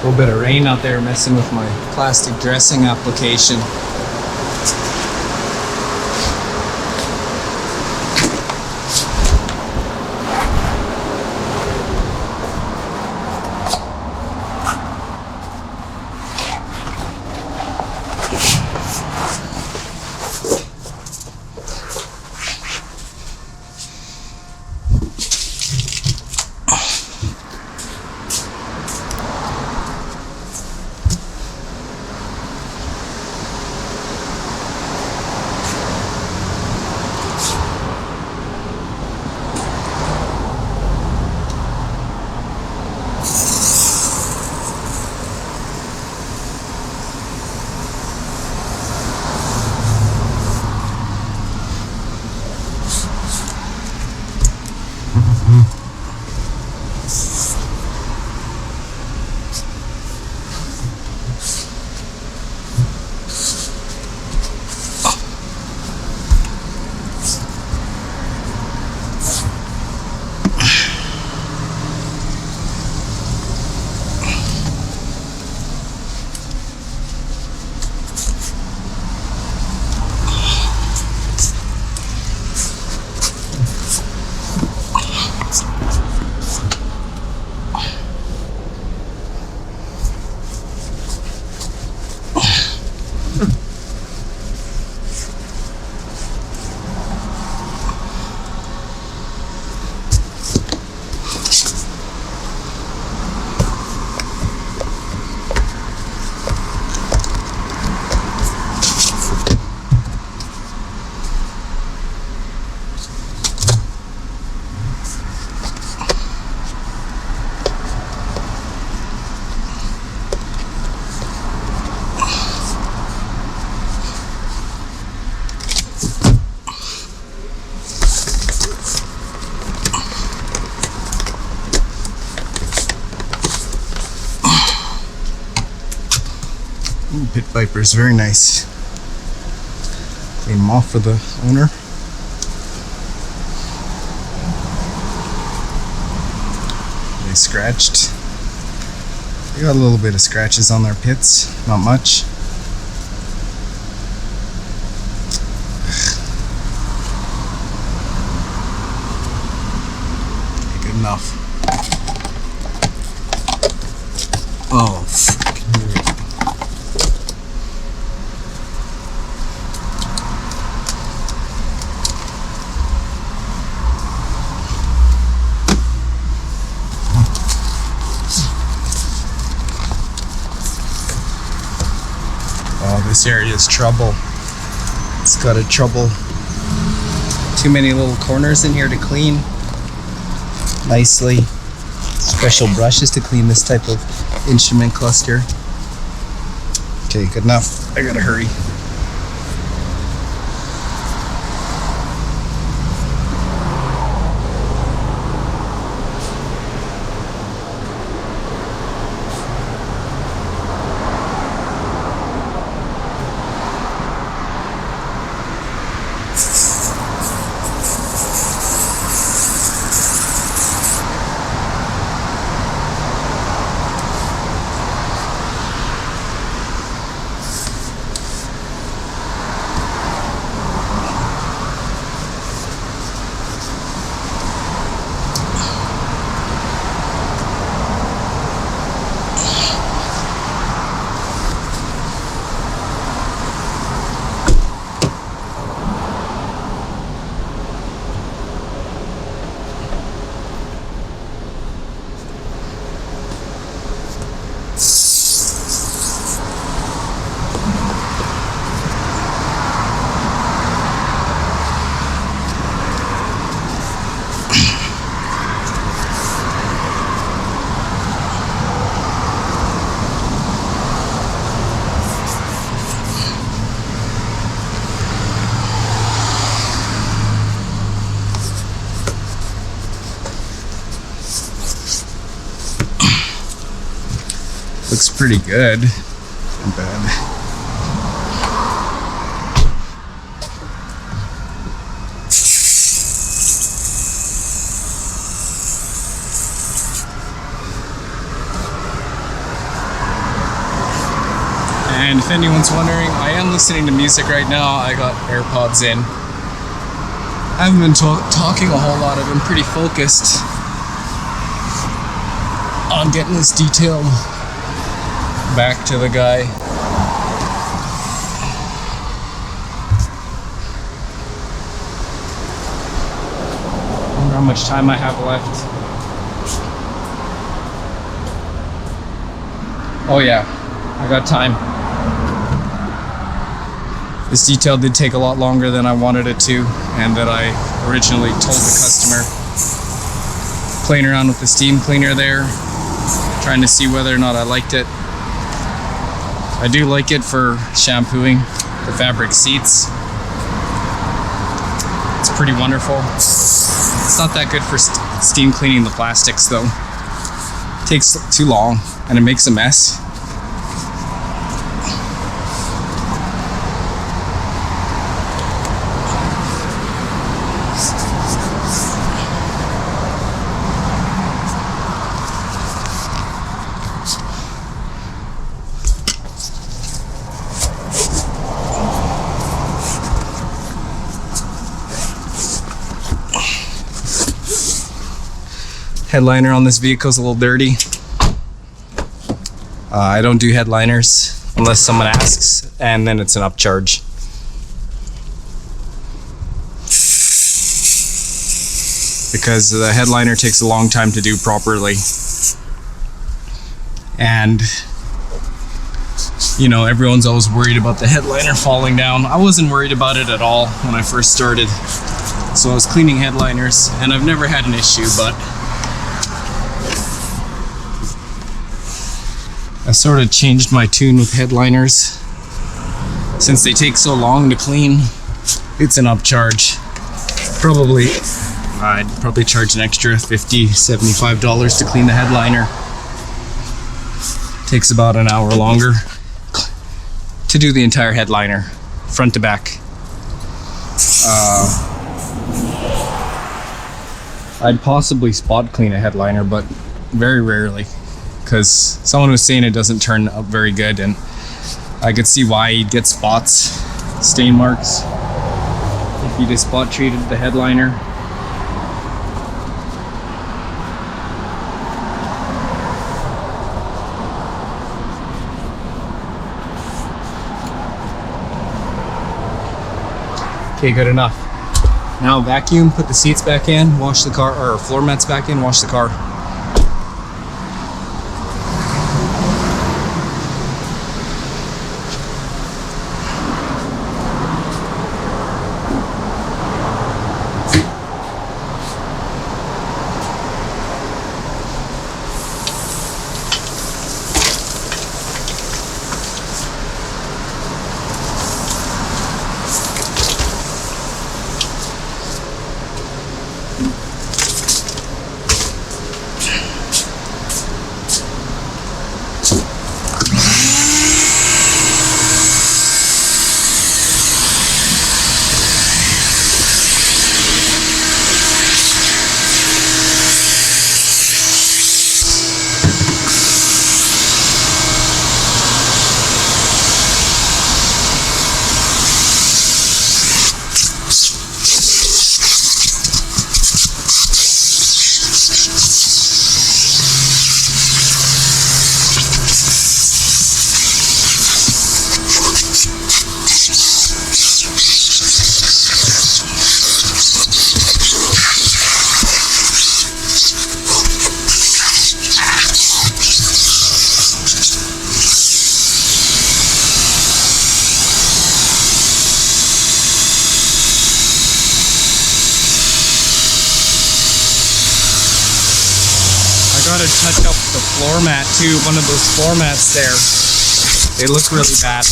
[SPEAKER 1] A little bit of rain out there messing with my plastic dressing application. Pit Vipers, very nice. Clean them off for the owner. They scratched. They got a little bit of scratches on their pits, not much. Good enough. Oh, this area is trouble. It's got a trouble. Too many little corners in here to clean nicely. Special brushes to clean this type of instrument cluster. Okay, good enough. I gotta hurry. Looks pretty good. Not bad. And if anyone's wondering, I am listening to music right now. I got AirPods in. I haven't been talking a whole lot. I've been pretty focused on getting this detailed back to the guy. I wonder how much time I have left. Oh yeah, I got time. This detail did take a lot longer than I wanted it to, and that I originally told the customer. Playing around with the steam cleaner there, trying to see whether or not I liked it. I do like it for shampooing the fabric seats. It's pretty wonderful. It's not that good for steam cleaning the plastics though. It takes too long and it makes a mess. Headliner on this vehicle is a little dirty. I don't do headliners unless someone asks, and then it's an upcharge. Because the headliner takes a long time to do properly. And you know, everyone's always worried about the headliner falling down. I wasn't worried about it at all when I first started. So I was cleaning headliners and I've never had an issue, but I sort of changed my tune with headliners. Since they take so long to clean, it's an upcharge. I'd probably charge an extra $50, $75 to clean the headliner. Takes about an hour longer to do the entire headliner, front to back. I'd possibly spot clean a headliner, but very rarely. Because someone was saying it doesn't turn up very good, and I could see why you'd get spots, stain marks, if you just spot treated the headliner. Okay, good enough. Now vacuum, put the seats back in, wash the car, or floor mats back in, wash the car. Gotta touch up the floor mat too. One of those floor mats there, they look really bad.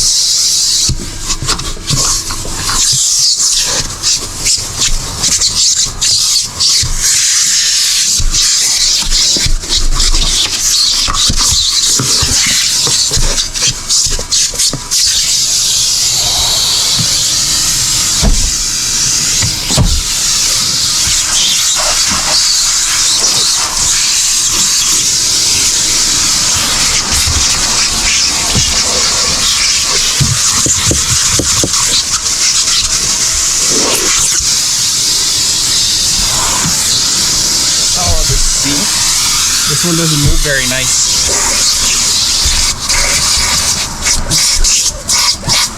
[SPEAKER 1] This one doesn't move very nice.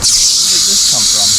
[SPEAKER 1] Where did this come from?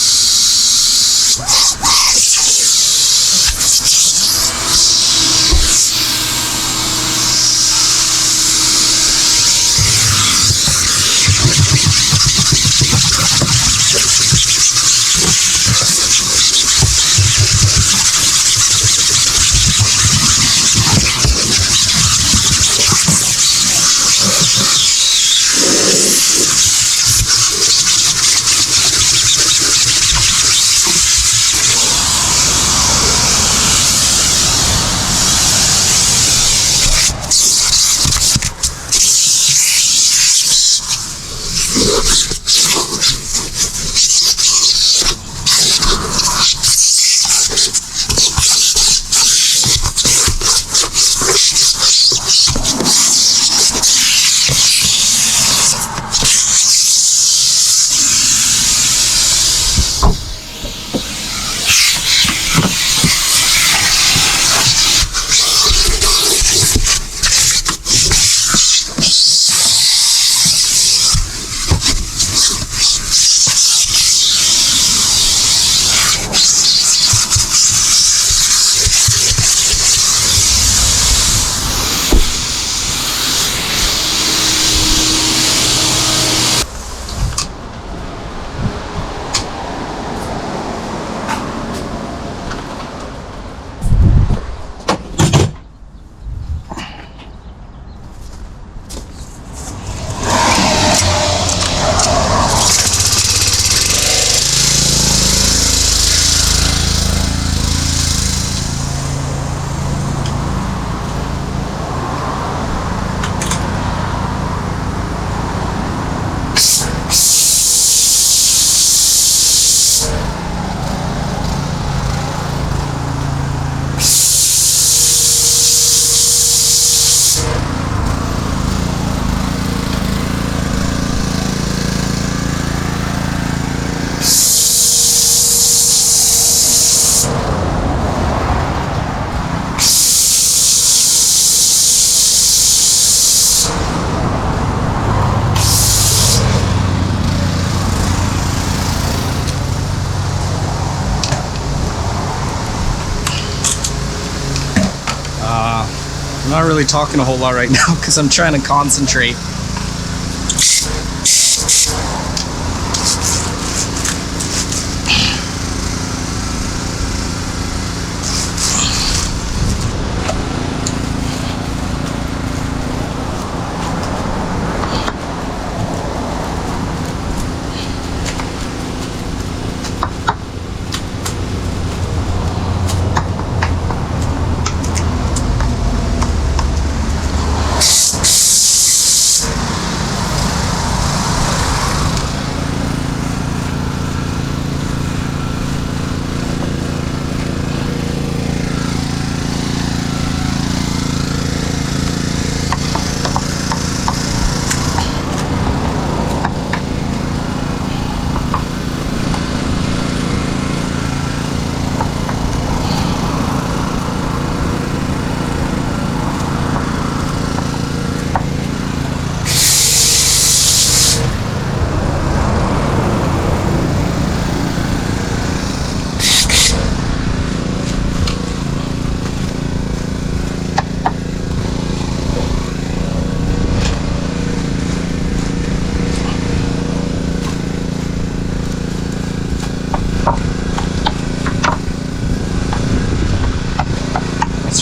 [SPEAKER 1] I'm not really talking a whole lot right now because I'm trying to concentrate.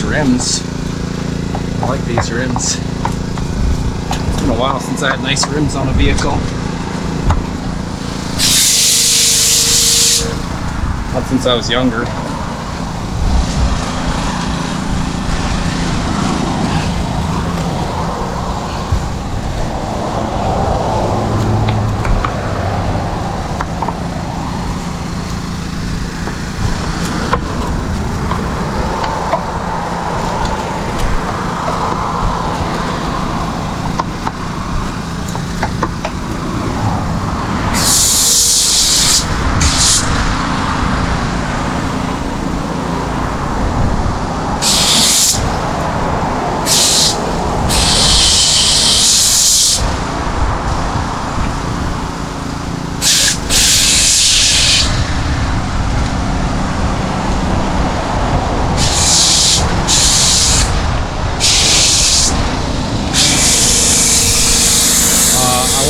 [SPEAKER 1] Rims. I like these rims. It's been a while since I had nice rims on a vehicle. Not since I was younger.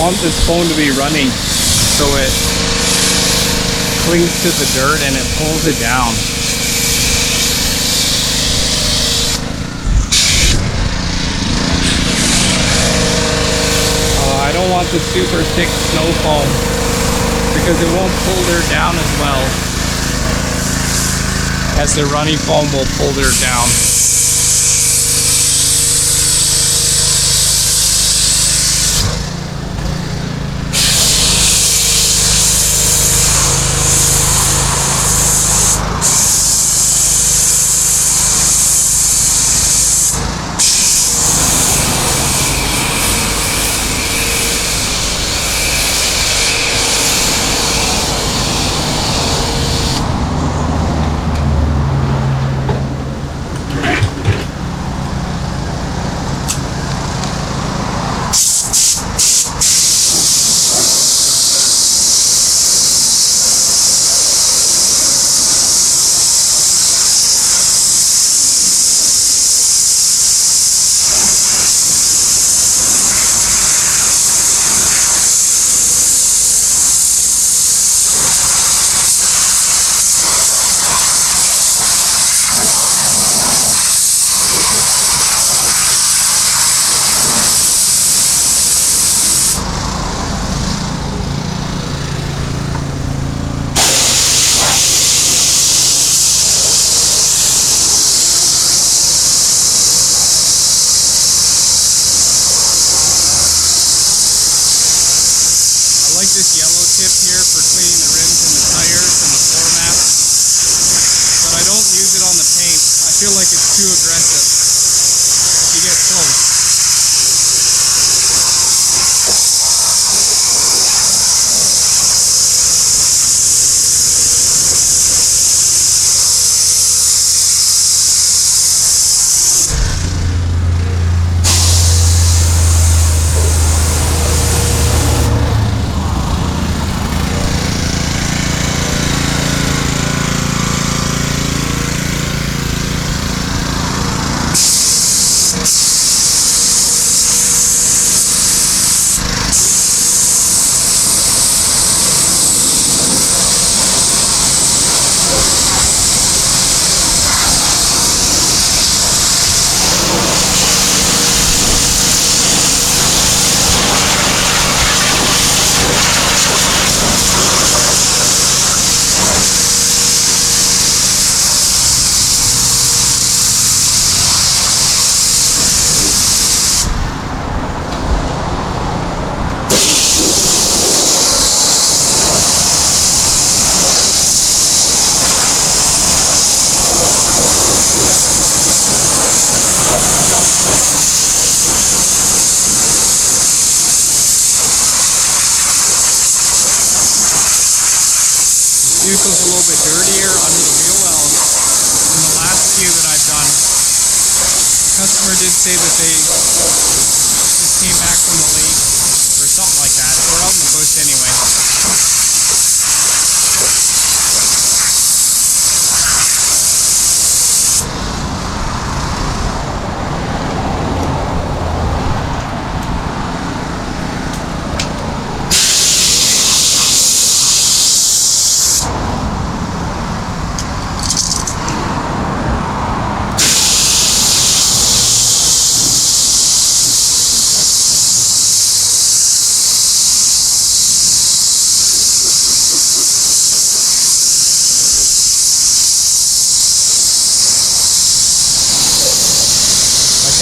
[SPEAKER 1] want this foam to be running so it clings to the dirt and it pulls it down. I don't want the super thick snow foam because it won't pull dirt down as well as the running foam will pull dirt down. This yellow tip here for cleaning the rims and the tires and the floor mats, but I don't use it on the paint. I feel like it's too aggressive if you get close. Vehicle's a little bit dirtier under the wheel well than the last few that I've done. The customer did say that they just came back from the lake or something like that, or out in the bush anyway.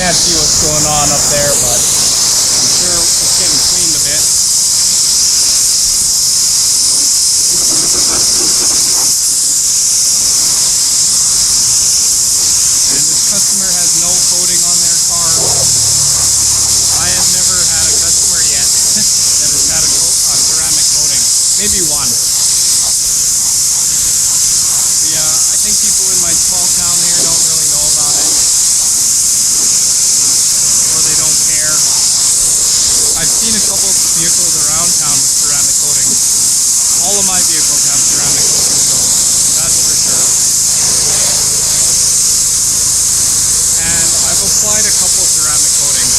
[SPEAKER 1] Can't see what's going on up there, but I'm sure it's getting cleaned a bit. And this customer has no coating on their car. I have never had a customer yet that has had a ceramic coating. Maybe one. Yeah, I think people in my small town here don't really know about it. They don't care. I've seen a couple vehicles around town with ceramic coating. All of my vehicles have ceramic coating, so that's for sure. And I've applied a couple ceramic coatings.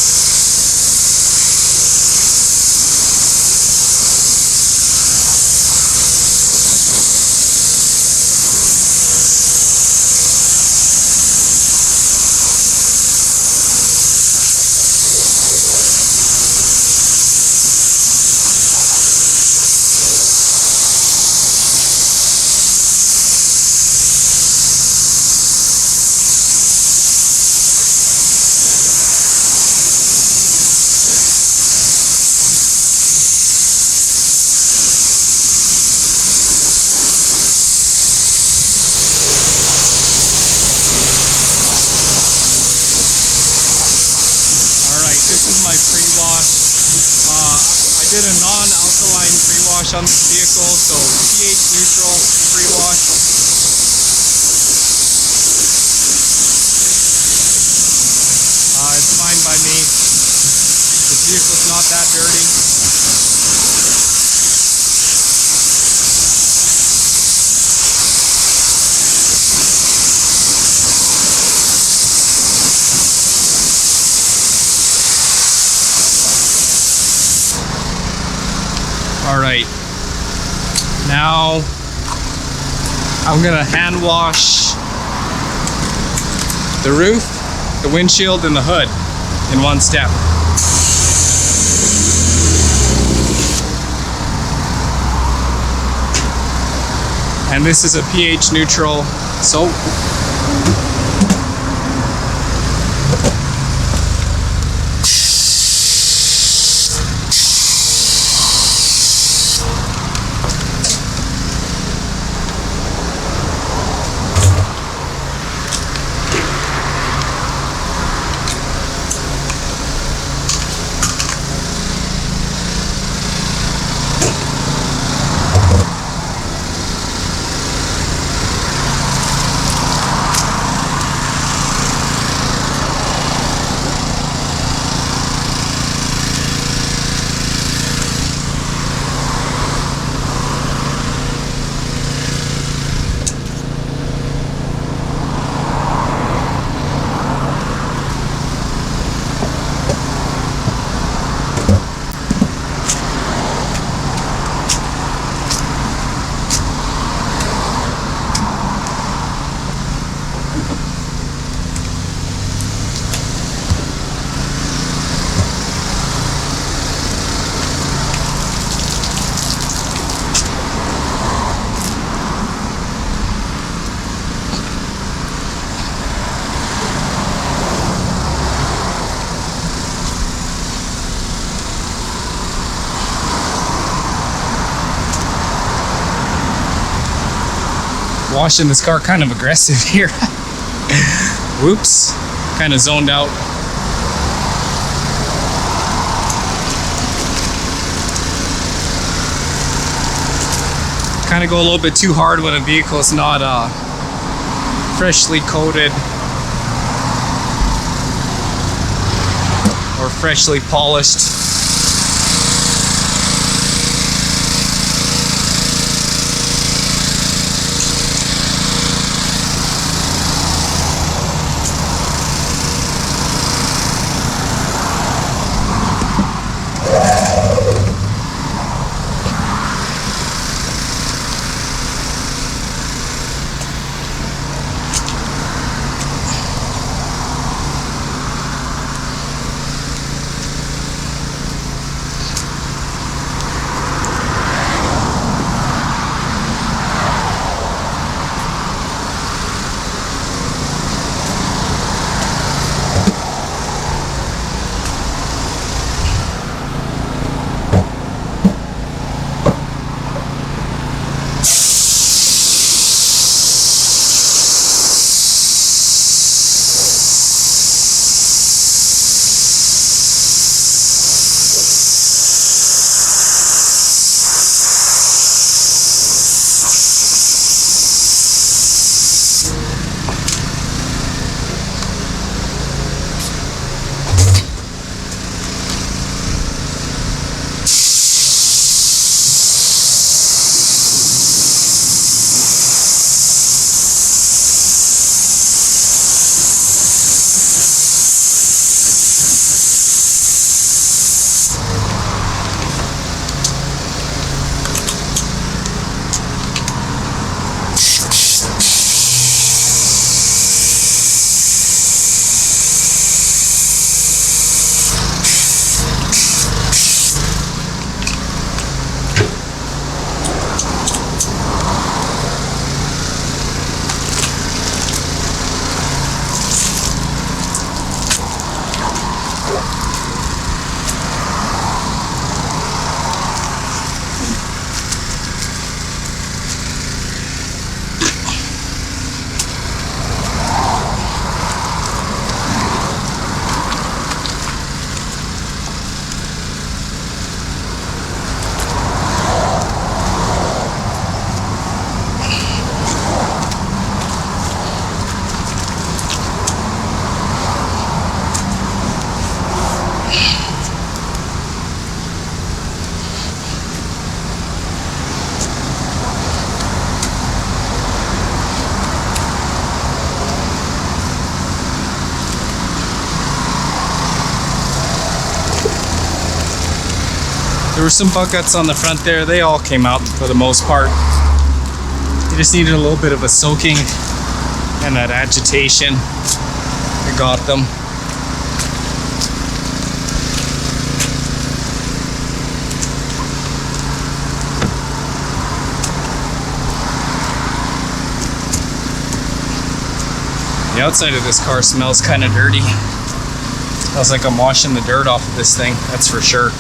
[SPEAKER 1] my pre-wash. I did a non-alkaline pre-wash on this vehicle, so pH neutral pre-wash. It's fine by me. This vehicle's not that dirty. All right, now I'm gonna hand wash the roof, the windshield, and the hood in one step. And this is a pH neutral soap. Washing this car kind of aggressive here. Whoops, kind of zoned out. Kind of go a little bit too hard when a vehicle is not freshly coated or freshly polished. There were some bug guts on the front there. They all came out for the most part. They just needed a little bit of a soaking and that agitation. I got them. The outside of this car smells kind of dirty. Smells like I'm washing the dirt off of this thing, that's for sure.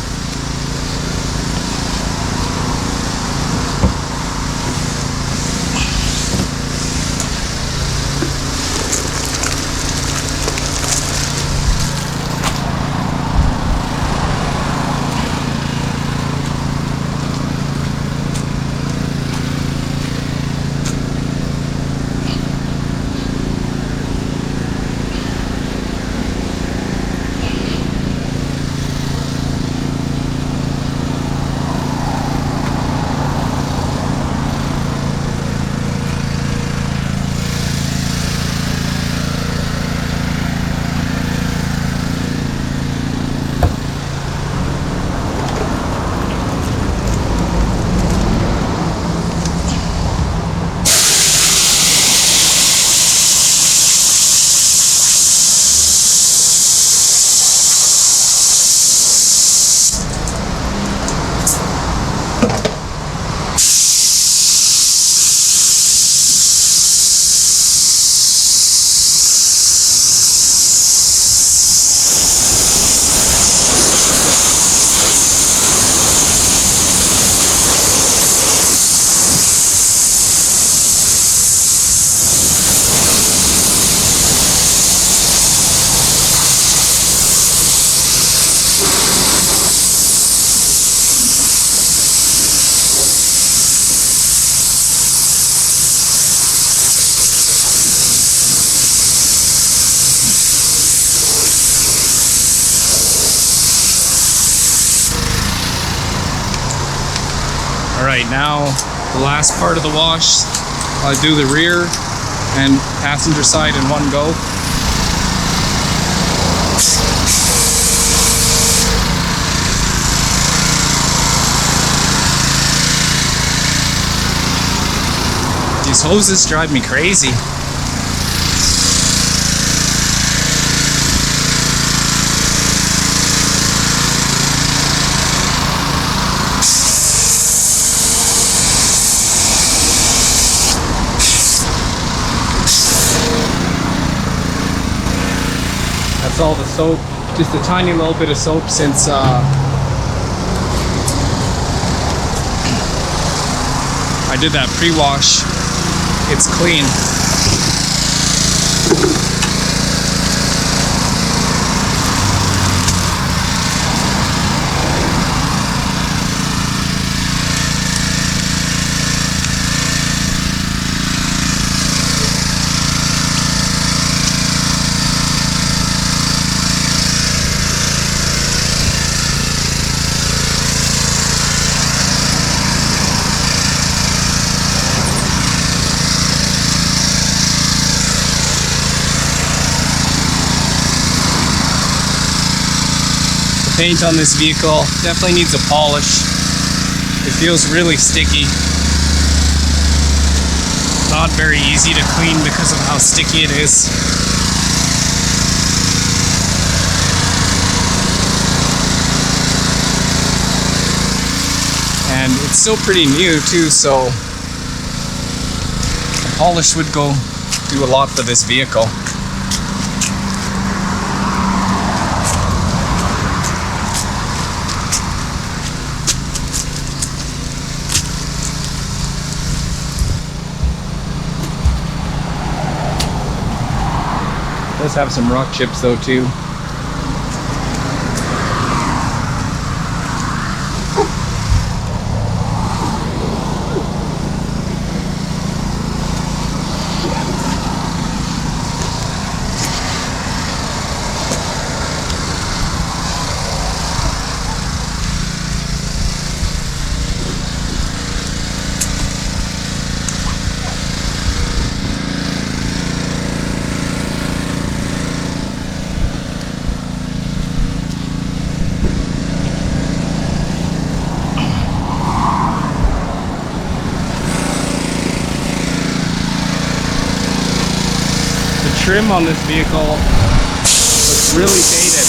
[SPEAKER 1] Alright, now the last part of the wash, I'll do the rear and passenger side in one go. These hoses drive me crazy. That's all the soap, just a tiny little bit of soap since I did that pre-wash. It's clean. Paint on this vehicle definitely needs a polish. It feels really sticky. Not very easy to clean because of how sticky it is. And it's still pretty new too, so a polish would do a lot for this vehicle. Does have some rock chips though too. trim on this vehicle looks really dated.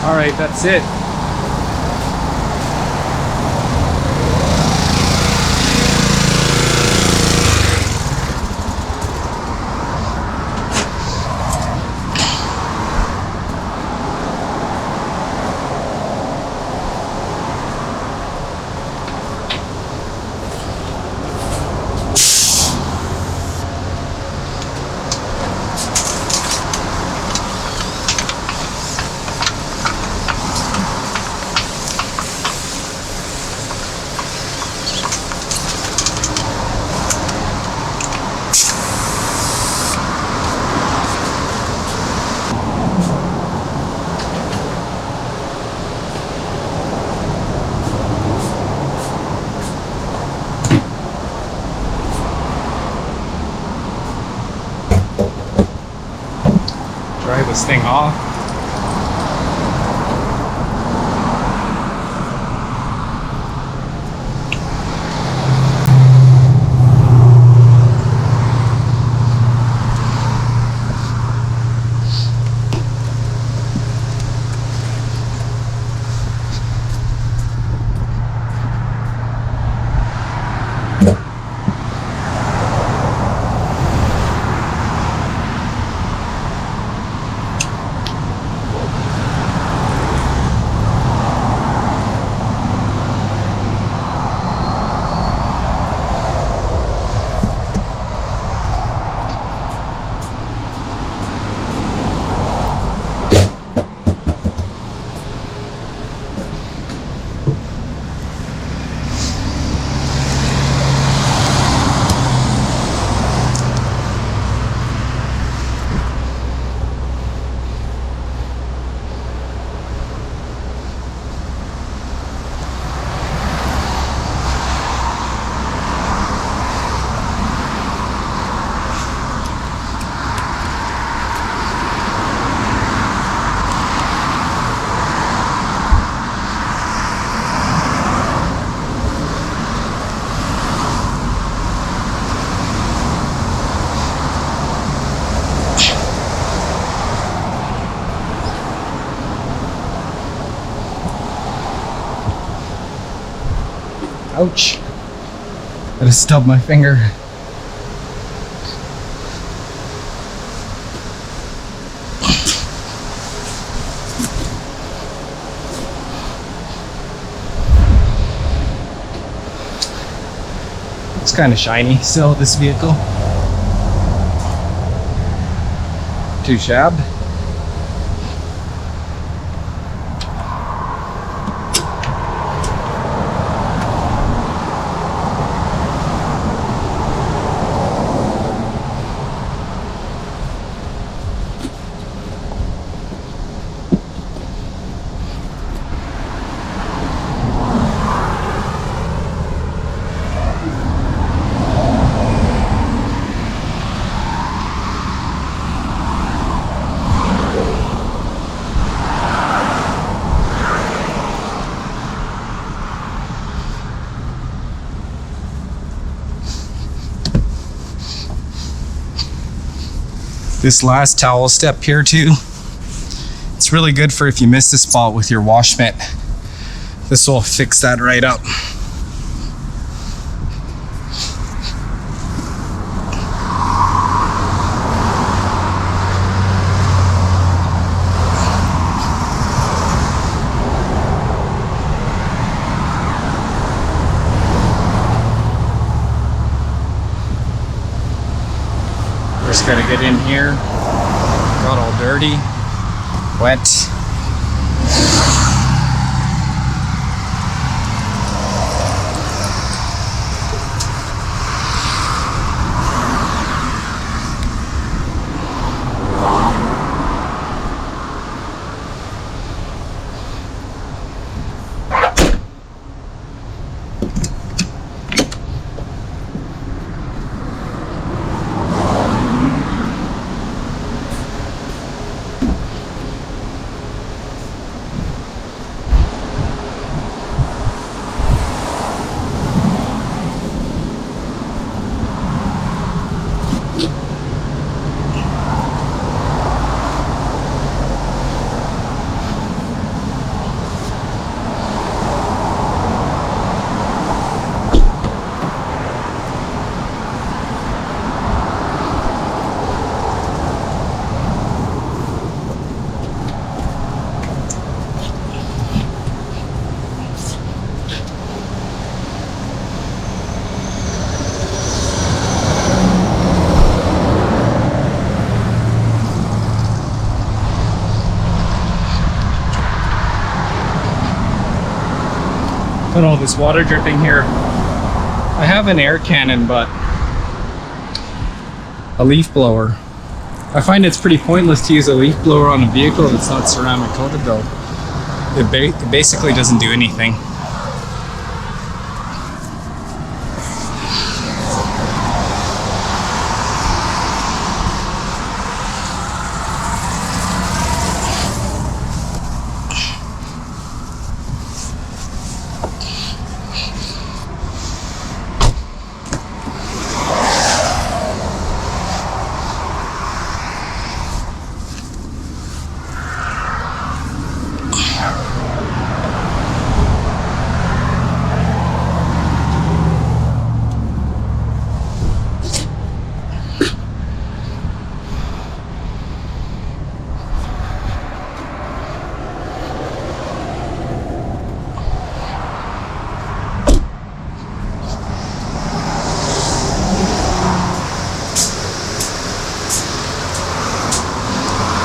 [SPEAKER 1] All right, that's it. Dry this thing off. Ouch. I just stubbed my finger. It's kind of shiny still, this vehicle. Too shabbed. This last towel step here too, it's really good for if you miss the spot with your wash mitt. This will fix that right up. Just gotta get in here. Got all dirty, wet. Got all this water dripping here. I have an air cannon, but a leaf blower. I find it's pretty pointless to use a leaf blower on a vehicle that's not ceramic coated though. It basically doesn't do anything.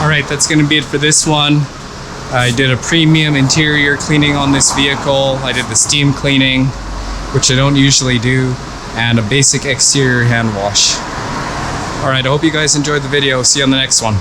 [SPEAKER 1] Alright, that's going to be it for this one. I did a premium interior cleaning on this vehicle. I did the steam cleaning, which I don't usually do, and a basic exterior hand wash. Alright, I hope you guys enjoyed the video. See you on the next one.